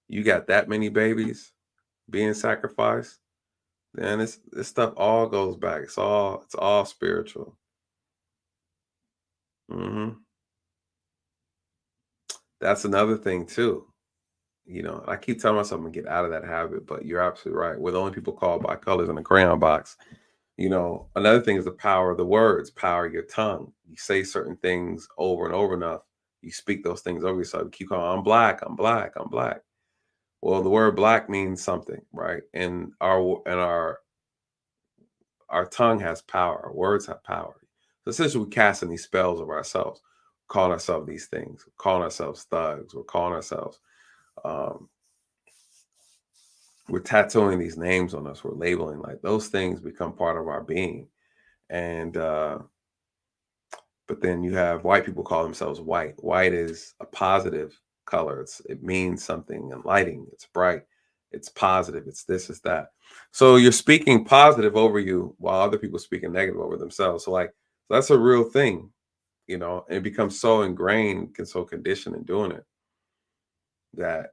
You got that many babies being sacrificed, then this stuff all goes back. It's all spiritual. That's another thing too. You know, I keep telling myself I'm gonna get out of that habit, but you're absolutely right. We're the only people called by colors in a crayon box. You know, another thing is the power of the words, power of your tongue. You say certain things over and over enough, you speak those things over yourself. You keep calling, I'm black, I'm black, I'm black. Well, the word black means something, right? And our tongue has power, our words have power. So essentially, we're casting these spells over ourselves, calling ourselves these things, calling ourselves thugs, we're calling ourselves, we're tattooing these names on us, we're labeling, like those things become part of our being. And but then you have white people call themselves white. White is a positive color. It means something enlightening. It's bright. It's positive. It's this, it's that. So you're speaking positive over you while other people speaking negative over themselves. So like that's a real thing, you know, and it becomes so ingrained and so conditioned in doing it that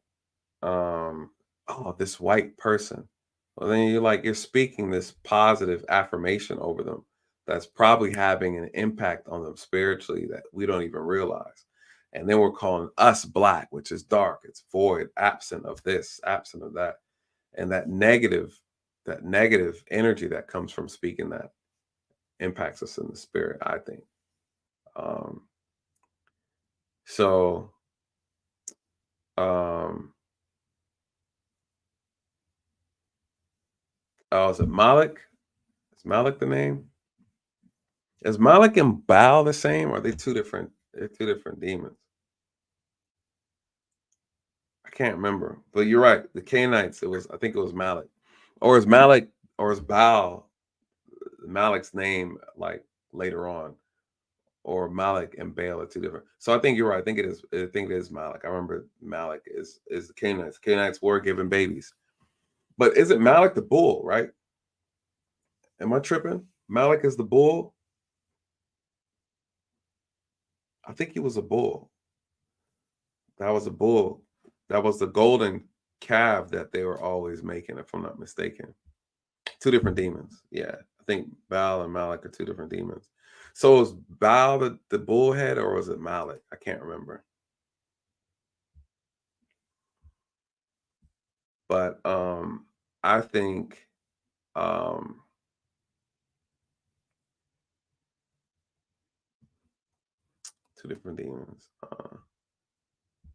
oh, this white person. Well, then you're speaking this positive affirmation over them that's probably having an impact on them spiritually that we don't even realize. And then we're calling us black, which is dark, it's void, absent of this, absent of that. And that negative energy that comes from speaking that impacts us in the spirit, I think. So oh, is it Malik? Is Malik the name? Is Malik and Baal the same? Or are they two different? They're two different demons. I can't remember, but you're right. The Canaanites. I think it was Malik, or is Malik, or is Baal Malik's name like later on, or Malik and Baal are two different. So I think you're right. I think it is. I think it is Malik. I remember Malik is the Canaanites. Canaanites were given babies, but is it Malik the bull? Right? Am I tripping? Malik is the bull. I think he was a bull. That was a bull. That was the golden calf that they were always making, if I'm not mistaken. Two different demons. Yeah. I think Baal and Malik are two different demons. So was Baal the bullhead, or was it Malik? I can't remember. But I think two different demons.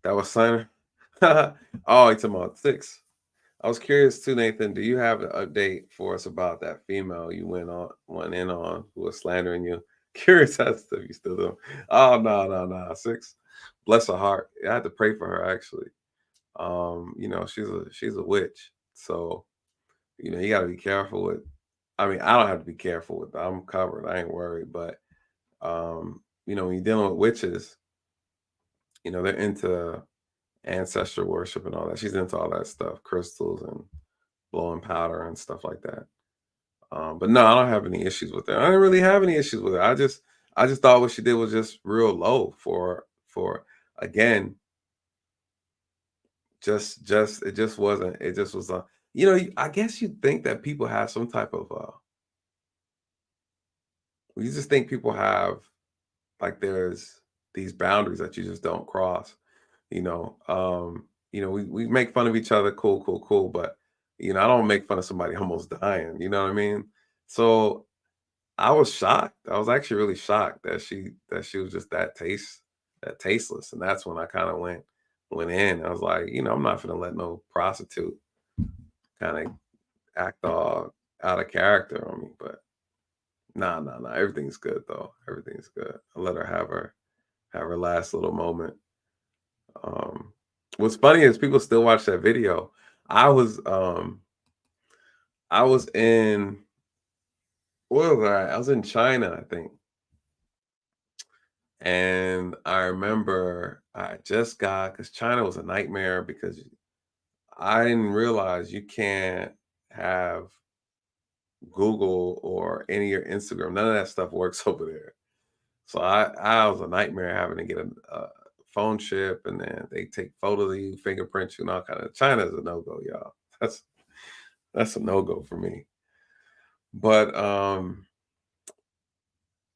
That was Simon. Oh, you're talking about 6. I was curious too, Nathan. Do you have an update for us about that female you went in on who was slandering you? Curious as to if you still do. Oh no. 6. Bless her heart. I had to pray for her actually. She's a witch. So, you gotta be careful with. I mean, I don't have to be careful with. I'm covered. I ain't worried. But when you're dealing with witches, they're into ancestor worship and all that. She's into all that stuff, crystals and blowing powder and stuff like that. But no, I don't have any issues with her. I didn't really have any issues with her. I just thought what she did was just real low for again. Just it just wasn't. It just was I guess you'd think that people have some type of you just think people have like there's these boundaries that you just don't cross. We make fun of each other, cool, but I don't make fun of somebody almost dying, you know what I mean? So I was shocked. I was actually really shocked that she was just that tasteless. And that's when I kind of went in. I was like, I'm not gonna let no prostitute kind of act all out of character on me. But nah. Everything's good though. Everything's good. I let her have her last little moment. What's funny is people still watch that video. I was in where was I? I was in China, I think. And I remember I just got because China was a nightmare because I didn't realize you can't have Google or any of your Instagram. None of that stuff works over there. So I was a nightmare having to get a phone chip, and then they take photos of you, fingerprint you, and all kind of. China's a no-go, y'all. That's a no-go for me. But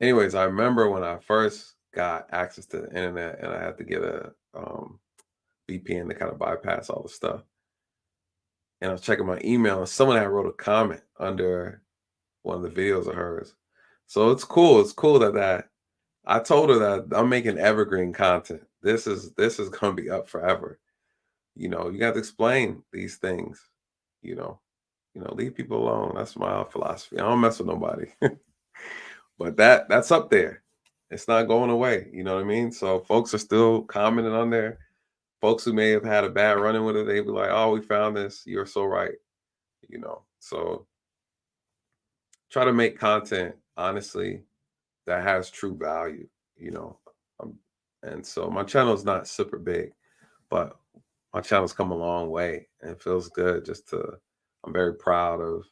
anyways, I remember when I first got access to the internet and I had to get a VPN to kind of bypass all the stuff. And I was checking my email and someone had wrote a comment under one of the videos of hers. So it's cool. It's cool that I told her that I'm making evergreen content. This is gonna be up forever. You got to explain these things. Leave people alone. That's my philosophy. I don't mess with nobody. But that's up there. It's not going away. You know what I mean? So folks are still commenting on there. Folks who may have had a bad run-in with it, they be like, "Oh, we found this. You're so right." So try to make content honestly that has true value. And so my channel is not super big, but my channel's come a long way, and it feels good. I'm very proud of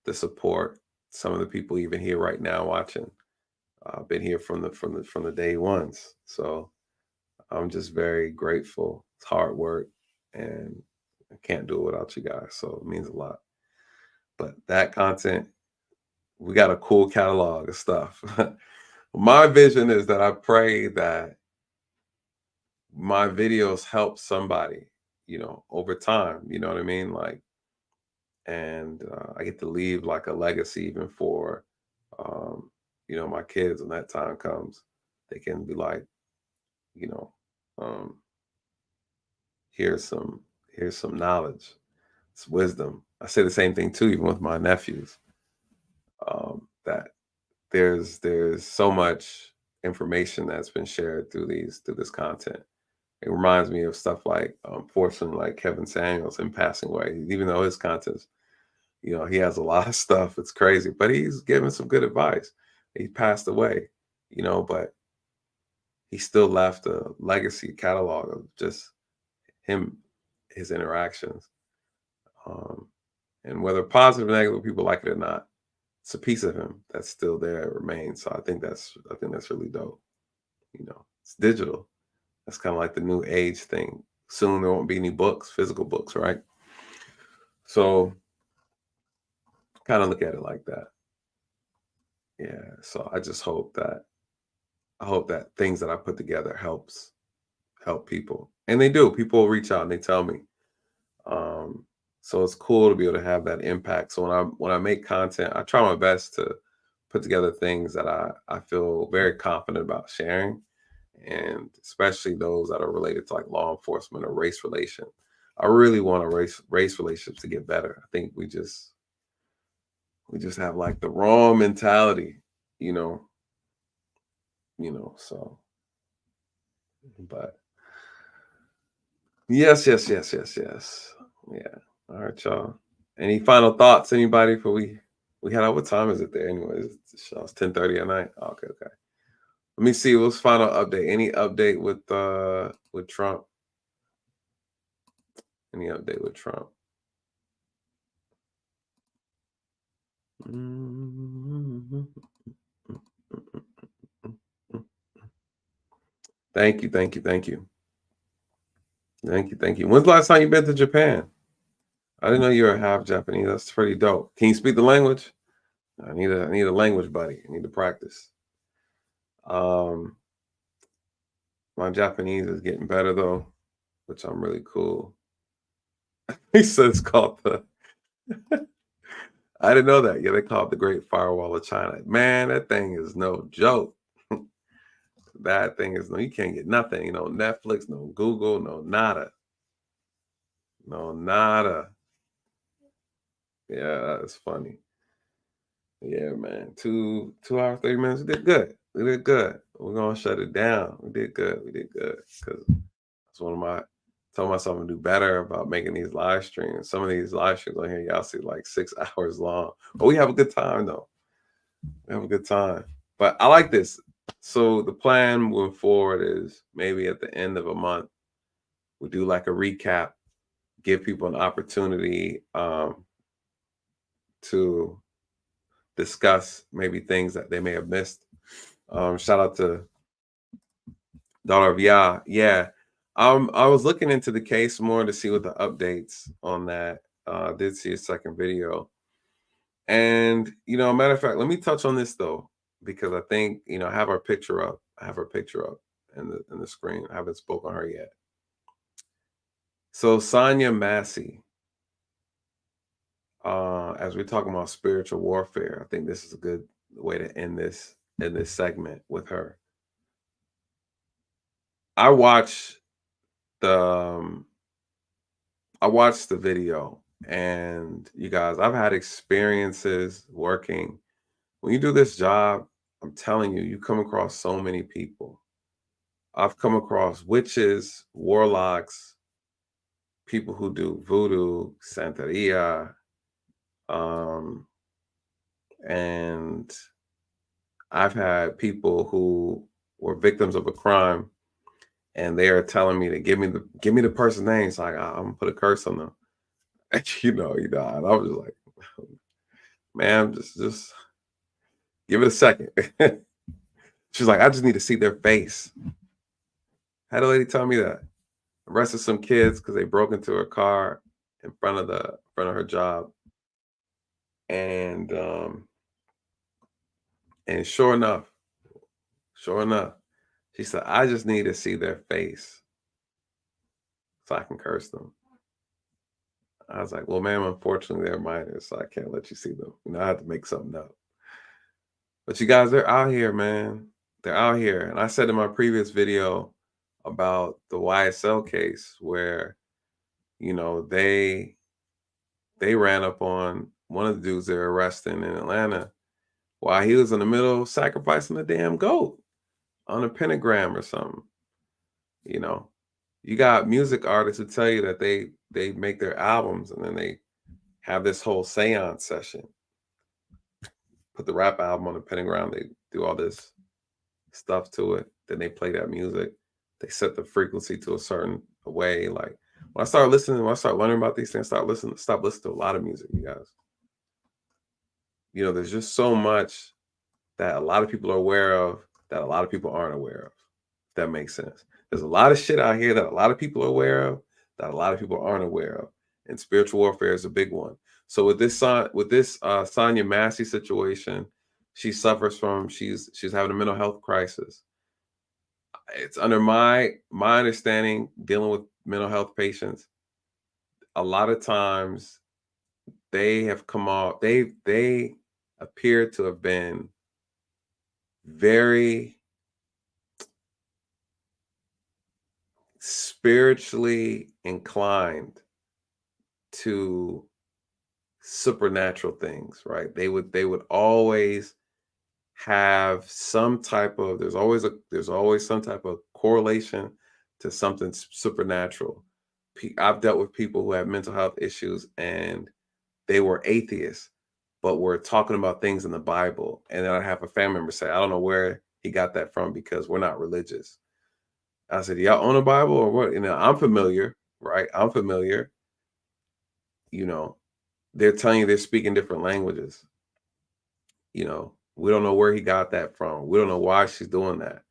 the support. Some of the people even here right now watching, been here from the day ones. So I'm just very grateful. It's hard work, and I can't do it without you guys. So it means a lot. But that content, we got a cool catalog of stuff. My vision is that I pray that my videos help somebody, over time. You know what I mean? Like, and I get to leave like a legacy even for, my kids when that time comes. They can be like, here's some knowledge, it's wisdom. I say the same thing too, even with my nephews. That there's so much information that's been shared through this content. It reminds me of stuff like Fortson, like Kevin Samuels in passing away. Even though his content's, he has a lot of stuff. It's crazy, but he's given some good advice. He passed away, but he still left a legacy catalog of just his interactions. And whether positive or negative, people like it or not, it's a piece of him that's still there. It remains. So I think that's really dope. It's digital. That's kind of like the new age thing. Soon there won't be any books, physical books, right? So kind of look at it like that. Yeah. So I just hope that things that I put together help people. And they do. People reach out and they tell me. So it's cool to be able to have that impact. So when I make content, I try my best to put together things that I feel very confident about sharing, and especially those that are related to like law enforcement or race relation. I really want our race relationships to get better. I think we just have like the wrong mentality, you know. So, but yes. Yeah. All right, y'all. Any final thoughts? Anybody before we head out? What time is it there? Anyways, it's 10:30 at night. Okay. Let me see. What's final update? Any update with Trump? Any update with Trump? Thank you. When's the last time you've been to Japan? I didn't know you were half Japanese. That's pretty dope. Can you speak the language? I need a language buddy. I need to practice. My Japanese is getting better though, which I'm really cool. He said it's called the I didn't know that. Yeah, they call it the Great Firewall of China. Man, that thing is no joke. That thing is you can't get nothing. Netflix, no Google, no nada. No nada. Yeah, it's funny. Yeah, man. 2 hours, 30 minutes. We did good. We're gonna shut it down. We did good. Because that's one of my told myself I'm gonna do better about making these live streams. Some of these live streams on here, y'all see like 6 hours long. But we have a good time though. We have a good time. But I like this. So the plan moving forward is maybe at the end of a month, we do like a recap, give people an opportunity to discuss maybe things that they may have missed. Shout out to Daughter of Yah. Yeah. I was looking into the case more to see what the updates on that. I did see a second video. And, matter of fact, let me touch on this though, because I think, I have her picture up. In the screen. I haven't spoken on her yet. So Sonya Massey, as we're talking about spiritual warfare, I think this is a good way to end this segment with her. I watched the video, and you guys, I've had experiences working. When you do this job, I'm telling you, you come across so many people. I've come across witches, warlocks, people who do voodoo, Santeria, and I've had people who were victims of a crime, and they are telling me to give me the person's name. It's like I'm gonna put a curse on them. And and I was like, man, just give it a second. She's like, I just need to see their face. Had a lady tell me that. Arrested some kids because they broke into her car in front of her job. And sure enough, she said, I just need to see their face so I can curse them. I was like, well, ma'am, unfortunately, they're minors, so I can't let you see them. I have to make something up. But you guys, they're out here, man. They're out here. And I said in my previous video about the YSL case where, they ran up on one of the dudes they were arresting in Atlanta while he was in the middle of sacrificing a damn goat on a pentagram or something. You got music artists who tell you that they make their albums and then they have this whole seance session. Put the rap album on the pentagram, they do all this stuff to it, then they play that music. They set the frequency to a certain way. Like when I started learning about these things, stop listening to a lot of music, you guys. There's just so much that a lot of people are aware of that a lot of people aren't aware of. If that makes sense. There's a lot of shit out here that a lot of people are aware of that a lot of people aren't aware of. And spiritual warfare is a big one. So with this Sonya Massey situation, she suffers from, she's having a mental health crisis. It's under my understanding, dealing with mental health patients, a lot of times they have come off, they appear to have been very spiritually inclined to supernatural things, right? They would always have some type of there's always some type of correlation to something supernatural. I've dealt with people who have mental health issues and they were atheists, but were talking about things in the Bible. And then I have a family member say, I don't know where he got that from because we're not religious. I said, y'all own a Bible or what? You know, I'm familiar, right? I'm familiar. You know, they're telling you they're speaking different languages. You know, we don't know where he got that from. We don't know why she's doing that.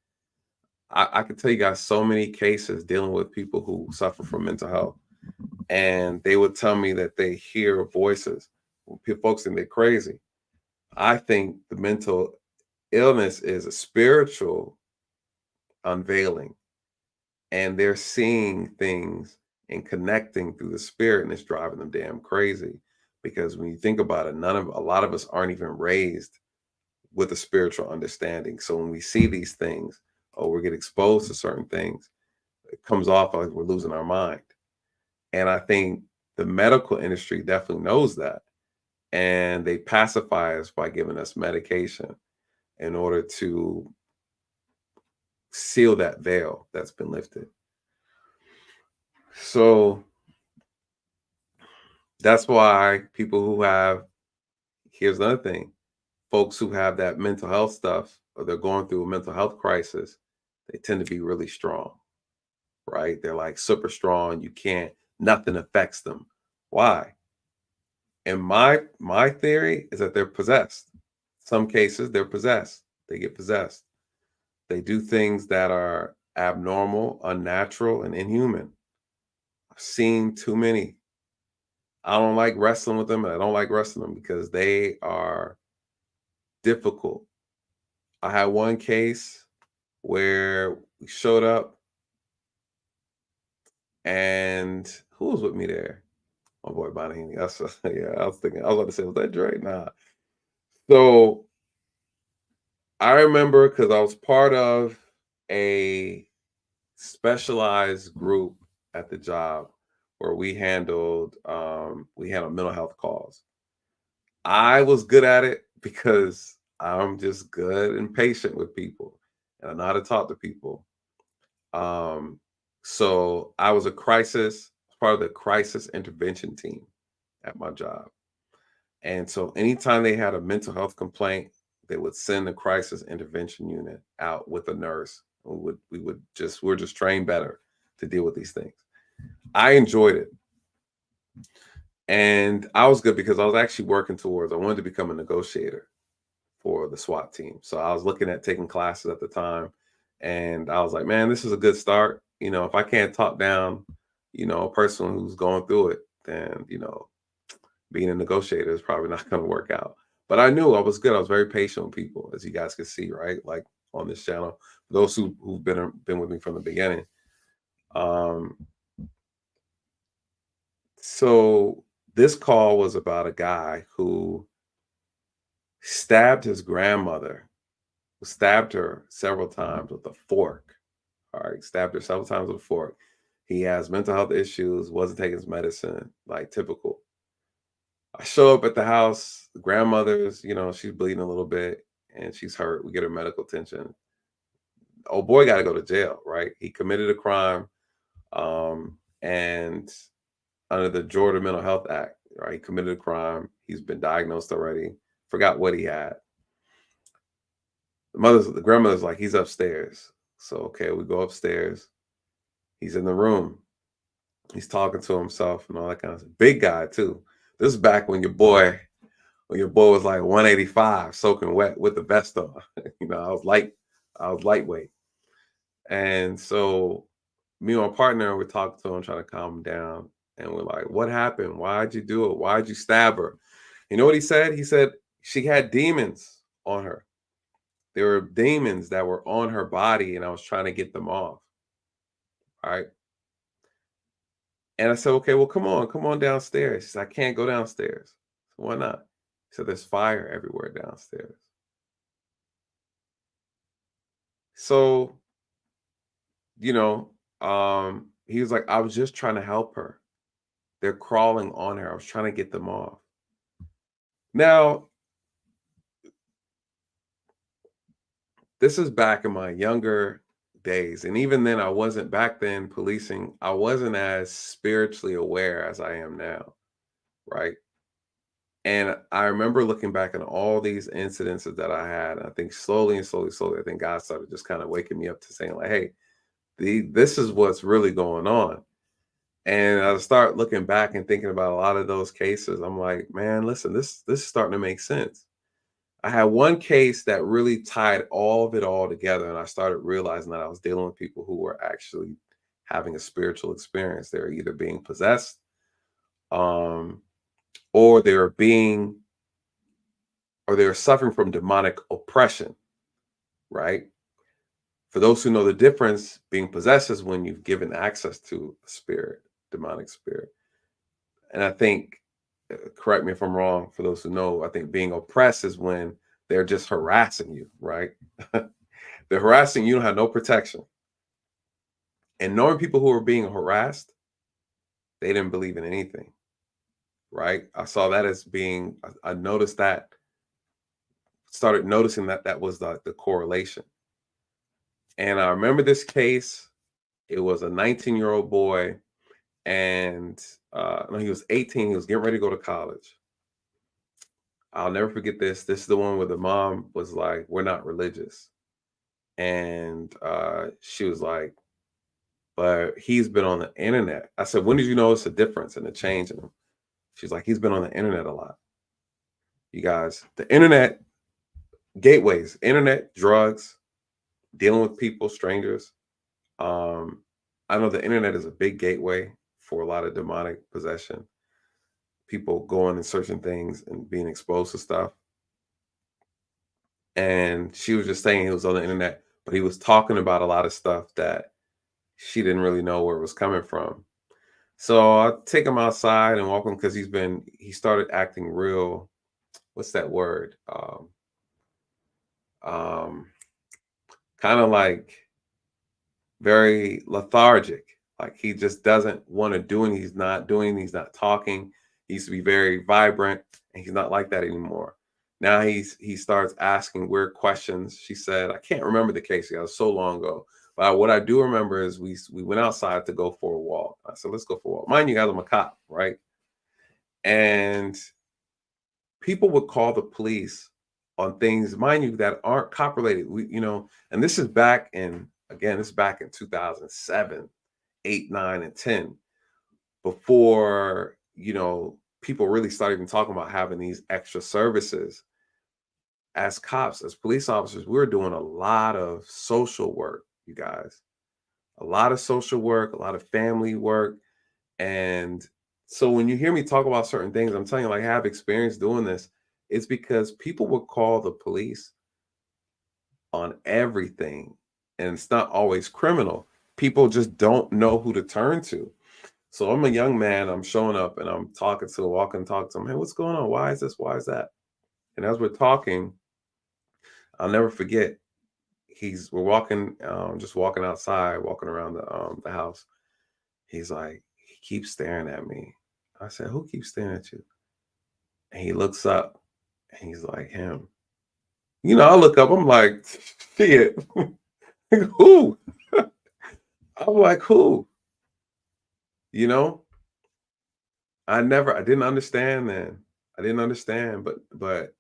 I can tell you guys so many cases dealing with people who suffer from mental health. And they would tell me that they hear voices. Folks think they're crazy. I think the mental illness is a spiritual unveiling. And they're seeing things and connecting through the spirit, and it's driving them damn crazy. Because when you think about it, a lot of us aren't even raised with a spiritual understanding. So when we see these things or we get exposed to certain things, it comes off like we're losing our mind. And I think the medical industry definitely knows that. And they pacify us by giving us medication in order to seal that veil that's been lifted. So that's why people who have, here's another thing, folks who have that mental health stuff or they're going through a mental health crisis, they tend to be really strong, right? They're like super strong. Nothing affects them. Why? And my theory is that they're possessed. Some cases they're possessed. They get possessed. They do things that are abnormal, unnatural, and inhuman. I've seen too many. I don't like wrestling with them, and I don't like wrestling them because they are difficult. I had one case where we showed up and who was with me there? My boy Bonahini. Yeah, I was about to say, was that Dre? Nah. So I remember because I was part of a specialized group at the job where we handled mental health calls. I was good at it because I'm just good and patient with people and I know how to talk to people. So I was part of the crisis intervention team at my job. And so anytime they had a mental health complaint, they would send the crisis intervention unit out with a nurse. We're just trained better to deal with these things. I enjoyed it. And I was good because I was actually I wanted to become a negotiator for the SWAT team. So I was looking at taking classes at the time. And I was like, man, this is a good start. You know, if I can't talk down, a person who's going through it, then, being a negotiator is probably not going to work out. But I knew I was good. I was very patient with people, as you guys can see, right? Like on this channel, those who've been with me from the beginning. So this call was about a guy who stabbed his grandmother, who stabbed her several times with a fork. All right, stabbed her several times with a fork. He has mental health issues, wasn't taking his medicine, like typical. I show up at the house, the grandmother's, she's bleeding a little bit and she's hurt. We get her medical attention. Oh boy, got to go to jail, right? He committed a crime. And under the Georgia Mental Health Act, right? He committed a crime. He's been diagnosed already. Forgot what he had. The grandmother's like, he's upstairs. So, okay, we go upstairs. He's in the room. He's talking to himself and all that kind of stuff. Big guy too. This is back when your boy was like 185, soaking wet with the vest on. I was lightweight. And so me and my partner, we're talking to him, trying to calm him down. And we're like, what happened? Why'd you do it? Why'd you stab her? You know what he said? He said she had demons on her. There were demons that were on her body and I was trying to get them off. All right. And I said, okay, well, come on downstairs. He said, I can't go downstairs. So why not? He said, there's fire everywhere downstairs. So, he was like, I was just trying to help her. They're crawling on her. I was trying to get them off. Now, this is back in my younger days. And even then, I wasn't back then policing. I wasn't as spiritually aware as I am now. Right. And I remember looking back on all these incidences that I had. I think slowly, I think God started just kind of waking me up to saying, like, hey, this is what's really going on. And I start looking back and thinking about a lot of those cases. I'm like, man, listen, this is starting to make sense. I had one case that really tied all of it all together. And I started realizing that I was dealing with people who were actually having a spiritual experience. They're either being possessed, or they're suffering from demonic oppression, right? For those who know the difference, being possessed is when you've given access to a spirit, demonic spirit. And I think, correct me if I'm wrong, for those who know, I think being oppressed is when they're just harassing you, right? They're harassing you, don't have no protection. And knowing people who are being harassed, they didn't believe in anything, right? I saw that as being, I noticed that, started noticing that was the correlation. And I remember this case. It was a 19-year-old boy, and no, he was 18. He was getting ready to go to college. I'll never forget this. This is the one where the mom was like, "We're not religious," and she was like, "But he's been on the internet." I said, "When did you notice a difference and a change in him?" She's like, "He's been on the internet a lot." You guys, the internet, gateways, internet, drugs, dealing with people, strangers. I know the internet is a big gateway for a lot of demonic possession. People going and searching things and being exposed to stuff. And she was just saying he was on the internet, but he was talking about a lot of stuff that she didn't really know where it was coming from. So I take him outside and walk him because he started acting real. What's that word? Kind of like very lethargic. Like he just doesn't want to do anything. He's not doing, he's not talking. He used to be very vibrant, and he's not like that anymore. Now he starts asking weird questions. She said, I can't remember the case. It was so long ago. But what I do remember is we went outside to go for a walk. I said, let's go for a walk. Mind you guys, I'm a cop, right? And people would call the police on things, mind you, that aren't cop related. And this is back in, again, this is back in 2007, 8, 9, and 10, before, people really started even talking about having these extra services. As cops, as police officers, we were doing a lot of social work, you guys, a lot of social work, a lot of family work. And so when you hear me talk about certain things, I'm telling you, like, I have experience doing this. It's because people would call the police on everything, and it's not always criminal. People just don't know who to turn to. So I'm a young man, I'm showing up and I'm talking to him. Hey, what's going on? Why is this? Why is that? And as we're talking, I'll never forget, we're walking, just walking outside, walking around the house. He's like, he keeps staring at me. I said, who keeps staring at you? And he looks up and he's like, him. I look up, I'm like, shit. Who? I'm like, who? I didn't understand then. I didn't understand, but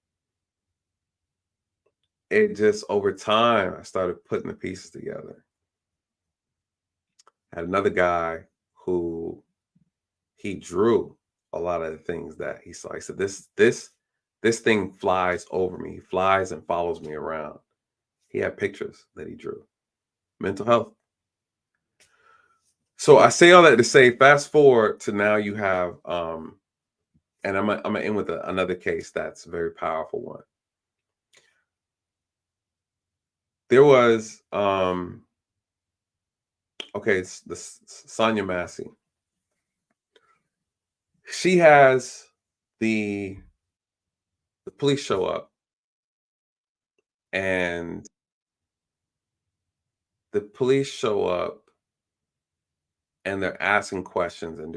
it just, over time, I started putting the pieces together. I had another guy who he drew a lot of the things that he saw. He said, this thing flies over me. He flies and follows me around. He had pictures that he drew. Mental health. So I say all that to say, fast forward to now, you have, and I'm gonna end with another case that's a very powerful one. There was, it's the Sonya Massey. She has the police show up, and the police show up, and they're asking questions and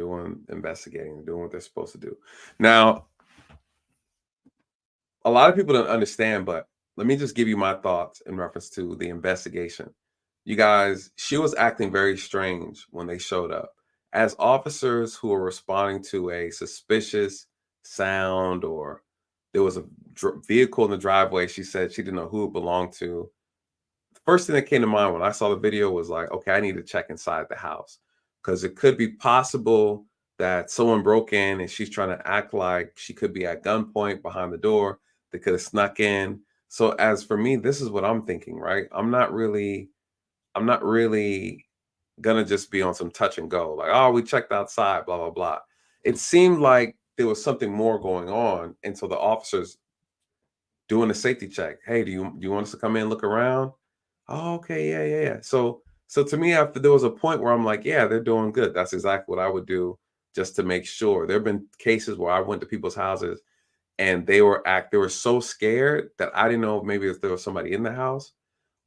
investigating and doing what they're supposed to do. Now, a lot of people don't understand, but let me just give you my thoughts in reference to the investigation. You guys, she was acting very strange when they showed up. As officers who are responding to a suspicious sound, or there was a vehicle in the driveway, she said she didn't know who it belonged to. The first thing that came to mind when I saw the video was like, okay, I need to check inside the house, because it could be possible that someone broke in and she's trying to act like she could be at gunpoint behind the door. They could have snuck in. So as for me, this is what I'm thinking, right? I'm not really gonna just be on some touch and go, like, oh, we checked outside, blah, blah, blah. It seemed like there was something more going on until the officers doing a safety check. Hey, do you want us to come in and look around? Oh, okay, yeah. So to me, after there was a point where I'm like, yeah, they're doing good. That's exactly what I would do, just to make sure. There have been cases where I went to people's houses and they were so scared that I didn't know maybe if there was somebody in the house.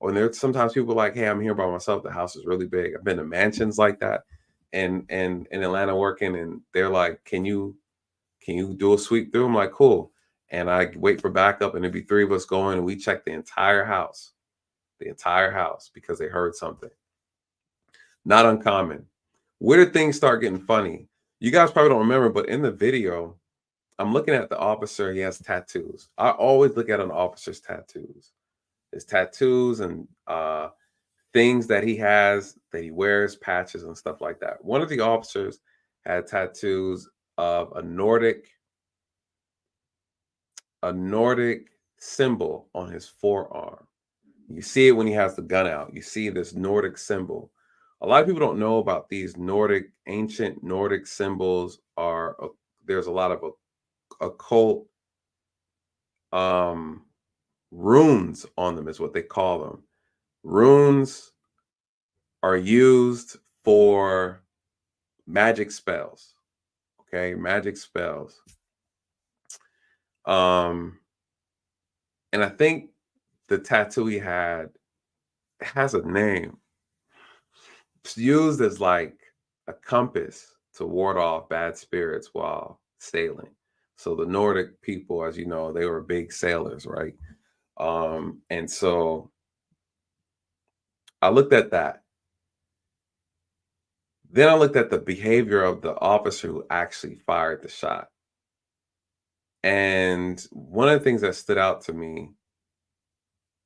Or there's sometimes people like, hey, I'm here by myself. The house is really big. I've been to mansions like that and in Atlanta working, and they're like, can you do a sweep through? I'm like, cool. And I wait for backup, and there'd be 3 of us going, and we check the entire house, because they heard something. Not uncommon. Where did things start getting funny? You guys probably don't remember, but in the video, I'm looking at the officer. He has tattoos. I always look at an officer's tattoos. His tattoos and things that he has, that he wears, patches and stuff like that. One of the officers had tattoos of a Nordic symbol on his forearm. You see it when he has the gun out. You see this Nordic symbol. A lot of people don't know about these ancient Nordic symbols. There's a lot of occult runes on them, is what they call them. Runes are used for magic spells. Okay, magic spells. And I think the tattoo he had has a name. It's used as like a compass to ward off bad spirits while sailing. So the Nordic people, as you know, they were big sailors, right? And so I looked at that. Then I looked at the behavior of the officer who actually fired the shot. And one of the things that stood out to me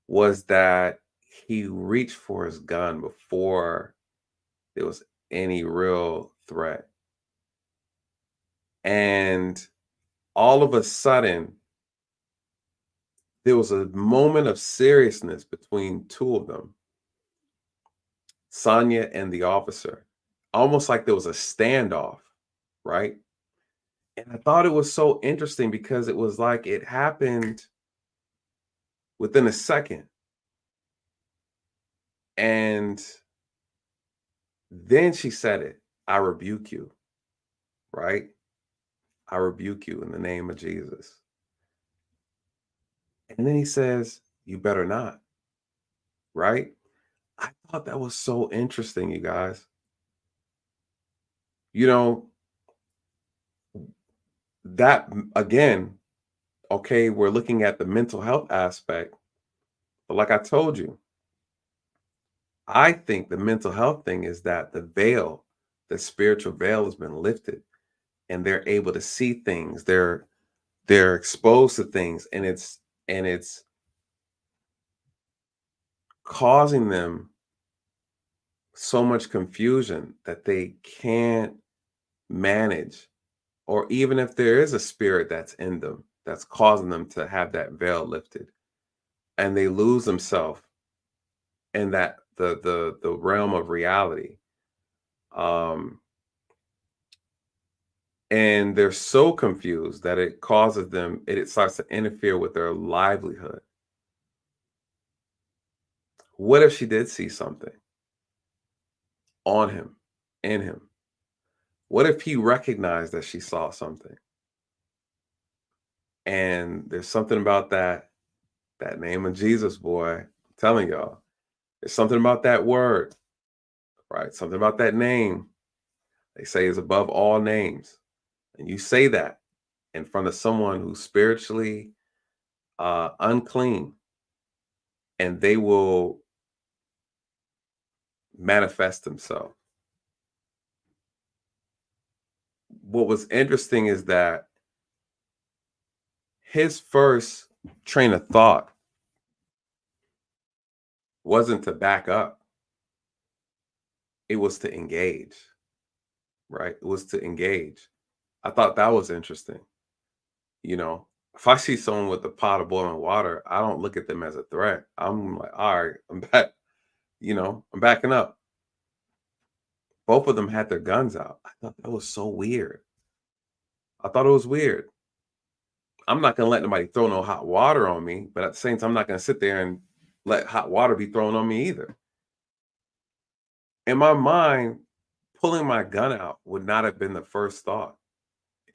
was that he reached for his gun before there was any real threat. And all of a sudden, there was a moment of seriousness between 2 of them, Sonya and the officer, almost like there was a standoff, right? And I thought it was so interesting because it was like it happened within a second. And then she said it, I rebuke you, right? I rebuke you in the name of Jesus. And then he says, you better not, right? I thought that was so interesting, you guys. You know, that again, okay, we're looking at the mental health aspect, but like I told you, I think the mental health thing is that the spiritual veil has been lifted, and they're able to see things. They're exposed to things, and it's causing them so much confusion that they can't manage. Or even if there is a spirit that's in them that's causing them to have that veil lifted, and they lose themselves in that the realm of reality. And they're so confused that it causes them, it starts to interfere with their livelihood. What if she did see something on him, in him? What if he recognized that she saw something? And there's something about that name of Jesus, boy. I'm telling y'all, there's something about that word, right? Something about that name They say is above all names. And you say that in front of someone who's spiritually unclean, and they will manifest themselves. What was interesting is that his first train of thought wasn't to back up. It was to engage, right? It was to engage. I thought that was interesting. You know, if I see someone with a pot of boiling water, I don't look at them as a threat. I'm like, all right, I'm back. You know, I'm backing up. Both of them had their guns out. I thought that was so weird. I thought it was weird. I'm not going to let nobody throw no hot water on me, but at the same time, I'm not going to sit there and let hot water be thrown on me either. In my mind, pulling my gun out would not have been the first thought.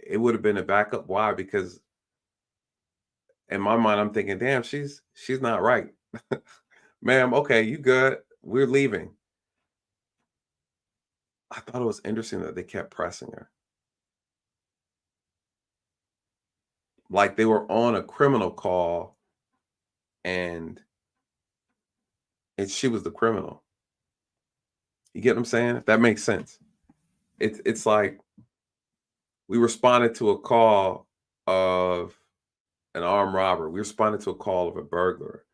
It would have been a backup. Why? Because in my mind, I'm thinking, damn, she's not right. Ma'am, okay, you good. We're leaving. I thought it was interesting that they kept pressing her. Like they were on a criminal call and she was the criminal. You get what I'm saying? If that makes sense. It's like we responded to a call of an armed robber. We responded to a call of a burglar.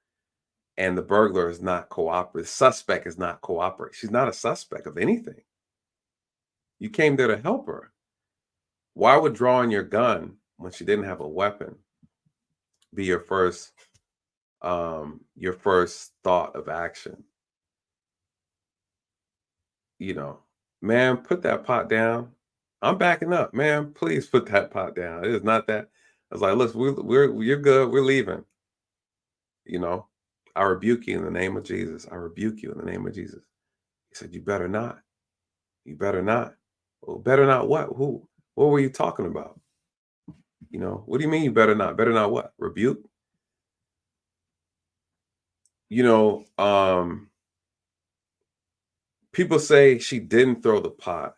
And the burglar is not cooperative. The suspect is not cooperating. She's not a suspect of anything. You came there to help her. Why would drawing your gun when she didn't have a weapon be your first thought of action? You know, ma'am, put that pot down. I'm backing up, ma'am. Please put that pot down. It is not that. I was like, look, you're good. We're leaving. You know, I rebuke you in the name of Jesus. I rebuke you in the name of Jesus. He said, you better not. You better not. Well, better not what? Who? What were you talking about? You know, what do you mean you better not? Better not what? Rebuke? You know, people say she didn't throw the pot.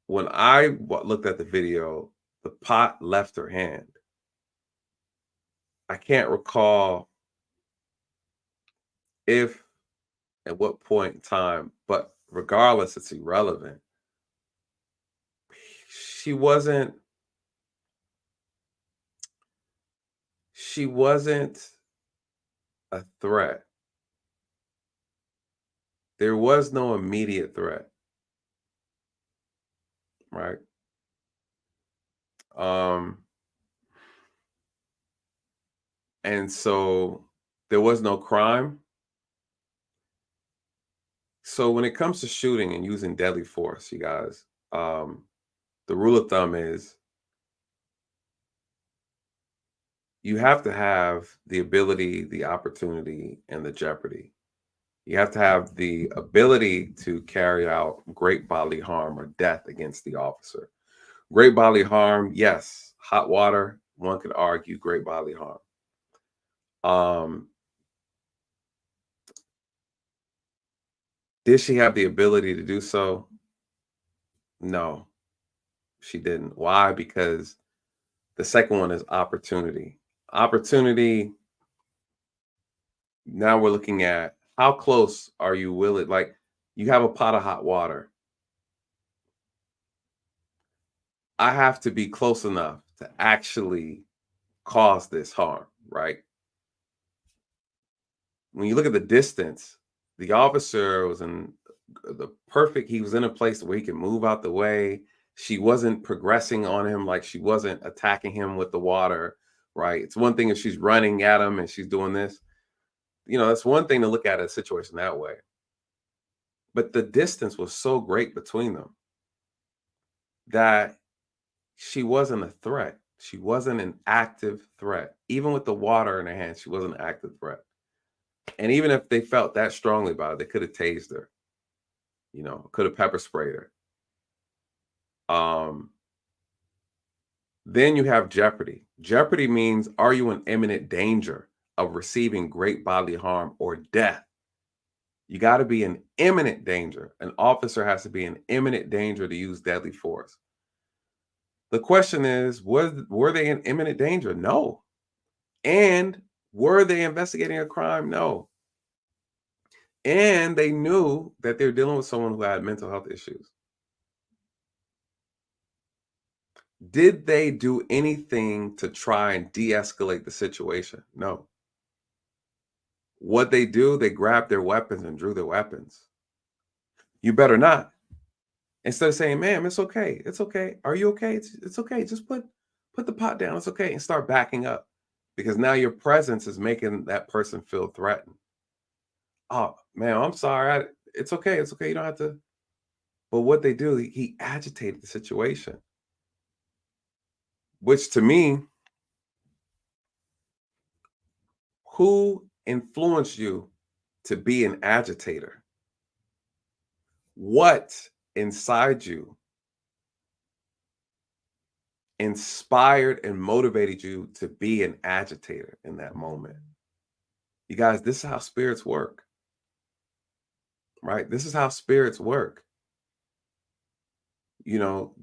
When I looked at the video, the pot left her hand. I can't recall if at what point in time, but regardless, it's irrelevant. She wasn't a threat. There was no immediate threat, right? And so there was no crime. So when it comes to shooting and using deadly force, you guys, the rule of thumb is you have to have the ability, the opportunity, and the jeopardy. You have to have the ability to carry out great bodily harm or death against the officer. Great bodily harm, yes. Hot water, one could argue great bodily harm. Did she have the ability to do so? No, she didn't. Why? Because the second one is opportunity. Opportunity, now we're looking at how close are you willing? Like you have a pot of hot water. I have to be close enough to actually cause this harm, right? When you look at the distance, the officer was in he was in a place where he could move out the way. She wasn't progressing on him, like she wasn't attacking him with the water, right? It's one thing if she's running at him and she's doing this. You know, that's one thing to look at a situation that way. But the distance was so great between them that she wasn't a threat. She wasn't an active threat. Even with the water in her hand, she wasn't an active threat. And even if they felt that strongly about it, they could have tased her. You know, could have pepper sprayed her. Then you have jeopardy. Jeopardy means, are you in imminent danger of receiving great bodily harm or death You got to be in imminent danger. An officer has to be in imminent danger to use deadly force. The question is, were they in imminent danger? No. And were they investigating a crime? No. And they knew that they're dealing with someone who had mental health issues. Did they do anything to try and de-escalate the situation? No. What they do, they grabbed their weapons and drew their weapons. You better not. Instead of saying, ma'am, it's okay. It's okay. Are you okay? It's okay. Just put the pot down. It's okay. And start backing up. Because now your presence is making that person feel threatened. Oh, man, I'm sorry. It's okay. It's okay. You don't have to. But what they do, he agitated the situation. Which to me, who influenced you to be an agitator? What inside you inspired and motivated you to be an agitator in that moment? You guys, this is how spirits work, right? This is how spirits work. You know,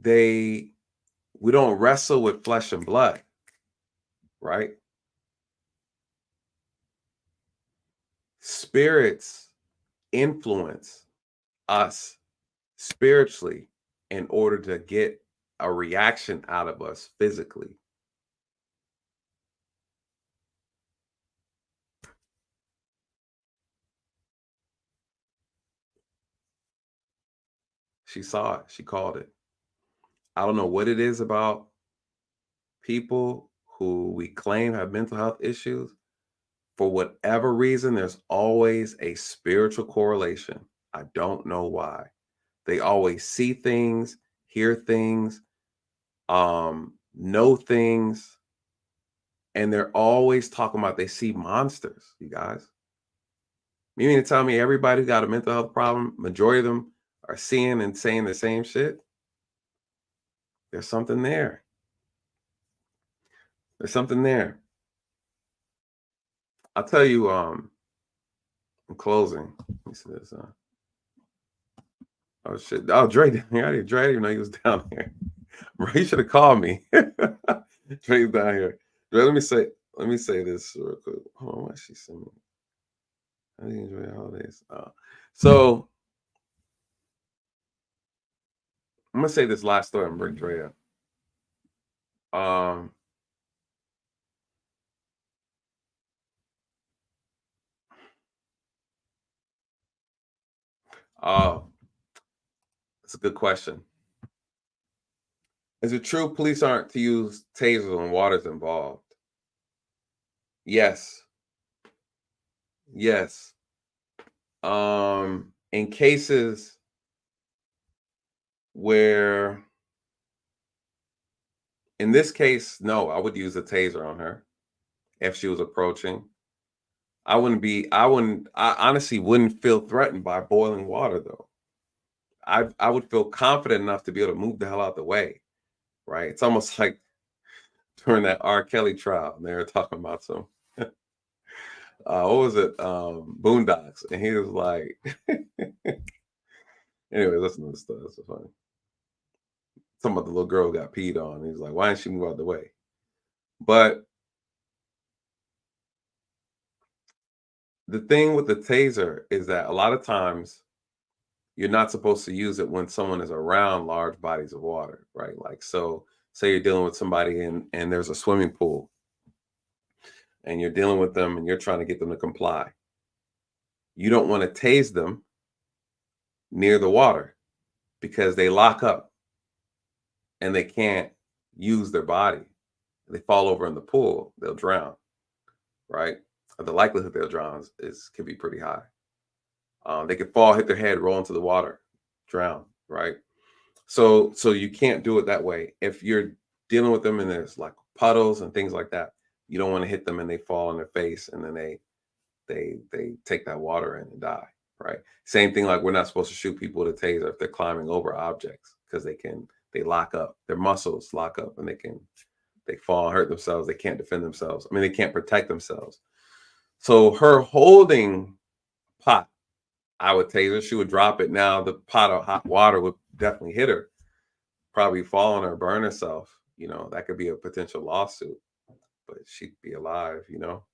we don't wrestle with flesh and blood, right? Spirits influence us spiritually in order to get a reaction out of us physically. She saw it. She called it. I don't know what it is about people who we claim have mental health issues. For whatever reason, there's always a spiritual correlation. I don't know why. They always see things, hear things, know things, and they're always talking about they see monsters, you guys. You mean to tell me everybody who got a mental health problem, majority of them are seeing and saying the same shit? There's something there. There's something there. I'll tell you, in closing, let me see this. Oh shit! Oh, Dre down here. I didn't even know he was down here. Bro, he should have called me. Dre's down here. Dre, let me say this real quick. Hold on, why she sent me? I didn't enjoy the holidays. So I'm gonna say this last story and bring Dre up. It's a good question. Is it true police aren't to use tasers when water's involved? Yes. Yes. In cases where, in this case, no, I would use a taser on her if she was approaching. I honestly wouldn't feel threatened by boiling water though. I would feel confident enough to be able to move the hell out the way, right? It's almost like during that R. Kelly trial, they were talking about some, what was it? Boondocks. And he was like, anyway, listen to this stuff. That's so funny. Talking about the little girl who got peed on. He was like, why didn't she move out the way? But the thing with the taser is that a lot of times you're not supposed to use it when someone is around large bodies of water, right? Like, so say you're dealing with somebody and there's a swimming pool and you're dealing with them and you're trying to get them to comply. You don't want to tase them near the water because they lock up and they can't use their body. They fall over in the pool, they'll drown, right? The likelihood they'll drown can be pretty high. They could fall, hit their head, roll into the water, drown, right? So you can't do it that way. If you're dealing with them and there's like puddles and things like that, you don't want to hit them and they fall on their face and then they take that water in and die, right? Same thing, like we're not supposed to shoot people with a taser if they're climbing over objects because they lock up, their muscles lock up and they fall and hurt themselves. They can't defend themselves. I mean, they can't protect themselves. So her holding pot, I would tase her. She would drop it. Now the pot of hot water would definitely hit her, probably fall on her, burn herself. You know, that could be a potential lawsuit, but she'd be alive, you know.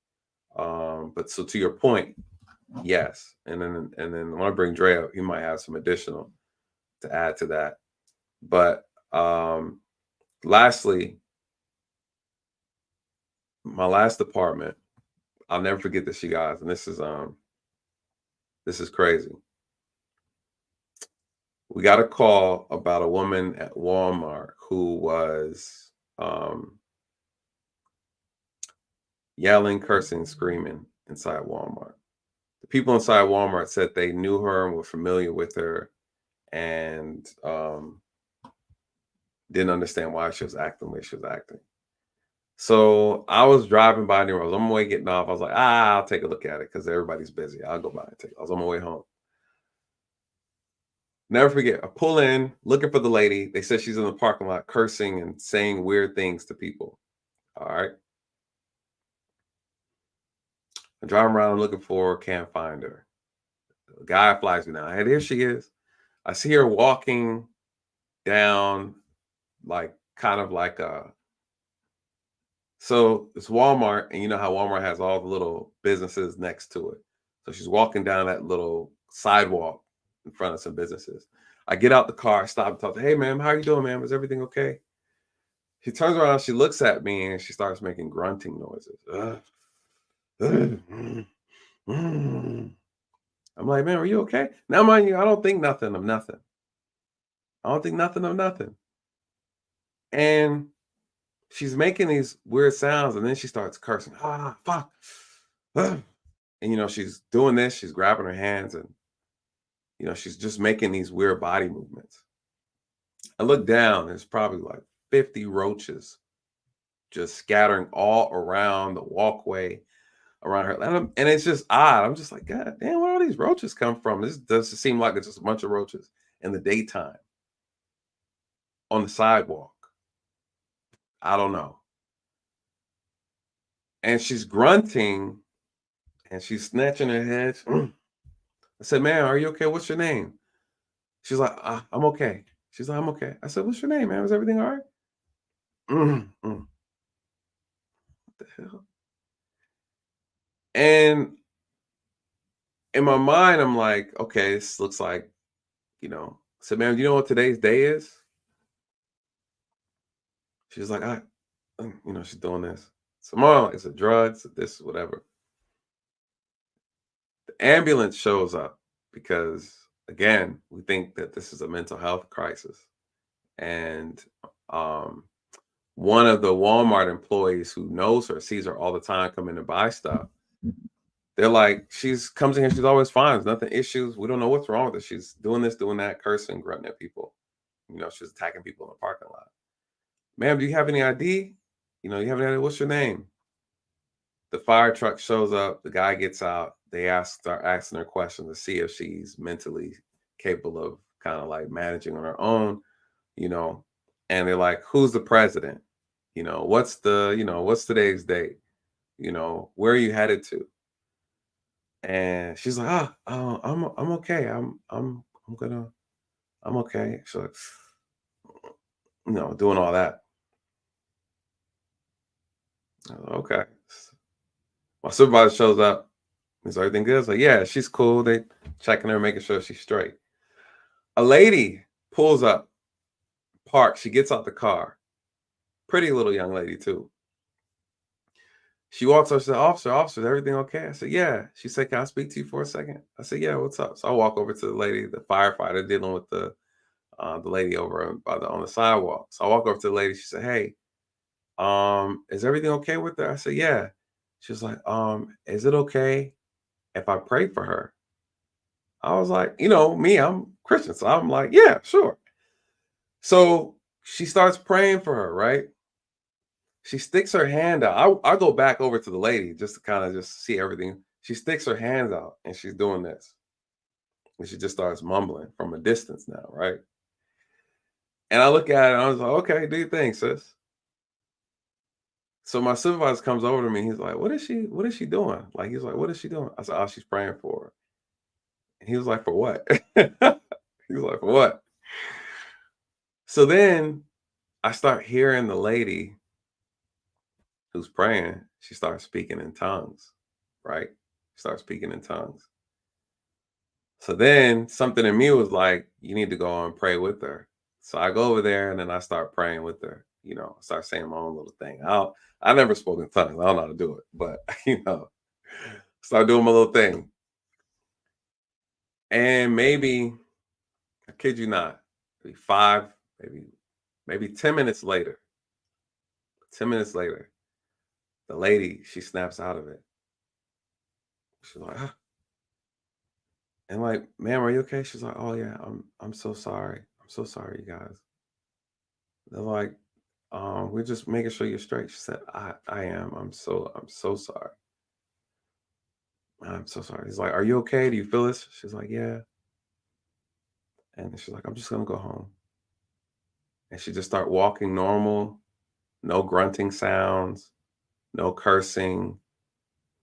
But so to your point, yes. And then I want to bring Dre up. He might have some additional to add to that. But lastly, my last department, I'll never forget this, you guys, and this is crazy. We got a call about a woman at Walmart who was yelling, cursing, screaming inside Walmart. The people inside Walmart said they knew her and were familiar with her and didn't understand why she was acting the way she was acting. So I was driving by near. I was on my way getting off. I was like, I'll take a look at it because everybody's busy. I'll go by and take it. I was on my way home. Never forget, I pull in looking for the lady. They said she's in the parking lot cursing and saying weird things to people. All right. I'm driving around looking for her, can't find her. The guy flies me down. Hey, there she is. I see her walking down like kind of like a. So it's Walmart, and you know how Walmart has all the little businesses next to it. So she's walking down that little sidewalk in front of some businesses. I get out the car, stop and talk to her. Hey, ma'am, how are you doing, ma'am? Is everything okay? She turns around, she looks at me, and she starts making grunting noises. I'm like, man, are you okay? Now, mind you, I don't think nothing of nothing. I don't think nothing of nothing. And she's making these weird sounds, and then she starts cursing. Fuck. And, you know, she's doing this. She's grabbing her hands, and, you know, she's just making these weird body movements. I look down. There's probably like 50 roaches just scattering all around the walkway around her. And it's just odd. I'm just like, God damn, where all these roaches come from? This doesn't seem like it's just a bunch of roaches in the daytime on the sidewalk. I don't know. And she's grunting and she's snatching her head. I said, man, are you okay? What's your name? She's like, I'm okay. She's like, I'm okay. I said, what's your name, man? Is everything all right? What the hell? And in my mind, I'm like, okay, this looks like, you know. I said, man, do you know what today's day is? She's like, you know, she's doing this. So, mom, it's a drug, it's a this, whatever. The ambulance shows up because, again, we think that this is a mental health crisis. And one of the Walmart employees who knows her, sees her all the time, come in to buy stuff. They're like, she's comes in here, she's always fine. There's nothing issues. We don't know what's wrong with her. She's doing this, doing that, cursing, grunting at people. You know, she's attacking people in the parking lot. Ma'am, do you have any ID? You know, you have any idea? What's your name? The fire truck shows up. The guy gets out. They start asking her questions to see if she's mentally capable of kind of like managing on her own, you know. And they're like, who's the president? You know, what's today's date? You know, where are you headed to? And she's like, I'm okay. I'm okay. So, you know, doing all that. Okay. My supervisor shows up. Is everything good? I was like, yeah, she's cool. They checking her, making sure she's straight. A lady pulls up, parks. She gets out the car. Pretty little young lady, too. She walks up, she said, officer, is everything okay? I said, yeah. She said, can I speak to you for a second? I said, yeah, what's up? So I walk over to the lady, the firefighter dealing with the lady over on the sidewalk. So I walk over to the lady. She said, hey, is everything okay with her? I said, yeah. She was like, is it okay if I pray for her? I was like, you know, me, I'm Christian. So I'm like, yeah, sure. So she starts praying for her, right? She sticks her hand out. I go back over to the lady just to kind of just see everything. She sticks her hands out and she's doing this. And she just starts mumbling from a distance now, right? And I look at it and I was like, okay, do your thing, sis. So my supervisor comes over to me. He's like, what is she doing? Like, he's like, what is she doing? I said, oh, she's praying for her. And he was like, for what? He was like, for what? So then I start hearing the lady who's praying. She starts speaking in tongues, right? She starts speaking in tongues. So then something in me was like, you need to go and pray with her. So I go over there and then I start praying with her. You know, I start saying my own little thing. I never spoke in tongues. I don't know how to do it, but you know, start doing my little thing. And maybe, I kid you not, maybe 5, maybe 10 minutes later, 10 minutes later, the lady, she snaps out of it. She's like, ah. And like, ma'am, are you okay? She's like, oh yeah, I'm so sorry. I'm so sorry, you guys. They're like, we're just making sure you're straight. She said, I am. I'm so sorry. I'm so sorry. He's like, are you okay? Do you feel this? She's like, yeah. And she's like, I'm just gonna go home. And she just start walking normal, no grunting sounds, no cursing,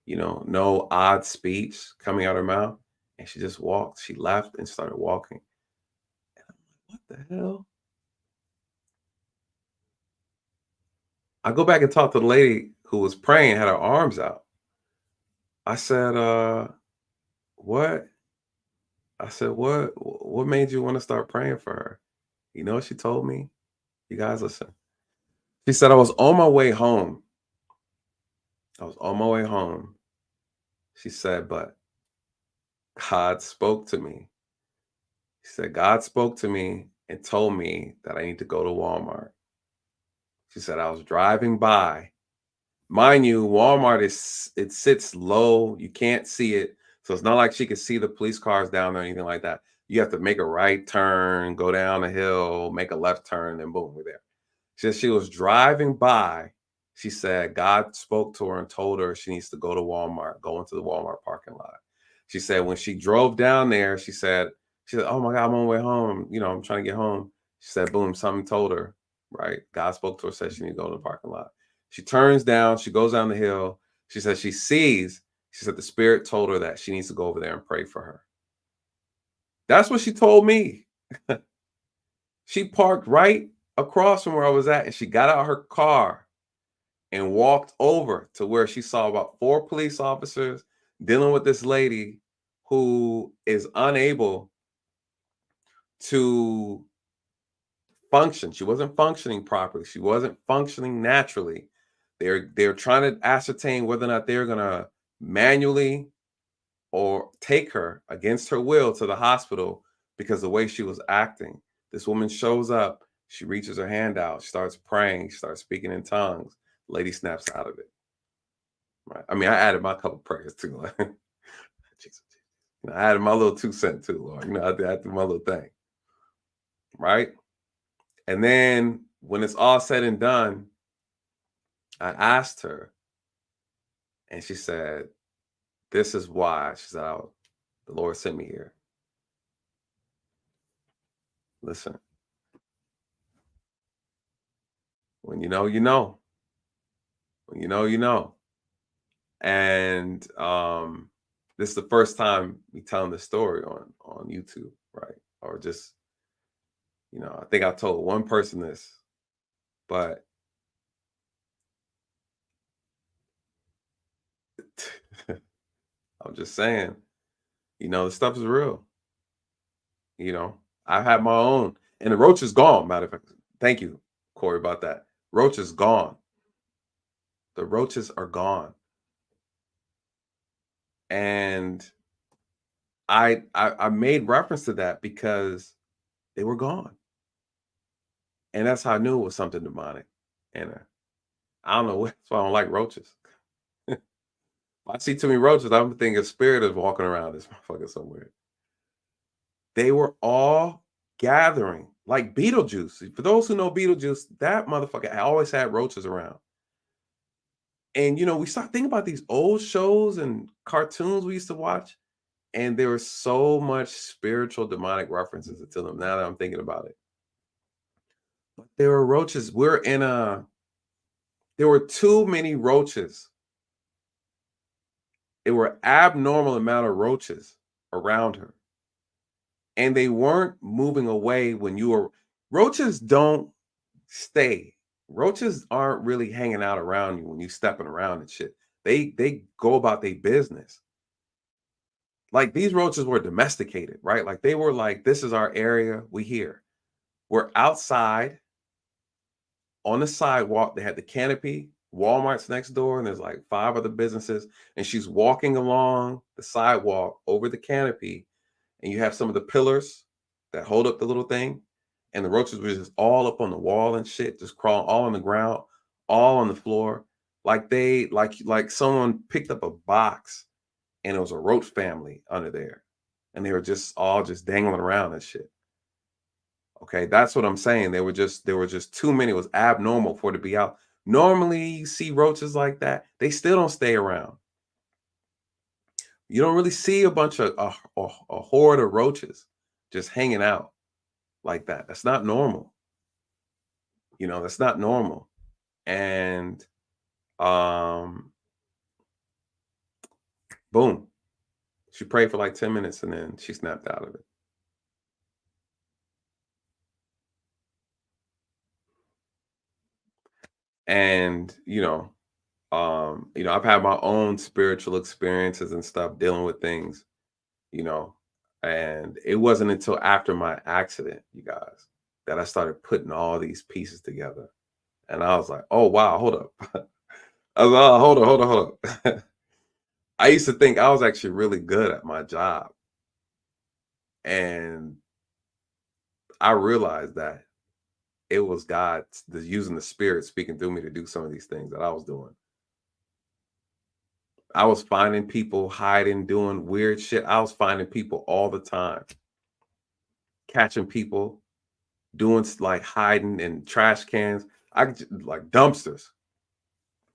you know, no odd speech coming out her mouth. And she just walked. She left and started walking. And I'm like, what the hell? I go back and talk to the lady who was praying, had her arms out. I said, what? I said, what made you want to start praying for her? You know what she told me? You guys listen. She said, I was on my way home. I was on my way home. She said, but God spoke to me. She said, God spoke to me and told me that I need to go to Walmart. She said, I was driving by. Mind you, Walmart it sits low. You can't see it. So it's not like she could see the police cars down there or anything like that. You have to make a right turn, go down a hill, make a left turn, and boom, we're there. She said she was driving by. She said God spoke to her and told her she needs to go to Walmart, go into the Walmart parking lot. She said when she drove down there, she said, oh my God, I'm on my way home. You know, I'm trying to get home. She said, boom, something told her, right? God spoke to her, said she need to go to the parking lot. She turns down, she goes down the hill. She said she sees, she said the Spirit told her that she needs to go over there and pray for her. That's what she told me. She parked right across from where I was at, and she got out her car and walked over to where she saw about 4 police officers dealing with this lady who is unable to function. She wasn't functioning properly. She wasn't functioning naturally. They're trying to ascertain whether or not they're gonna manually or take her against her will to the hospital because the way she was acting. This woman shows up, she reaches her hand out, she starts praying, she starts speaking in tongues. Lady snaps out of it. Right. I mean, I added my couple prayers too. Jesus. You know, I added my little 2 cents too, Lord. You know, I did my little thing. Right. And then when it's all said and done, I asked her, and she said, this is why. She said, oh, the Lord sent me here. Listen, when you know, you know. When you know, you know. And this is the first time me telling this story on YouTube, right? Or just, you know, I think I told one person this, but I'm just saying, you know, the stuff is real. You know, I have my own, and the roach is gone. Matter of fact, thank you, Corey, about that. Roach is gone. The roaches are gone. And I made reference to that because they were gone. And that's how I knew it was something demonic. And I don't know, that's why I don't like roaches. I see too many roaches, I'm thinking a spirit is walking around this motherfucker somewhere. They were all gathering like Beetlejuice. For those who know Beetlejuice, that motherfucker always had roaches around. And, you know, we start thinking about these old shows and cartoons we used to watch, and there was so much spiritual demonic references to them now that I'm thinking about it. But there were roaches. There were too many roaches. There were abnormal amount of roaches around her. and they weren't moving away when you were. Roaches don't stay. Roaches aren't really hanging out around you when you stepping around and shit. They go about their business. Like these roaches were domesticated, right? Like they were like, this is our area. We here. We're outside on the sidewalk. They had the canopy. Walmart's next door, and there's like 5 other businesses. And she's walking along the sidewalk over the canopy, and you have some of the pillars that hold up the little thing. And the roaches were just all up on the wall and shit, just crawling all on the ground, all on the floor. Like they like someone picked up a box and it was a roach family under there. And they were just all just dangling around and shit. Okay, that's what I'm saying. There were just too many. It was abnormal for it to be out. Normally you see roaches like that, they still don't stay around. You don't really see a bunch of a horde of roaches just hanging out like that. That's not normal. You know, that's not normal. And boom. She prayed for like 10 minutes and then she snapped out of it. And I've had my own spiritual experiences and stuff dealing with things, and it wasn't until after my accident, you guys, that I started putting all these pieces together. And I was like, oh wow, hold up. I was like, oh, hold up. I used to think I was actually really good at my job. And I realized that it was God using the spirit speaking through me to do some of these things that I was doing. I was finding people hiding, doing weird shit. I was finding people all the time, catching people doing like hiding in trash cans, like dumpsters,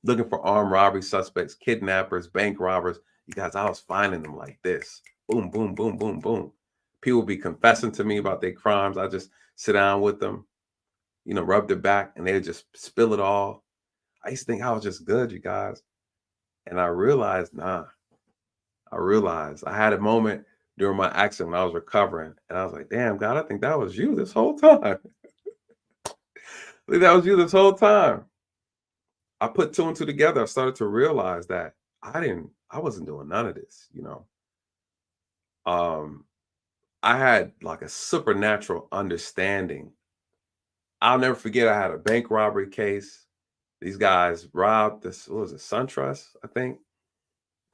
looking for armed robbery suspects, kidnappers, bank robbers. You guys, I was finding them like this. Boom, boom, boom, boom, boom. People be confessing to me about their crimes. I just sit down with them, rub their back, and they just spill it all. I used to think I was just good, you guys. And I realized, I had a moment during my accident when I was recovering, and I was like, damn, God, I think that was you this whole time. I think that was you this whole time. I put 2 and 2 together. I started to realize that I wasn't doing none of this, I had like a supernatural understanding. I'll never forget, I had a bank robbery case. These guys robbed this, what was it, SunTrust, I think.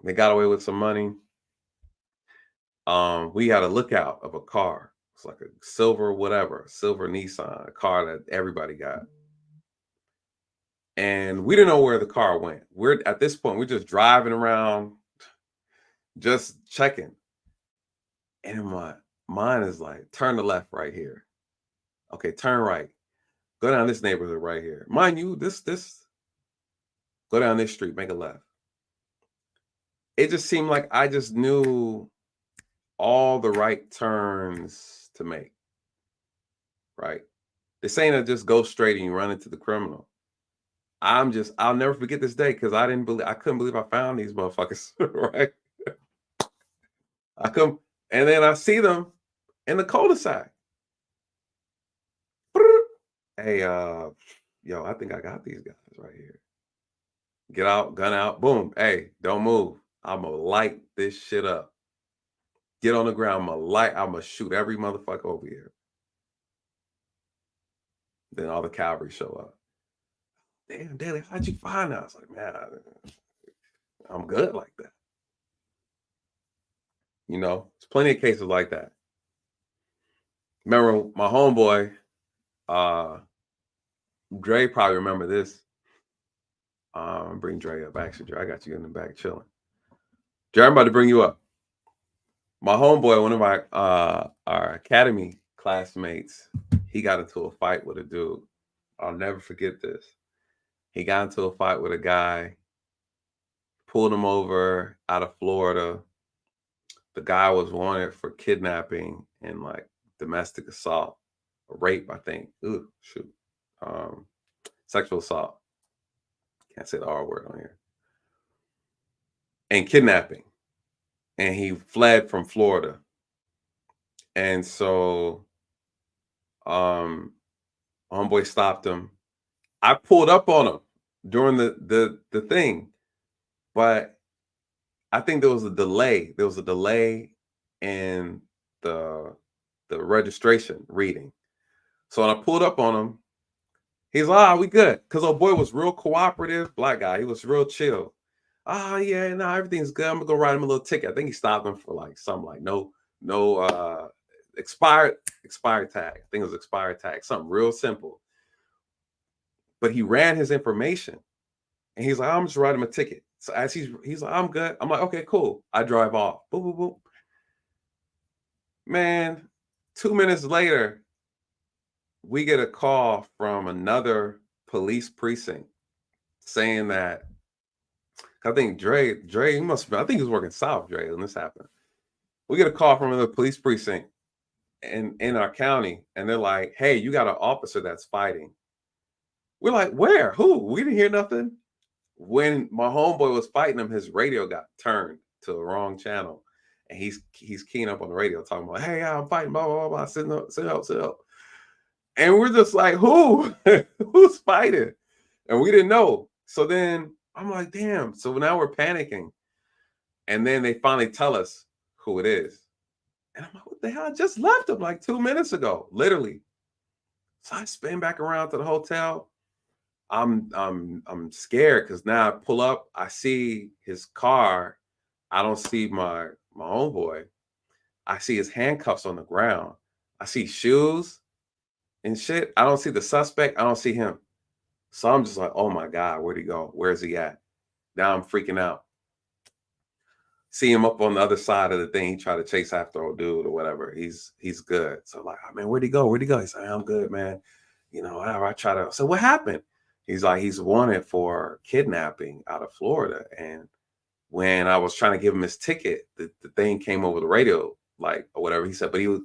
They got away with some money. We had a lookout of a car. It's like a silver Nissan, a car that everybody got. And we didn't know where the car went. At this point, we're just driving around, just checking. And my mind is like, turn to left right here. Okay, turn right. Go down this neighborhood right here. Mind you, this, go down this street, make a left. It just seemed like I just knew all the right turns to make, right? This ain't a just go straight and you run into the criminal. I'll never forget this day because I couldn't believe I found these motherfuckers, right? I come, and then I see them in the cul-de-sac. Hey, yo, I think I got these guys right here. Get out, gun out, boom. Hey, don't move. I'm gonna light this shit up. Get on the ground, I'm gonna shoot every motherfucker over here. Then all the cavalry show up. Damn, Daley, how'd you find that? I was like, man, I'm good like that. There's plenty of cases like that. Remember my homeboy, Dre probably remember this. Bring Dre up. Actually, Dre, I got you in the back chilling. Dre, I'm about to bring you up. My homeboy, one of our academy classmates, he got into a fight with a dude. I'll never forget this. He got into a fight with a guy, pulled him over out of Florida. The guy was wanted for kidnapping and like domestic assault, or rape, I think. Ooh, shoot. Sexual assault. Can't say the R word on here. And kidnapping. And he fled from Florida. And so homeboy stopped him. I pulled up on him during the thing, but I think there was a delay. There was a delay in the registration reading. So when I pulled up on him, he's like, we good. Because old boy was real cooperative, black guy. He was real chill. Yeah, no, everything's good. I'm gonna go write him a little ticket. I think he stopped him for like something like no expired tag. I think it was expired tag, something real simple. But he ran his information and he's like, I'm just writing him a ticket. So as he's like, I'm good. I'm like, okay, cool. I drive off. Boop, boop, boop. Man, 2 minutes later, we get a call from another police precinct saying that, I think Dre, he must have, I think he was working South, Dre, when this happened. We get a call from another police precinct in our county, and they're like, hey, you got an officer that's fighting. We're like, where? Who? We didn't hear nothing. When my homeboy was fighting him, his radio got turned to the wrong channel. And he's keying up on the radio talking about, hey, I'm fighting, blah, blah, blah, sit up. And we're just like, who? Who's fighting? And we didn't know. So then I'm like, damn. So now we're panicking. And then they finally tell us who it is. And I'm like, what the hell? I just left him like 2 minutes ago, literally. So I spin back around to the hotel. I'm scared because now I pull up, I see his car. I don't see my homeboy. I see his handcuffs on the ground. I see shoes and shit. I don't see the suspect. I don't see him. So I'm just like, oh my God, where'd he go? Where's he at? Now I'm freaking out. See him up on the other side of the thing. He tried to chase after old dude or whatever. He's good. So like, oh, man, where'd he go? He's like, I'm good, man. You know, I try to. So what happened? He's like, he's wanted for kidnapping out of Florida. And when I was trying to give him his ticket, the thing came over the radio, like, or whatever he said, but his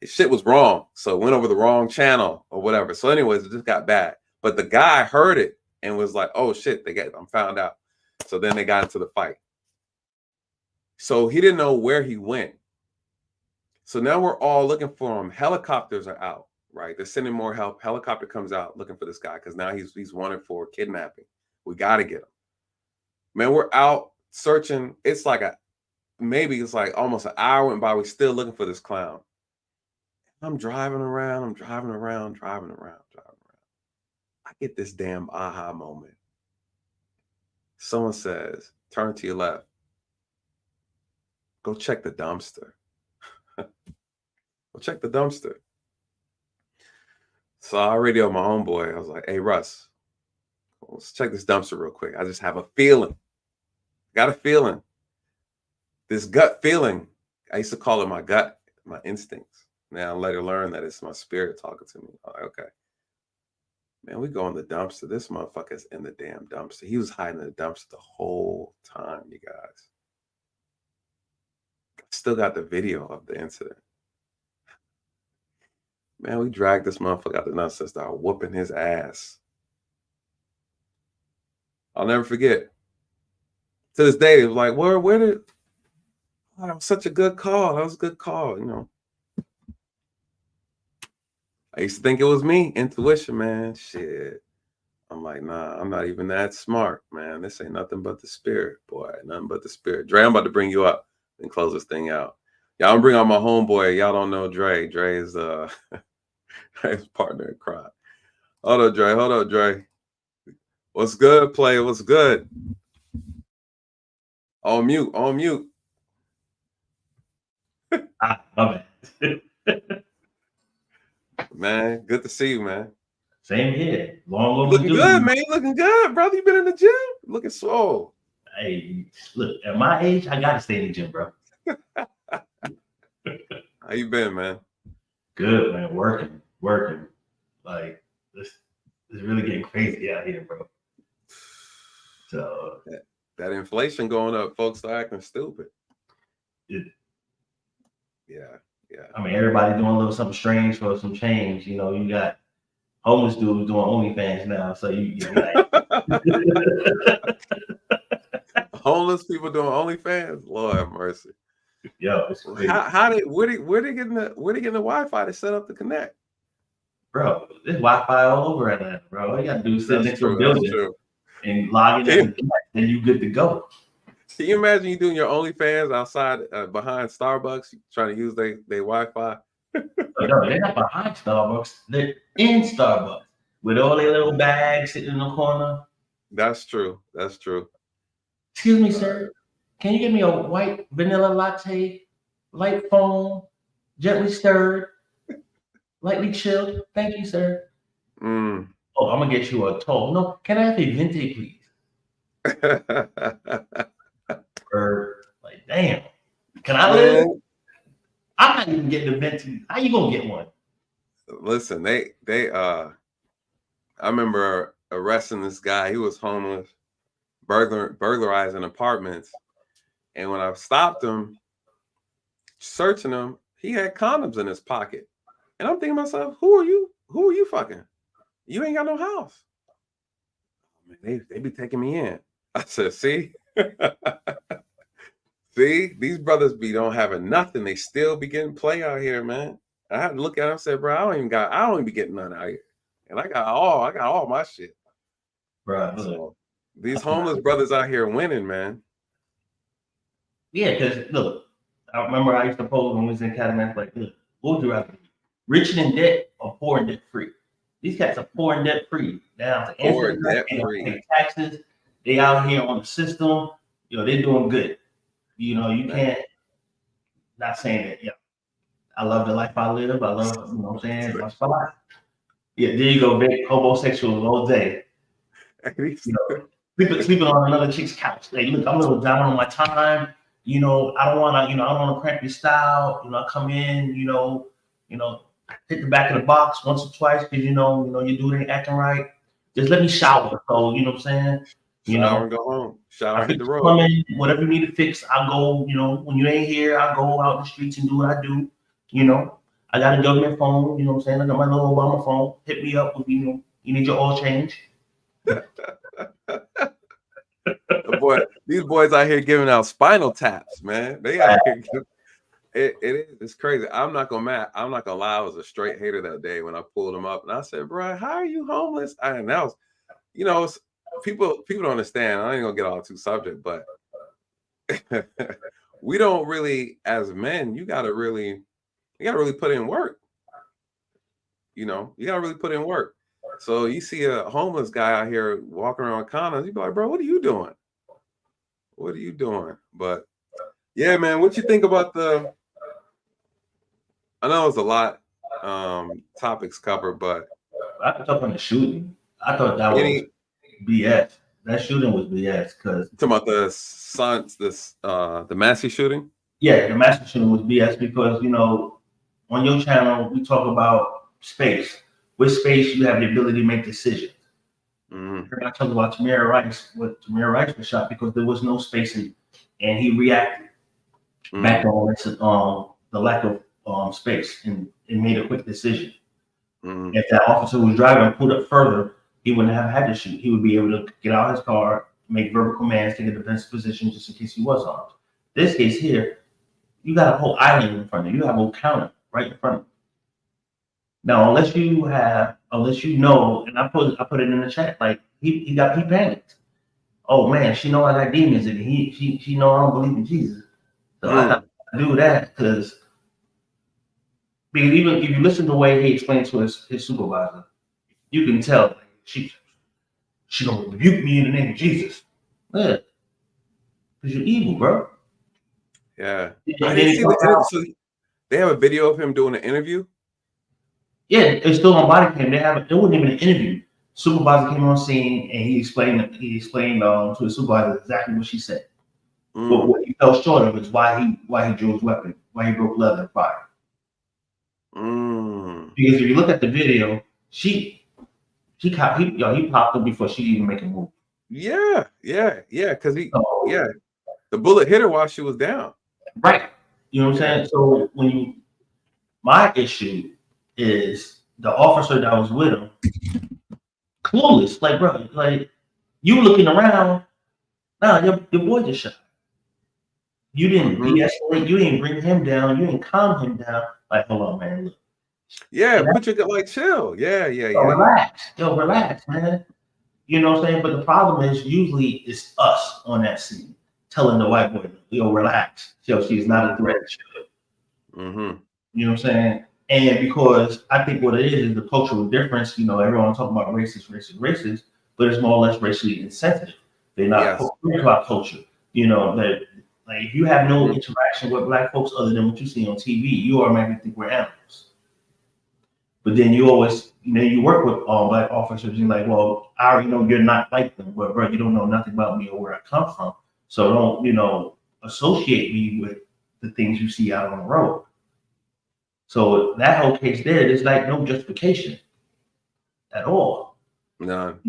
shit was wrong. So it went over the wrong channel or whatever. So anyways, it just got bad. But the guy heard it and was like, oh shit, I'm found out. So then they got into the fight. So he didn't know where he went. So now we're all looking for him. Helicopters are out, right? They're sending more help. Helicopter comes out looking for this guy because now he's wanted for kidnapping. We got to get him. Man, we're out searching. It's like it's like almost an hour went by. We're still looking for this clown. I'm driving around. I get this damn aha moment. Someone says, turn to your left. Go check the dumpster. Go check the dumpster. So I radio my homeboy. I was like, hey, Russ, let's check this dumpster real quick. I just have a feeling. Got a feeling. This gut feeling. I used to call it my gut, my instincts. Now I later learn that it's my spirit talking to me. I'm like, okay. Man, we go in the dumpster. This motherfucker's in the damn dumpster. He was hiding in the dumpster the whole time, you guys. Still got the video of the incident. Man, we dragged this motherfucker out the nuts and started whooping his ass. I'll never forget. To this day, it was like, where did... Oh, that was such a good call. That was a good call, you know. I used to think it was me. Intuition, man. Shit. I'm like, nah, I'm not even that smart, man. This ain't nothing but the spirit, boy. Nothing but the spirit. Dre, I'm about to bring you up and close this thing out. Y'all bring out my homeboy. Y'all don't know Dre. Dre is his partner in crime. Hold up, Dre. What's good, player? What's good? On mute. My bad. Man, good to see you, man. Same here. Long looking good, man. You looking good, brother. You been in the gym? Looking swole. Hey, look, at my age, I gotta stay in the gym, bro. How you been, man? Good, man. Working. Like, this is really getting crazy out here, bro. So that inflation going up, folks are acting stupid. Yeah. I mean, everybody doing a little something strange for some change. You know, you got homeless dudes doing OnlyFans now, so you like homeless people doing OnlyFans. Lord have mercy. Yo, it's crazy. Where they getting the Wi-Fi to set up the connect? Bro, there's Wi-Fi all over Atlanta, bro. All you gotta do is sit next to a building and log in and connect, and you good to go. Can you imagine you doing your OnlyFans outside behind Starbucks, trying to use their Wi-Fi? No, they're not behind Starbucks. They're in Starbucks with all their little bags sitting in the corner. That's true. That's true. Excuse me, sir. Can you give me a white vanilla latte, light foam, gently stirred, lightly chilled? Thank you, sir. Mm. Oh, I'm gonna get you a toll. No, can I have a venti, please? Or like, damn, can I live? I'm not even getting a venti. How you gonna get one? Listen, I remember arresting this guy. He was homeless, burglarizing apartments. And when I stopped him, searching him, he had condoms in his pocket. And I'm thinking to myself, who are you? Who are you fucking? You ain't got no house. Man, they be taking me in. I said, see? See, these brothers don't having nothing. They still be getting play out here, man. I had to look at him and say, bro, I don't even be getting none out here. And I got all my shit. Bro, so these homeless brothers out here winning, man. Yeah, because look, I remember I used to pose when we was in academy, like, look, what would you rather be? Rich and in debt or poor and debt free? These cats are poor and debt free. Now, poor and debt free. They pay taxes. They out here on the system. You know, they're doing good. You know, you can't. Not saying that. Yeah, I love the life I live. I love, you know what I'm saying. My spot. Yeah, there you go, big homosexuals all day. You know, sleeping on another chick's couch. Like, look, I'm a little down on my time. You know, I don't want to cramp your style. You know, I come in. You know, hit the back of the box once or twice because you know, your dude ain't acting right. Just let me shower. So you know what I'm saying. Shower and go home. Shower, hit the road. Whatever you need to fix, I'll go. You know, when you ain't here, I'll go out in the streets and do what I do. You know, I got a government phone. You know what I'm saying? I got my little Obama phone. Hit me up with, you know, you need your oil change. Boy, these boys out here giving out spinal taps, man. They out here it's crazy. I'm not gonna lie. I was a straight hater that day when I pulled them up and I said, bro, how are you homeless? And that was, you know, people don't understand. I ain't gonna get all too subject, but we don't really, as men, you gotta really put in work. You know, you gotta really put in work. So you see a homeless guy out here walking around with condoms, you be like, bro, what are you doing? What are you doing? But yeah, man, what you think about I know it's a lot topics covered, but I could talk on the shooting. I thought that was BS. That shooting was BS because talking about the Massey shooting. Yeah, the Massey shooting was BS because, you know, on your channel we talk about space. With space, you have the ability to make decisions. I talked about Tamir Rice. Tamir Rice was shot because there was no space and he reacted back on the lack of space and made a quick decision. If that officer was driving and pulled up further, he wouldn't have had to shoot. He would be able to get out of his car, make verbal commands, take a defensive position just in case he was armed. This case here, you got a whole island in front of you. You have a whole counter right in front of you. Now, unless you know, and I put it in the chat, like he panicked. Oh man, she know I got demons in me. She know I don't believe in Jesus. So I have to do that because even if you listen to the way he explained to his supervisor, you can tell like, she gonna rebuke me in the name of Jesus. Yeah, because you're evil, bro. Yeah. I didn't see the interview. So they have a video of him doing an interview. Yeah, it's still on body cam. It wasn't even an interview. Supervisor came on scene and he explained to his supervisor exactly what she said. But what he fell short of is why he drew his weapon, why he broke leather and fire. Because if you look at the video, he popped her before she even make a move. Yeah, because the bullet hit her while she was down. Right. You know what I'm saying? So my issue is the officer that was with him, clueless. Like, bro, like you looking around, nah, your boy just shot. You didn't de-escalate. You didn't bring him down. You didn't calm him down. Like, hold on, man. Look. Yeah, put your like chill. Yeah. Relax. Yo, relax, man. You know what I'm saying? But the problem is usually it's us on that scene telling the white boy, yo, relax. Yo, she's not a threat. Mm-hmm. You know what I'm saying? And because I think what it is the cultural difference. You know, everyone talking about racist, but it's more or less racially insensitive. They're not into our culture. You know, that like if you have no interaction with black folks other than what you see on TV, you automatically think we're animals. But then you always, you know, you work with black officers and you're like, well, I already know you're not like them, but bro, you don't know nothing about me or where I come from. So don't, you know, associate me with the things you see out on the road. So that whole case there's like no justification at all. None.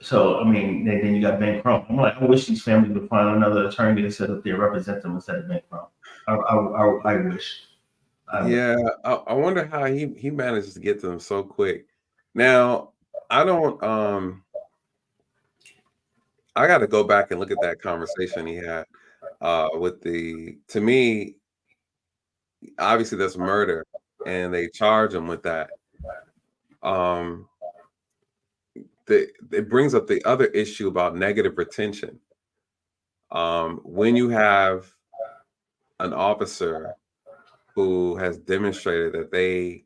So I mean, then you got Ben Crump. I'm like, I wish these families would find another attorney to set up there represent them instead of Ben Crump. I wish. I wonder how he manages to get to them so quick. Now, I don't I got to go back and look at that conversation he had with to me, obviously that's murder and they charge him with that. It brings up the other issue about negative retention. When you have an officer who has demonstrated that they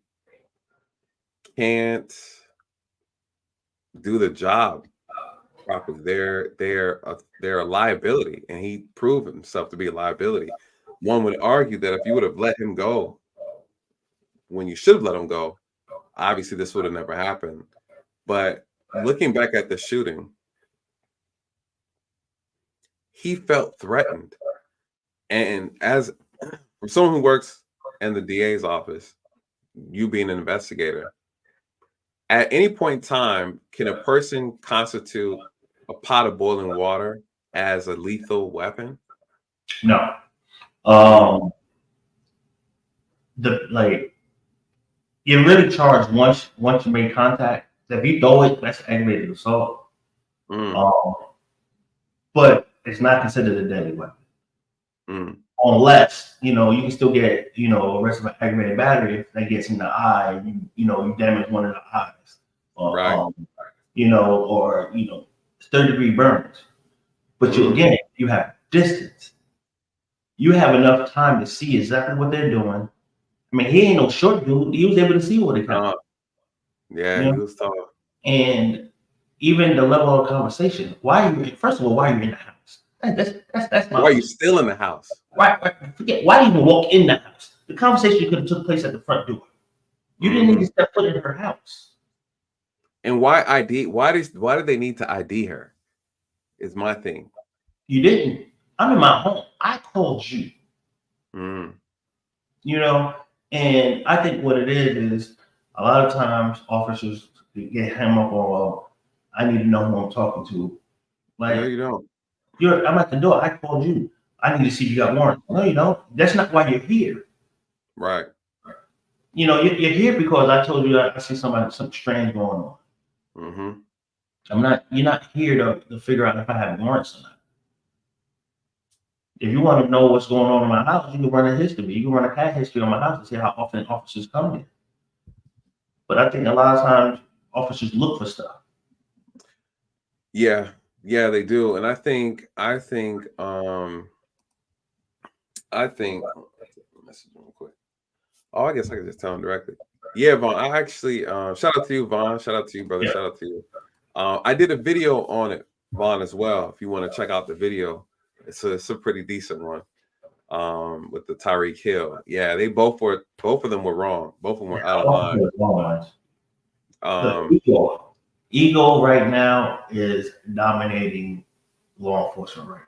can't do the job properly, they're a liability, and he proved himself to be a liability. One would argue that if you would have let him go when you should have let him go, obviously this would have never happened. But looking back at the shooting, he felt threatened. And as from someone who works in the DA's office, you being an investigator, at any point in time, can a person constitute a pot of boiling water as a lethal weapon? No. You're really charged once you make contact. If you throw it, that's aggravated assault. But it's not considered a deadly weapon. Unless, you know, you can still get, you know, arrested for aggravated battery if that gets in the eye, you damage one of the eyes. You know, or, you know, 30-degree burns. But you have distance. You have enough time to see exactly what they're doing. I mean, he ain't no short dude. He was able to see what they got. Yeah, he was tall. And even the level of conversation. First of all, why are you in the house? That's my. Why are you still in the house? Forget. Why do you even walk in the house? The conversation could have took place at the front door. You didn't need to step foot in her house. And why ID? Why did they need to ID her? Is my thing. You didn't. I'm in my home. I called you. You know, and I think what it is a lot of times officers get hung up on, I need to know who I'm talking to. Like, no, you don't. I'm at the door. I called you. I need to see if you got warrants. No, you don't. That's not why you're here. Right. You know, you're here because I told you I see something strange going on. You're not here to figure out if I have warrants or not. If you want to know what's going on in my house, you can run a history. You can run a cat history on my house and see how often officers come in. But I think a lot of times officers look for stuff. Yeah, they do. And I think message real quick. Oh, I guess I could just tell him directly. Yeah, Vaughn. I actually shout out to you, Vaughn. Shout out to you, brother. Yeah. Shout out to you. I did a video on it, Vaughn, as well. If you want to check out the video, it's a pretty decent one. With the Tyreek Hill. Yeah, both of them were wrong. Both of them were out of line. Ego right now is dominating law enforcement right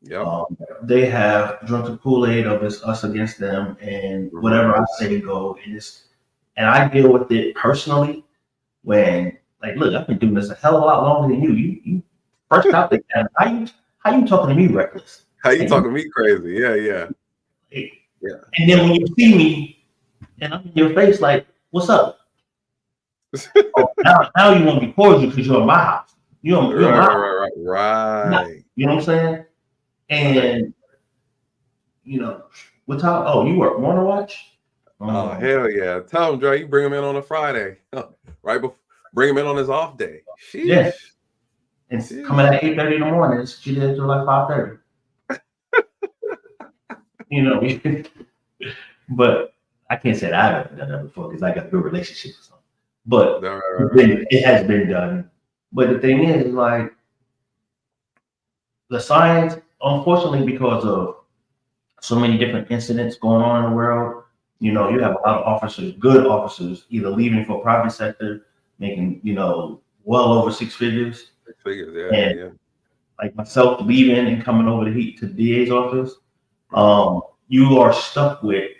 now. Yep. They have drunk the Kool-Aid of it's us against them, and whatever I say go. And I deal with it personally when, like, look, I've been doing this a hell of a lot longer than you. You first out there, how you talking to me reckless? How you talking to me crazy? Yeah. And then when you see me, and I'm in your face, like, what's up? Now you want to be cordial because you're in my house. You're in my house. Right. You know what I'm saying? And you know, what time? Oh, you want to watch? Oh, hell yeah. Tell him, Dre, you bring him in on a Friday. Right before, bring him in on his off day. Sheesh. Yeah. It's coming at 8:30 in the morning. She did it till like 5:30. You know, but I can't say that I've ever done that before because I got a good relationship with someone. But it has been done. But the thing is, like, the science, unfortunately, because of so many different incidents going on in the world, you know, you have a lot of officers, good officers, either leaving for private sector, making, you know, well over six figures. Six figures, yeah, and yeah. Like myself leaving and coming over to the DA's office, you are stuck with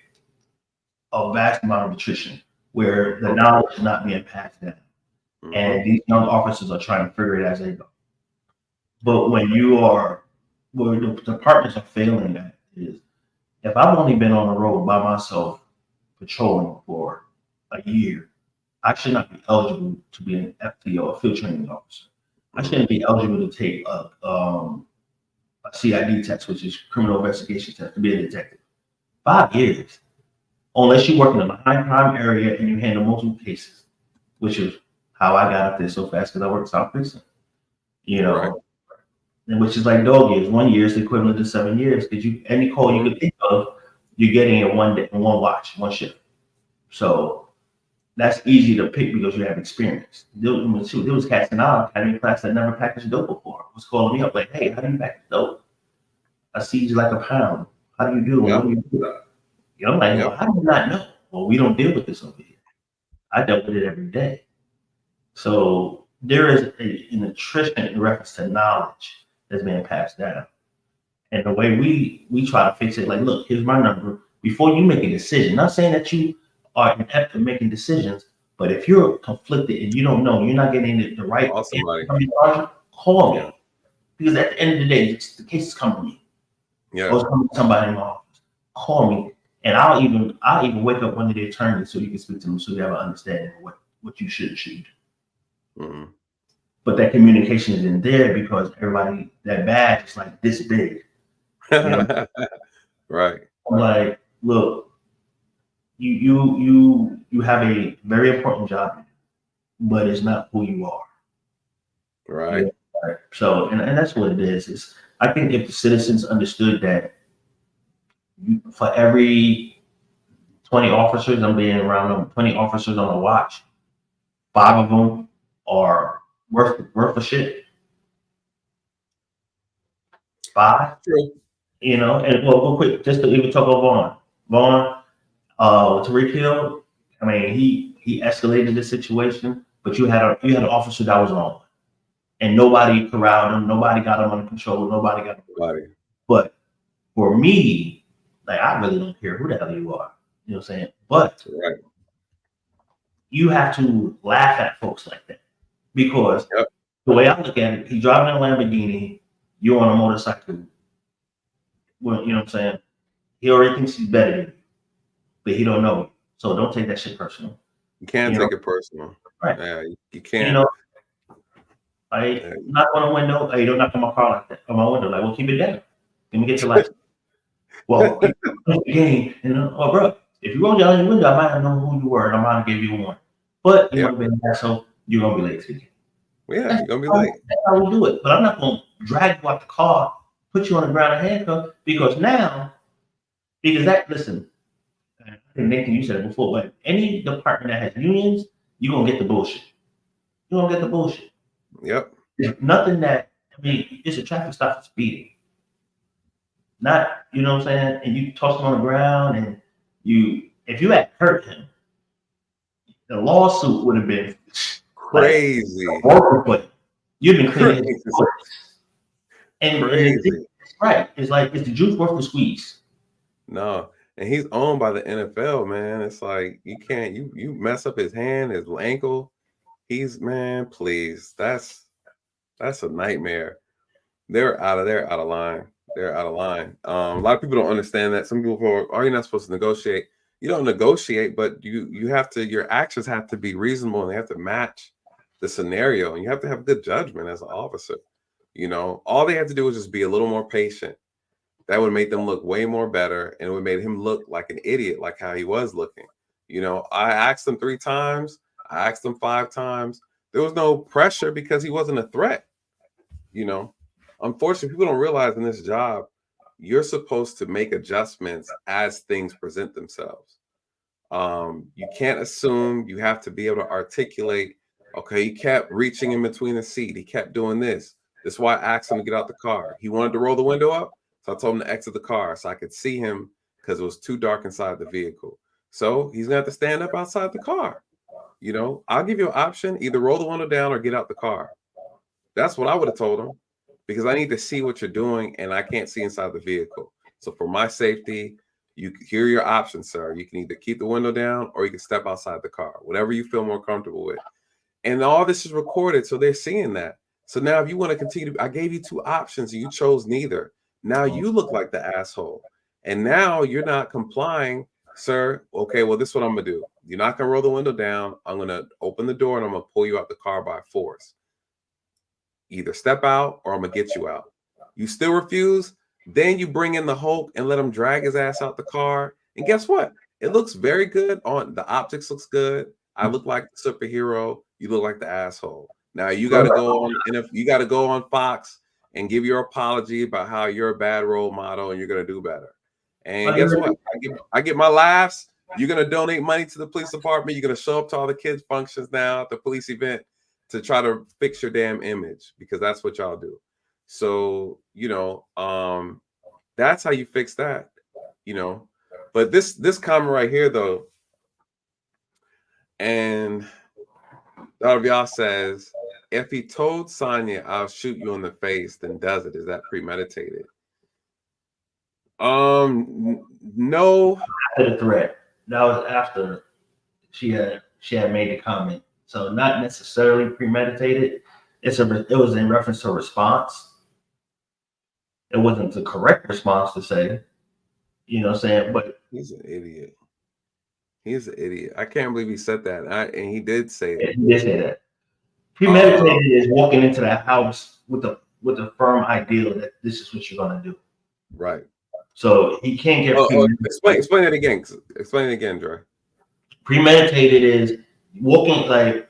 a vast amount of attrition where the knowledge is not being passed down. And these young officers are trying to figure it as they go. But when you are, where the departments are failing at is, if I've only been on the road by myself patrolling for a year, I should not be eligible to be an FTO, a field training officer. I shouldn't be eligible to take a CID test, which is criminal investigation test, to be a detective. 5 years, unless you work in a high crime area and you handle multiple cases, which is how I got up there so fast because I worked South Peterson. You know, Right. and which is like dog years. 1 year is the equivalent to 7 years because you any call you could think of, you're getting in one day, one watch, one shift. So that's easy to pick because you have experience. There was cats in our academy class that never packaged dope before. Was calling me up like, "Hey, how do you package dope? I see you like a pound. How do you do it? What do you do?" You know, I'm like, well, how do you not know? Well, we don't deal with this over here. I dealt with it every day. So there is an attrition in reference to knowledge that's being passed down. And the way we try to fix it, like, look, here's my number. Before you make a decision, not saying that you are inept at making decisions, but if you're conflicted and you don't know, you're not getting the right answer, call me. Because at the end of the day, the case is coming to me. Yeah. Or it's coming to somebody in my office. Call me. And I'll even wake up one of the attorneys so you can speak to them so you have an understanding of what you should do. But that communication isn't there because everybody, that badge is like this big. You know? Right. I'm like, look, you have a very important job, but it's not who you are. Right. You know? Right. So, and that's what it is. I think if the citizens understood that for every 20 officers, I'm being around them, 20 officers on a watch, 5 of them are worth a shit. 5. True. You know, and well, quick, just to even talk about Vaughn, Tyreek Hill. I mean, he escalated the situation, but you had an officer that was on, and nobody corralled him, nobody got him under control, nobody got him. But for me, like, I really don't care who the hell you are. You know what I'm saying? But you have to laugh at folks like that because the way I look at it, he's driving a Lamborghini, you're on a motorcycle. Well, you know what I'm saying? He already thinks he's better than you, but he don't know you. So don't take that shit personal. You can't take it personal. Right. Yeah, you can't. You know, I knock on a window. Hey, don't knock on my car like that. On my window, like, well, keep it down. Let me get your license. Well, game, you know, oh, bro, if you roll down your window, I might have known who you were, and I might have gave you a warning. But you might be an asshole. You're gonna be late to the game. Yeah, you're gonna be late. That's how we do it. But I'm not gonna drag you out the car, put you on the ground and handcuff because listen, I think Nathan, you said it before, but any department that has unions, you're gonna get the bullshit. You're gonna get the bullshit. Yep. There's nothing that, I mean, it's a traffic stop for speeding. Not, you know what I'm saying? And you toss him on the ground and if you had hurt him, the lawsuit would have been crazy. Like, you've been cleaning his foot. And crazy. Right. It's like, is the juice worth the squeeze? No. And he's owned by the NFL, man. It's like you can't you mess up his hand, his ankle. Man, please. That's a nightmare. They're out of line. They're out of line. A lot of people don't understand that. Some people are you not supposed to negotiate? You don't negotiate, but you have to, your actions have to be reasonable and they have to match the scenario. And you have to have good judgment as an officer. You know, all they have to do is just be a little more patient that would make them look way more better, and it would make him look like an idiot, like how he was looking. You know, I asked him 3 times, I asked him 5 times. There was no pressure because he wasn't a threat. You know, unfortunately, people don't realize in this job, you're supposed to make adjustments as things present themselves. You can't assume. You have to be able to articulate. Okay, he kept reaching in between the seat. He kept doing this. That's why I asked him to get out the car. He wanted to roll the window up, so I told him to exit the car so I could see him because it was too dark inside the vehicle. So he's gonna have to stand up outside the car. You know, I'll give you an option: either roll the window down or get out the car. That's what I would have told him, because I need to see what you're doing and I can't see inside the vehicle. So for my safety, here are your options, sir. You can either keep the window down or you can step outside the car, whatever you feel more comfortable with. And all this is recorded, so they're seeing that. So now if you want to continue, I gave you 2 options and you chose neither. Now you look like the asshole. And now you're not complying, sir. Okay, well, this is what I'm going to do. You're not going to roll the window down. I'm going to open the door and I'm going to pull you out the car by force. Either step out or I'm going to get you out. You still refuse? Then you bring in the Hulk and let him drag his ass out the car. And guess what? It looks very good. The optics looks good. I look like the superhero. You look like the asshole. Now you got to go on, and if you got to go on Fox and give your apology about how you're a bad role model and you're going to do better. And guess what? I get my laughs. You're going to donate money to the police department. You're going to show up to all the kids' functions now at the police event to try to fix your damn image, because that's what y'all do. So, you know, that's how you fix that, you know. But this comment right here, though, and all of y'all says, if he told Sonya, I'll shoot you in the face, then does it? Is that premeditated? No. After the threat. That was after she had made the comment. So not necessarily premeditated. It was in reference to a response. It wasn't the correct response to say. You know what I'm saying? But he's an idiot. He's an idiot. I can't believe he said that. And he did say it. He did say that. Premeditated is walking into that house with a firm ideal that this is what you're gonna do. Right. So he can't get explain it again. Explain it again, Dre. Premeditated is walking like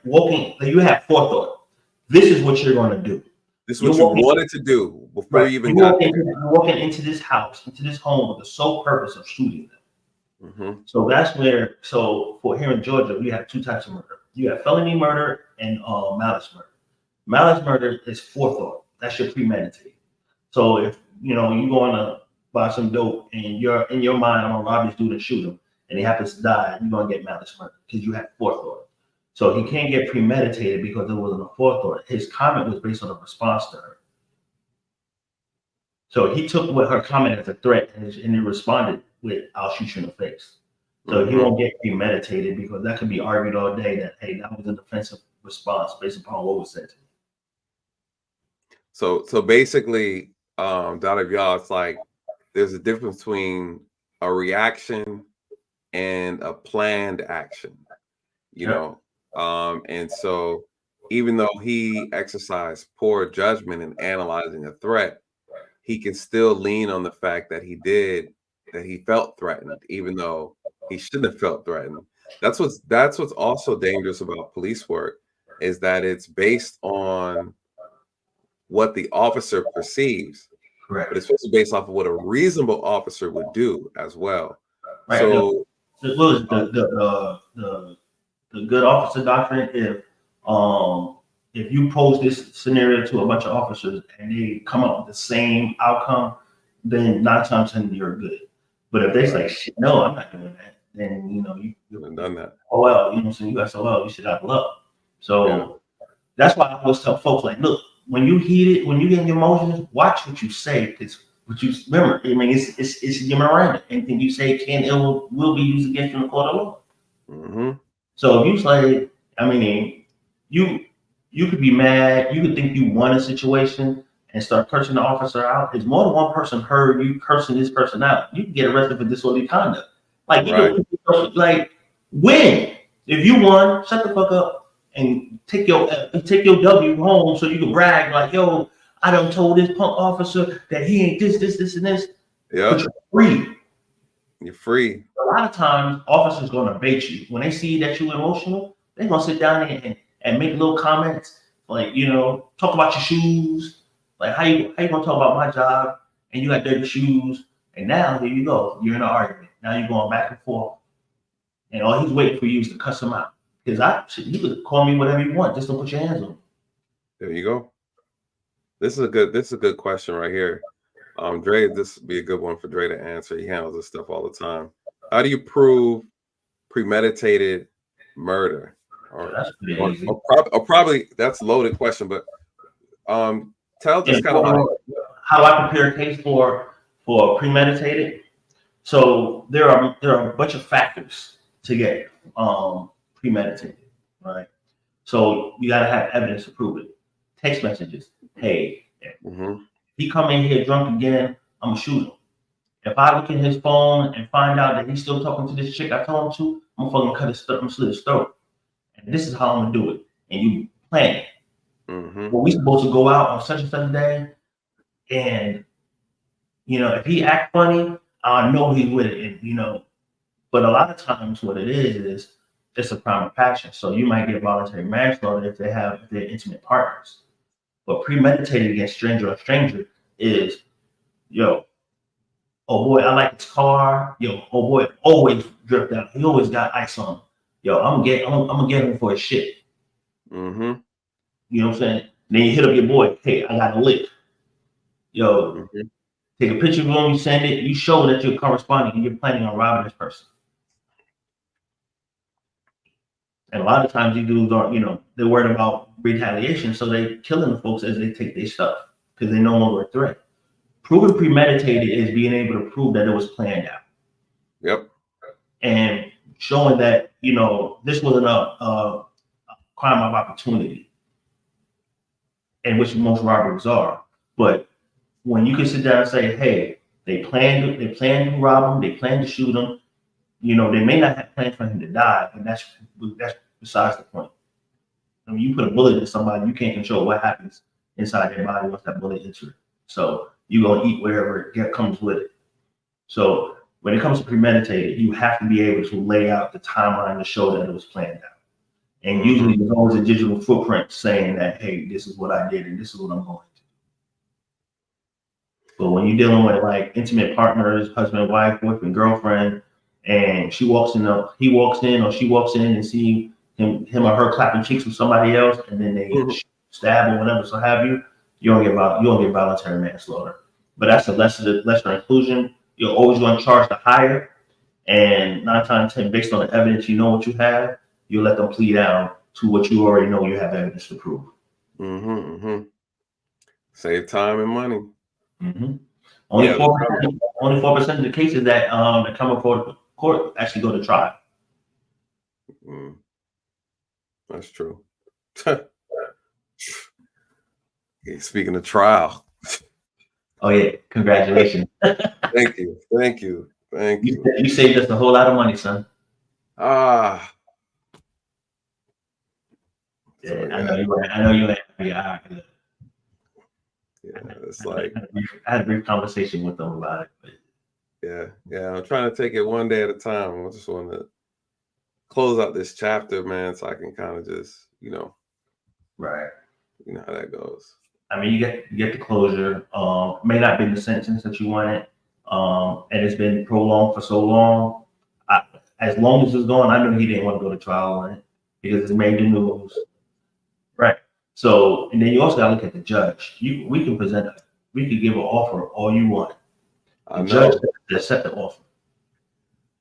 you have forethought. This is what you're gonna do. This is what you wanted to do before you even got there. You're walking into this house, into this home with the sole purpose of shooting them. Mm-hmm. So that's where. So for here in Georgia, we have 2 types of murder. You have felony murder and malice murder. Malice murder is forethought. That's your premeditated. So if you know you going to buy some dope and you're in your mind, I'm gonna rob this dude and shoot him, and he happens to die, you're gonna get malice murder because you have forethought. So he can't get premeditated because it wasn't a forethought. His comment was based on a response to her. So he took what her comment as a threat and he responded with, I'll shoot you in the face. So he won't get premeditated because that could be argued all day that, hey, that was a defensive response based upon what was said to me. So basically, Dr. Y'all, it's like there's a difference between a reaction and a planned action, you know. And so even though he exercised poor judgment in analyzing a threat, he can still lean on the fact that he felt threatened, even though he shouldn't have felt threatened. That's what's also dangerous about police work, is that it's based on what the officer perceives. Correct. But it's supposed to be based off of what a reasonable officer would do as well. Right. So the good officer doctrine, if you pose this scenario to a bunch of officers and they come up with the same outcome, then 9 times 10 you're good. But if they say, shit, no, I'm not doing that, then you know you haven't done that. Oh well, you know, so you got so well, you should have love. So that's why I always tell folks, like, look, when you heated, when you get in your emotions, watch what you say, because what you remember, I mean, it's your Miranda. Anything you say can will be used against you in the court of law. Mm-hmm. So if you say, I mean, you could be mad, you could think you won a situation and start cursing the officer out. If more than one person heard you cursing this person out, you can get arrested for disorderly conduct. Like, like win. If you won, shut the fuck up and take your W home so you can brag like, yo, I done told this punk officer that he ain't this, and this. Yeah. But you're free. You're free. A lot of times, officers gonna bait you when they see that you're emotional. They're gonna sit down and make little comments like, talk about your shoes, like how you gonna talk about my job and you got dirty shoes, and now here you go, you're in an argument. Now you're going back and forth, and all he's waiting for you is to cuss him out. Because you could call me whatever you want, just don't put your hands on me. There you go. This is a good question right here. Dre, this would be a good one for Dre to answer. He handles this stuff all the time. How do you prove premeditated murder? That's pretty easy. Or probably that's a loaded question, but tell just kind of how I compare a case for premeditated. So there are a bunch of factors to get premeditated, right? So you got to have evidence to prove it. Text messages. Hey, if he come in here drunk again, I'm gonna shoot him. If I look in his phone and find out that he's still talking to this chick I told him to, I'm fucking cut his throat, I'm slit his throat. And this is how I'm gonna do it. And you plan it. Well, we supposed to go out on such and such a day, and if he act funny, I know he's with it. And, but a lot of times what it is it's a crime of passion. So you might get voluntary manslaughter if they're intimate partners. But premeditated against stranger on stranger is, oh boy, I like his car. Oh boy, always dripped out. He always got ice on him. I'm gonna get him for his shit. You know what I'm saying? Then you hit up your boy. Hey, I got a lick. Take a picture of him. You send it. You show that you're corresponding and you're planning on robbing this person. And a lot of times these dudes aren't, they're worried about retaliation, so they killing the folks as they take their stuff because they no longer a threat. Proving premeditated is being able to prove that it was planned out. Yep. And showing that, this wasn't a crime of opportunity, and which most robberies are. But when you can sit down and say, hey, they planned to rob him, they planned to shoot him, they may not have planned for him to die, and that's besides the point. I mean, you put a bullet in somebody, you can't control what happens inside their body once that bullet enters. So you're gonna eat whatever comes with it. So when it comes to premeditated, you have to be able to lay out the timeline to show that it was planned out. And usually there's always a digital footprint saying that, hey, this is what I did and this is what I'm going to do. But when you're dealing with like intimate partners, husband, wife, boyfriend, girlfriend, and he walks in or she walks in and see him or her clapping cheeks with somebody else, and then they stab or whatever, so have you, you don't get voluntary manslaughter. But that's a lesser inclusion. You're always going to charge the higher, and 9 times 10, based on the evidence, what you have, you let them plead down to what you already know you have evidence to prove. Save time and money. Only 4% of the cases that come before court actually go to trial. That's true. Speaking of trial. Oh yeah, congratulations. Thank you. You saved us a whole lot of money, son. Yeah, I know you ain't happy. Yeah, it's like I had a brief conversation with them about it. But yeah, I'm trying to take it one day at a time. I just want to close out this chapter, man, so I can kind of just, right. You know how that goes. I mean, you get the closure. May not be the sentence that you wanted, and it's been prolonged for so long. As long as it's gone, I knew he didn't want to go to trial on it because it's made the news. Right. So, and then you also got to look at the judge. We can give an offer all you want. The judge has to accept the offer.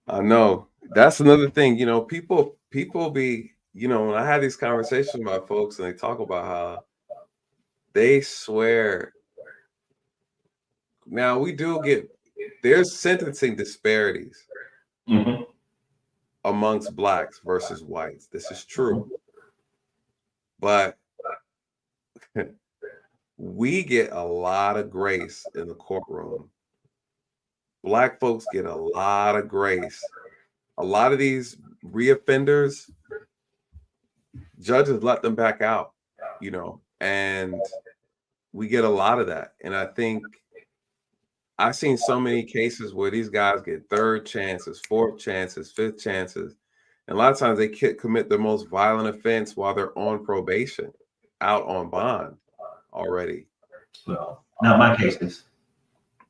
I know. That's another thing. People be, when I have these conversations with my folks and they talk about how they swear. Now there's sentencing disparities amongst blacks versus whites. This is true. But we get a lot of grace in the courtroom. Black folks get a lot of grace. A lot of these reoffenders, judges let them back out, and we get a lot of that. And I think I've seen so many cases where these guys get third chances, fourth chances, fifth chances. And a lot of times they commit the most violent offense while they're on probation, out on bond already. Well, not my cases.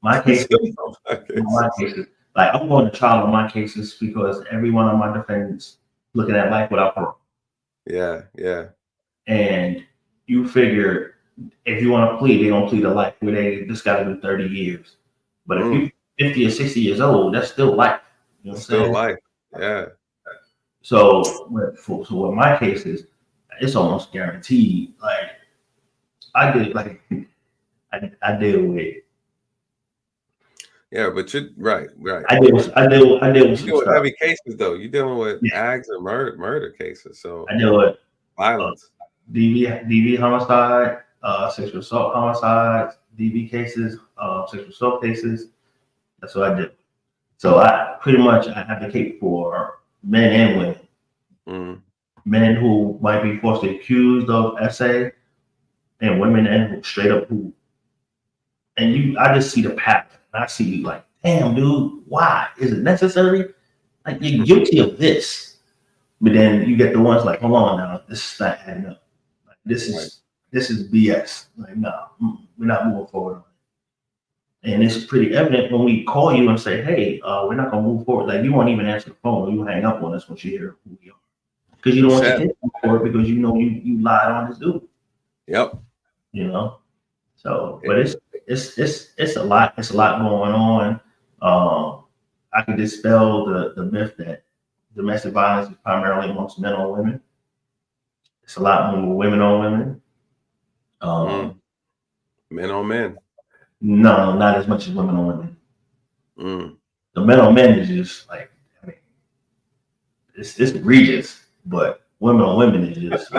My cases, like I'm going to trial on my cases because every one of my defendants looking at life without parole. Yeah, yeah. And you figure if you want to plead, they're gonna plead to life where they just gotta do 30 years. But if you're 50 or 60 years old, that's still life. You know what I'm saying? Still life. Yeah. So with my cases, it's almost guaranteed. Like I deal with. Yeah, but you're right. I deal with some with stuff. heavy cases though. You're dealing with ags and murder cases. So I deal with violence, DV homicide, sexual assault homicides, DV cases, sexual assault cases. That's what I do. So I pretty much advocate for men and women. Men who might be falsely accused of SA, and women and straight up who. And I just see the pattern. I see like, damn, dude, why? Is it necessary? Like you're guilty of this. But then you get the ones like, hold on now, this is not adding up. Like, this is BS. Like, no, we're not moving forward on it. And it's pretty evident when we call you and say, hey, we're not gonna move forward. Like you won't even answer the phone, or you hang up on us once you hear who we are. Because you don't want to get for it because you know you lied on this dude. Yep. You know? So but it's a lot going on. I can dispel the myth that domestic violence is primarily amongst men on women. It's a lot more women on women. Men on men. No, not as much as women on women. The men on men is just like, I mean, it's egregious, but women on women is just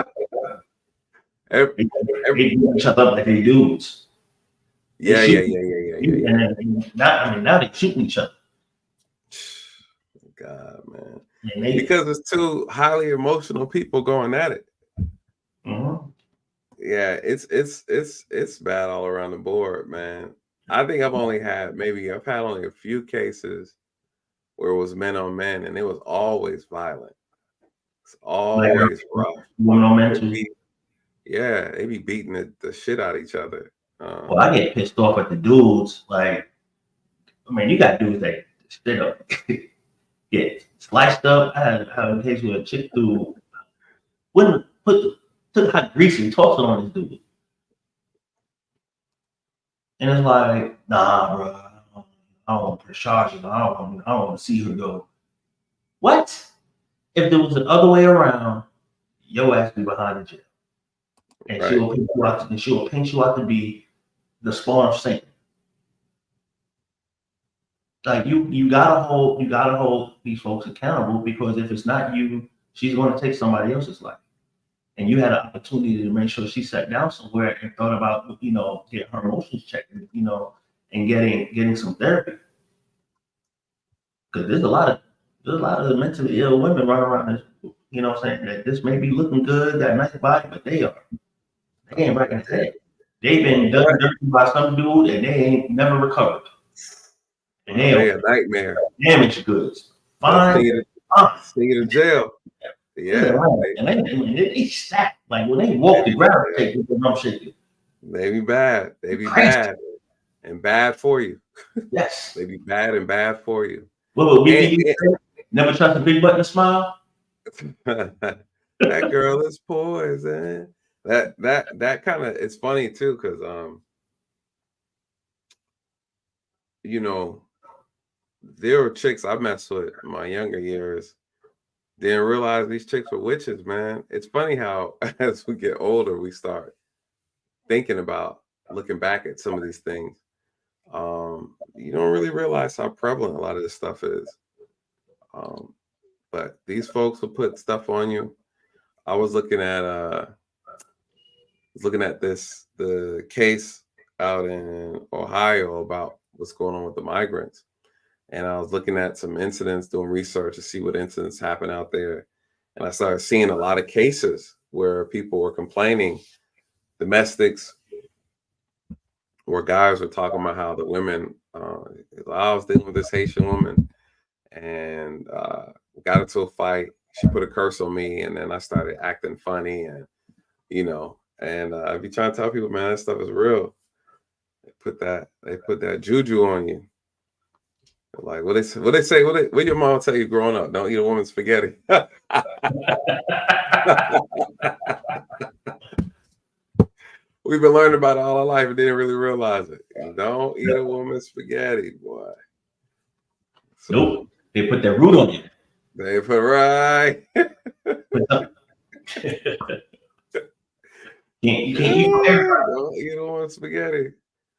they beat each other up like they dudes. Yeah. And now they shooting each other. God, man. Because it's two highly emotional people going at it. Yeah, it's bad all around the board, man. I think I've had only a few cases where it was men on men, and it was always violent. It's always rough. Women on men too. Yeah, they be beating the shit out of each other. Well, I get pissed off at the dudes. Like, I mean, you got dudes that straight up get sliced up. I had a case with a chick who wouldn't took hot grease and tossed it on this dude. And it's like, nah, bro, I don't want to press charges. I don't want to see her go. What? If there was the other way around, your ass be behind the jail. And she'll paint you out to be the spawn of Satan. Like you gotta hold these folks accountable, because if it's not you, she's going to take somebody else's life. And you had an opportunity to make sure she sat down somewhere and thought about, getting her emotions checked, and getting some therapy. Because there's a lot of mentally ill women running around this, saying that this may be looking good, got a nice body, but they ain't right in the head. They've been done dirty by some dude and they ain't never recovered. And they a nightmare. Damaged goods. Fine. See you in jail. Yeah. And they stack. Like when they walk the ground, they shake it. They be bad. They be bad. And bad for you. Yes. They be bad and bad for you. Well, never trust a big button to smile. That girl is poison. That kind of, it's funny too, because there were chicks I messed with in my younger years. Didn't realize these chicks were witches, man. It's funny how as we get older, we start thinking about looking back at some of these things. You don't really realize how prevalent a lot of this stuff is. But these folks will put stuff on you. I was looking at the case out in Ohio about what's going on with the migrants. And I was looking at some incidents, doing research to see what incidents happen out there. And I started seeing a lot of cases where people were complaining, domestics, where guys were talking about how the women I was dealing with this Haitian woman, and got into a fight. She put a curse on me, and then I started acting funny, and I be trying to tell people, man, that stuff is real. They put that juju on you. Like what your mom tell you growing up? Don't eat a woman's spaghetti. We've been learning about it all our life and didn't really realize it. Don't eat a woman's spaghetti, boy. So, nope. They put that root on you. They put right. You can't eat everybody. Don't eat a woman's spaghetti.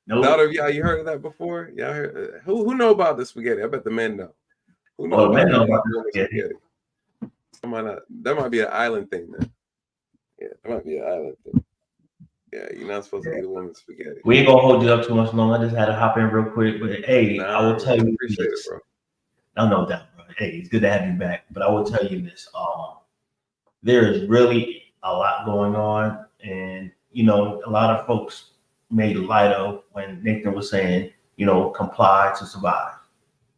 Nope. None of y'all, you heard of that before? Y'all heard, who know about the spaghetti? I bet the men know. Who know about the spaghetti? That might be an island thing, man. Yeah, that might be an island thing. Yeah, you're not supposed to eat a woman's spaghetti. We ain't gonna hold you up too much long. I just had to hop in real quick, but hey, I will tell you. Appreciate it, bro. No doubt, bro. Hey, it's good to have you back. But I will tell you this: there is really a lot going on, and a lot of folks made light of when Nathan was saying, comply to survive.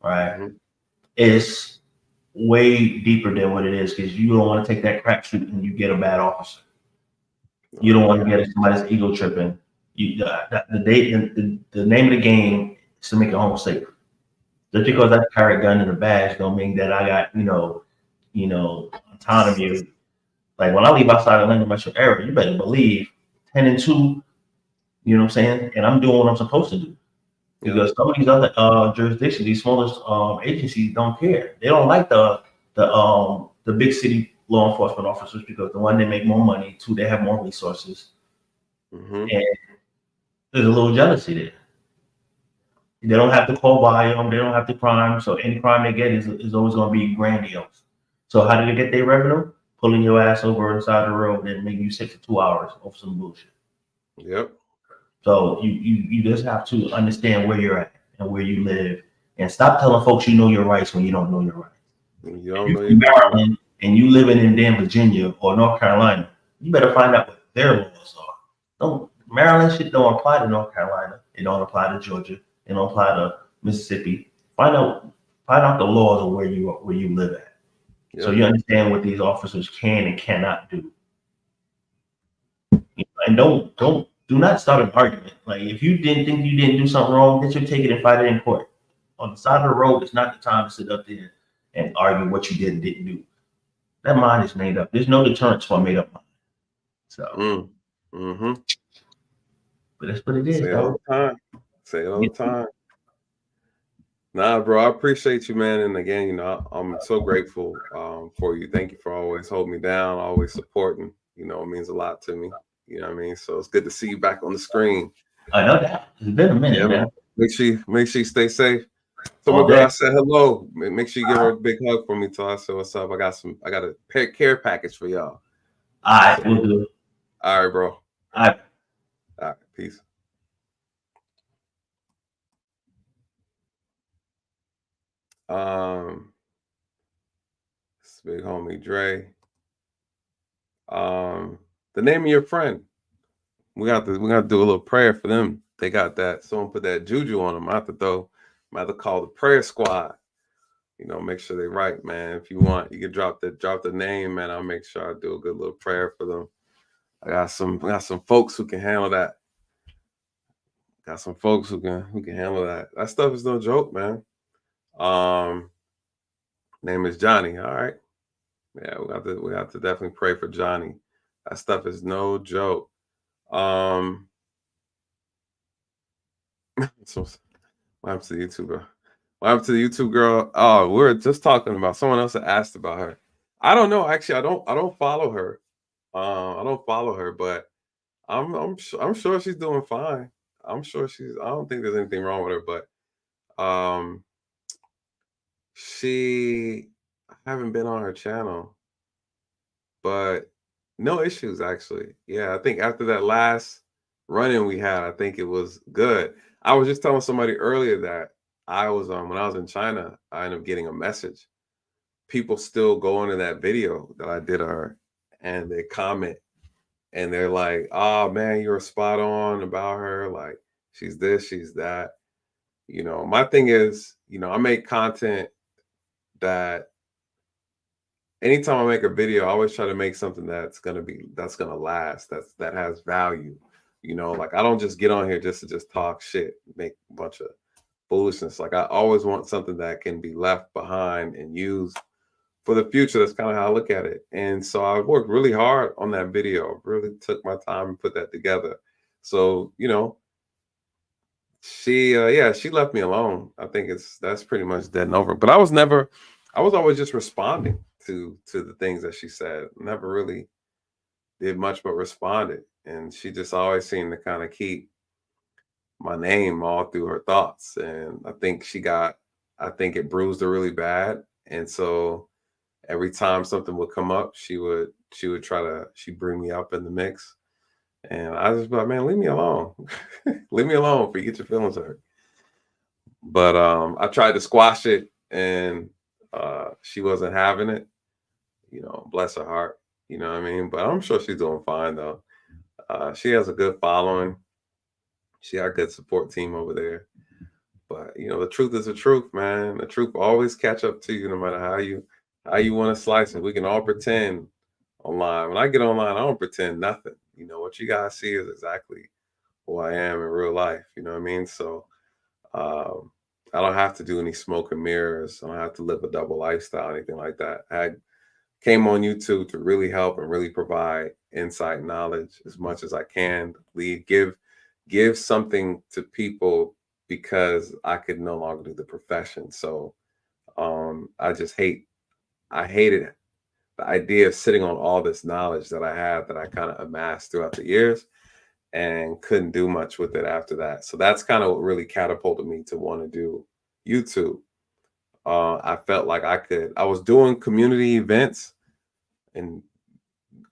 Right? Mm-hmm. It's way deeper than what it is, because you don't want to take that crap shoot and you get a bad officer. You don't want to get somebody's ego tripping. The name of the game is to make it home safe. Just because I carry a gun in a badge don't mean that I got autonomy. Like when I leave outside the Atlanta metro area, you better believe 10 and 2. You know what I'm saying? And I'm doing what I'm supposed to do. Because some of these other jurisdictions, these smallest agencies don't care. They don't like the big city law enforcement officers, because one, they make more money, two, they have more resources, and there's a little jealousy there. They don't have to call volume, they don't have to crime, so any crime they get is always going to be grandiose. So how do they get their revenue? Pulling your ass over inside the road and making you sit for 2 hours over some bullshit. Yep. So you just have to understand where you're at and where you live, and stop telling folks you know your rights when you don't know your rights. You don't know your rights. And you living in damn Virginia or North Carolina, you better find out what their laws are. Maryland shit don't apply to North Carolina. It don't apply to Georgia. It don't apply to Mississippi. Find out the laws of where you live at. Yep. So you understand what these officers can and cannot do. And do not start an argument. Like if you didn't think you didn't do something wrong, get your ticket and fight it in court. On the side of the road, it's not the time to sit up there and argue what you did and didn't do. That mind is made up. There's no deterrence for a made up mind. So, but that's what it is. Say it all the time. Nah, bro, I appreciate you, man. And again, I'm so grateful for you. Thank you for always holding me down, always supporting. It means a lot to me. You know what I mean? So it's good to see you back on the screen. I know that. It's been a minute, man. Make sure you stay safe. So my girl said hello. Make sure you give her a big hug for me till I say what's up. I got a care package for y'all. All right, we'll do it. All right, bro. All right, peace. It's big homie Dre. The name of your friend. We got to do a little prayer for them. They got that. Someone put that juju on them. I have to call the prayer squad. Make sure they right, man. If you want, you can drop the name, man. I'll make sure I do a good little prayer for them. I got some folks who can handle that. Got some folks who can handle that. That stuff is no joke, man. Name is Johnny. All right. Yeah, we have to definitely pray for Johnny. That stuff is no joke. So what happened to the YouTuber? What happened to the YouTube girl? Oh, we were just talking about someone else that asked about her. I don't know. Actually, I don't follow her. I don't follow her, but I'm sure she's doing fine. I don't think there's anything wrong with her, but I haven't been on her channel, but no issues actually. Yeah, I think after that last run-in we had, I think it was good. I was just telling somebody earlier that I was when I was in China, I ended up getting a message. People still go into that video that I did of her and they comment and they're like, "Oh man, you were spot on about her. Like she's this, she's that." You know, my thing is, you know, I make content that anytime I make a video, I always try to make something that's gonna last, that has value. You know, like I don't just get on here just to just talk shit, make a bunch of foolishness. Like I always want something that can be left behind and used for the future. That's kind of how I look at it. And so I worked really hard on that video, really took my time and put that together. So, you know, she left me alone. I think that's pretty much dead and over. But I was always just responding to the things that she said. Never really did much but responded. And she just always seemed to kind of keep my name all through her thoughts. And I think it bruised her really bad. And so every time something would come up, she'd bring me up in the mix. And I just be like, man, leave me alone. Leave me alone before you get your feelings hurt. But I tried to squash it, and she wasn't having it. You know, bless her heart. You know what I mean? But I'm sure she's doing fine though. She has a good following. She got a good support team over there. But you know, the truth is the truth, man. The truth will always catch up to you, no matter how you want to slice it. We can all pretend online. When I get online, I don't pretend nothing. You know, what you guys see is exactly who I am in real life. You know what I mean? So I don't have to do any smoke and mirrors. I don't have to live a double lifestyle, anything like that. I came on YouTube to really help and really provide insight and knowledge as much as I can. Give something to people because I could no longer do the profession. So I hated the idea of sitting on all this knowledge that I had, that I kind of amassed throughout the years, and couldn't do much with it after that. So that's kind of what really catapulted me to want to do YouTube. I felt like I was doing community events, and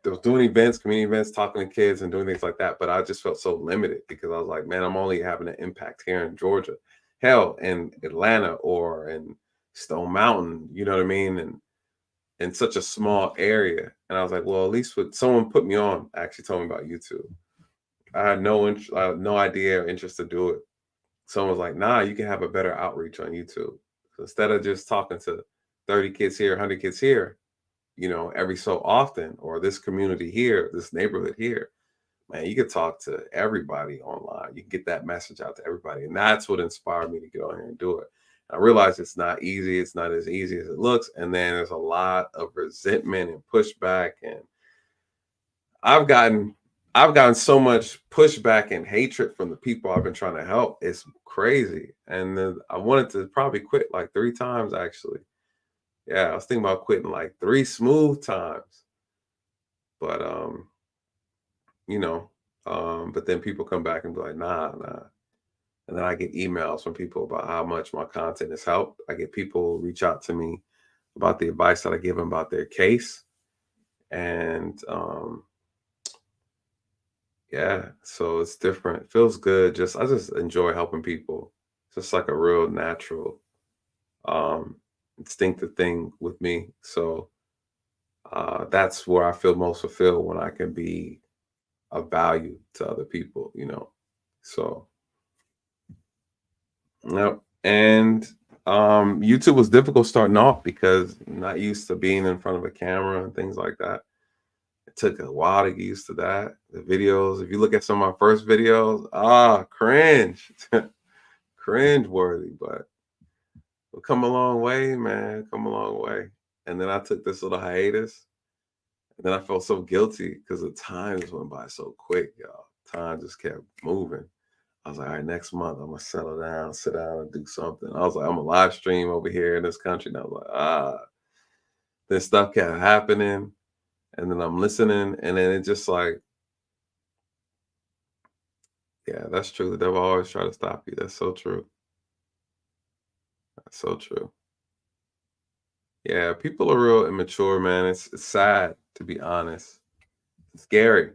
community events, talking to kids and doing things like that. But I just felt so limited because I was like, man, I'm only having an impact here in Georgia, hell, in Atlanta or in Stone Mountain, you know what I mean? And in such a small area. And I was like, well, at least someone put me on, actually told me about YouTube. I had no idea or interest to do it. Someone was like, nah, you can have a better outreach on YouTube. So instead of just talking to 30 kids here, 100 kids here, you know, every so often, or this community here, this neighborhood here, man, you could talk to everybody online. You can get that message out to everybody. And that's what inspired me to get on here and do it. I realized it's not easy. It's not as easy as it looks. And then there's a lot of resentment and pushback. And I've gotten so much pushback and hatred from the people I've been trying to help. It's crazy. And then I wanted to probably quit like 3 times, actually. Yeah, I was thinking about quitting like 3 smooth times. But but then people come back and be like, nah. And then I get emails from people about how much my content has helped. I get people reach out to me about the advice that I give them about their case. And so it's different. It feels good. I just enjoy helping people. It's just like a real natural instinctive thing with me. So that's where I feel most fulfilled, when I can be of value to other people, you know. So yep. And YouTube was difficult starting off because I'm not used to being in front of a camera and things like that. It took a while to get used to that. The videos, if you look at some of my first videos, cringe. Cringe worthy, but we've come a long way, man. Come a long way. And then I took this little hiatus. And then I felt so guilty because the time just went by so quick, y'all. Time just kept moving. I was like, all right, next month I'm gonna sit down and do something. I was like, I'm a live stream over here in this country. And I was like, Then stuff kept happening, and then I'm listening, and then it just like, yeah, that's true. The devil always try to stop you. That's so true. That's so true. Yeah, people are real immature, man. It's sad, to be honest. It's scary.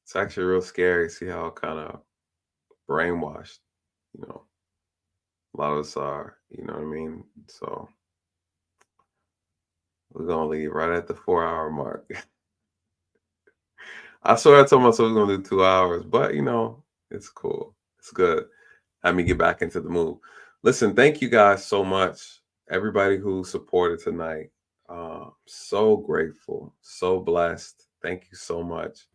It's actually real scary to see how kind of brainwashed, you know, a lot of us are, you know what I mean? So we're gonna leave right at the 4-hour mark. I swear I told myself I was gonna do 2 hours, but you know, it's cool. It's good. had me get back into the move. Listen, thank you guys so much. Everybody who supported tonight. So grateful, so blessed. Thank you so much.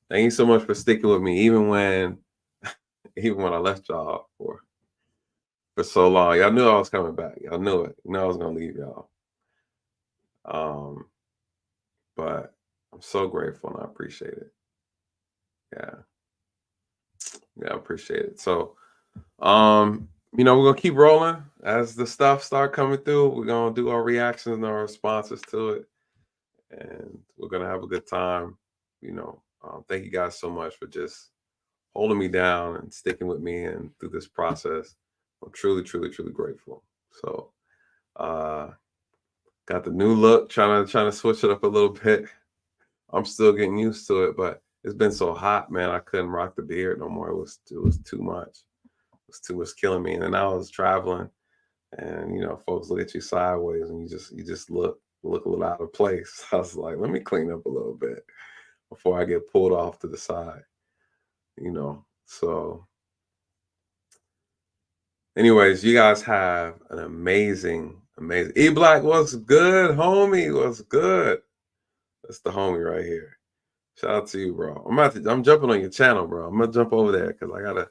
Thank you so much for sticking with me, even when I left y'all for so long. Y'all knew I was coming back. Y'all knew it. You know I was gonna leave y'all. But I'm so grateful and I appreciate it. Yeah, I appreciate it. So, we're gonna keep rolling as the stuff start coming through. We're gonna do our reactions and our responses to it, and we're gonna have a good time. Thank you guys so much for just holding me down and sticking with me and through this process. I'm truly, truly, truly grateful. So, got the new look, trying to switch it up a little bit. I'm still getting used to it, but it's been so hot, man. I couldn't rock the beard no more. It was too much. It was too much killing me. And then I was traveling, and folks look at you sideways, and you just look a little out of place. I was like, let me clean up a little bit before I get pulled off to the side. So anyways, you guys have an amazing E-Black. What's good, homie? What's good? That's the homie right here. Shout out to you, bro. I'm jumping on your channel, bro. I'm gonna jump over there because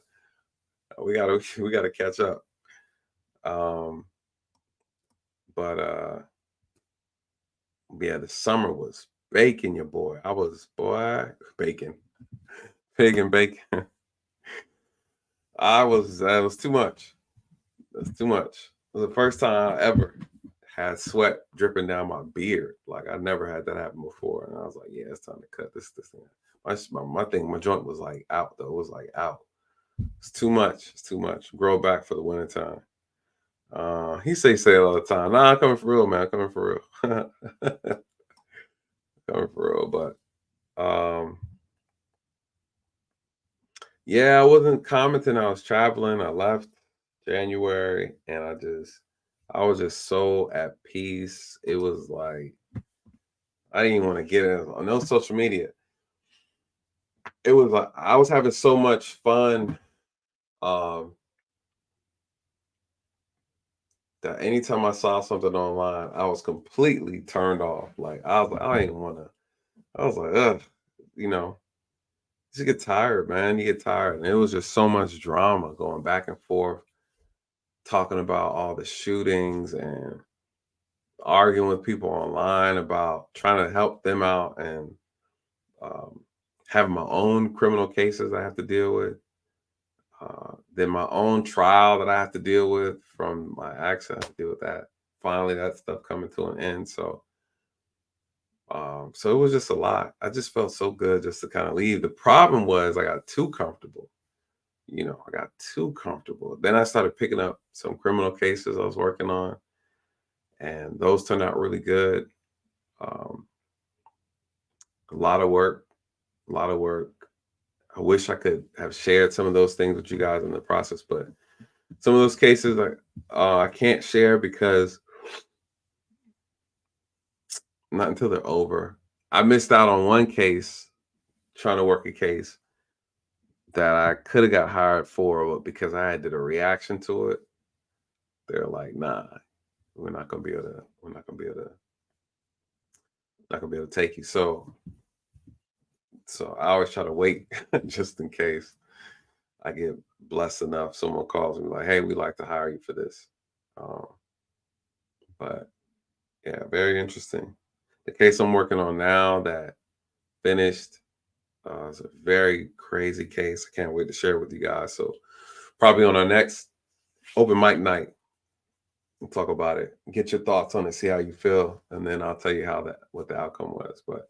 we gotta catch up. Yeah, the summer was baking your boy. I was baking. Pig and bacon. That was too much. That's too much. It was the first time I ever had sweat dripping down my beard. Like I never had that happen before. And I was like, yeah, it's time to cut this thing. My joint was like out though. It was like out. It's too much. It's too much. Grow back for the wintertime. He say it all the time. Nah, I'm coming for real, man. I'm coming for real. Coming for real. But yeah, I wasn't commenting. I was traveling. I left January and I was just so at peace. It was like I didn't even want to get in on no social media. It was like I was having so much fun that anytime I saw something online, I was completely turned off. Like I didn't want to. I was like, ugh, you get tired, man. You get tired, and it was just so much drama going back and forth, talking about all the shootings and arguing with people online about trying to help them out and having my own criminal cases I have to deal with. Then my own trial that I have to deal with from my ex. I have to deal with that. Finally, that stuff coming to an end. So it was just a lot. I just felt so good just to kind of leave. The problem was I got too comfortable. I got too comfortable. Then I started picking up some criminal cases I was working on, and those turned out really good. A lot of work. I wish I could have shared some of those things with you guys in the process, but some of those cases I can't share because not until they're over. I missed out on one case, trying to work a case that I could have got hired for, but because I did a reaction to it, they're like, nah, we're not gonna be able to take you. So I always try to wait just in case I get blessed enough. Someone calls me like, hey, we'd like to hire you for this. But yeah, very interesting. The case I'm working on now that finished is a very crazy case. I can't wait to share it with you guys. So probably on our next open mic night, we'll talk about it. Get your thoughts on it, see how you feel, and then I'll tell you what the outcome was. But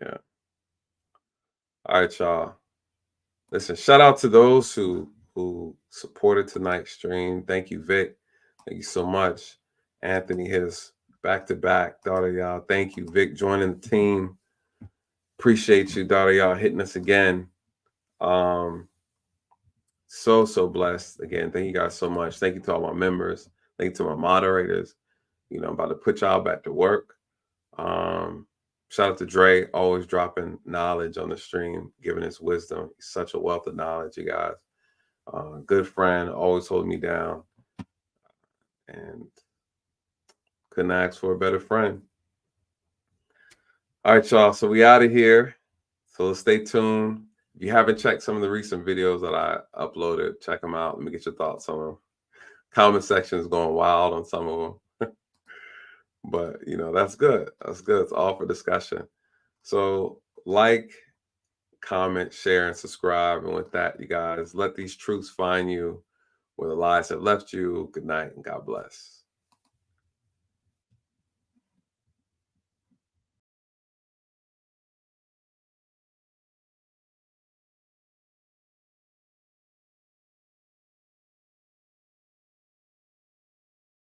yeah. All right, y'all. Listen, shout out to those who supported tonight's stream. Thank you, Vic. Thank you so much. Anthony hit us back-to-back. Daughter, y'all. Thank you, Vic, joining the team. Appreciate you, daughter, y'all, hitting us again. So blessed. Again, thank you guys so much. Thank you to all my members. Thank you to my moderators. I'm about to put y'all back to work. Shout out to Dre, always dropping knowledge on the stream, giving his wisdom. He's such a wealth of knowledge, you guys. Good friend, always holding me down. And couldn't ask for a better friend. All right, y'all. So we out of here. So let's stay tuned. If you haven't checked some of the recent videos that I uploaded, check them out. Let me get your thoughts on them. Comment section is going wild on some of them. But, you know, that's good. That's good. It's all for discussion. So like, comment, share, and subscribe. And with that, you guys, let these truths find you where the lies have left you. Good night and God bless.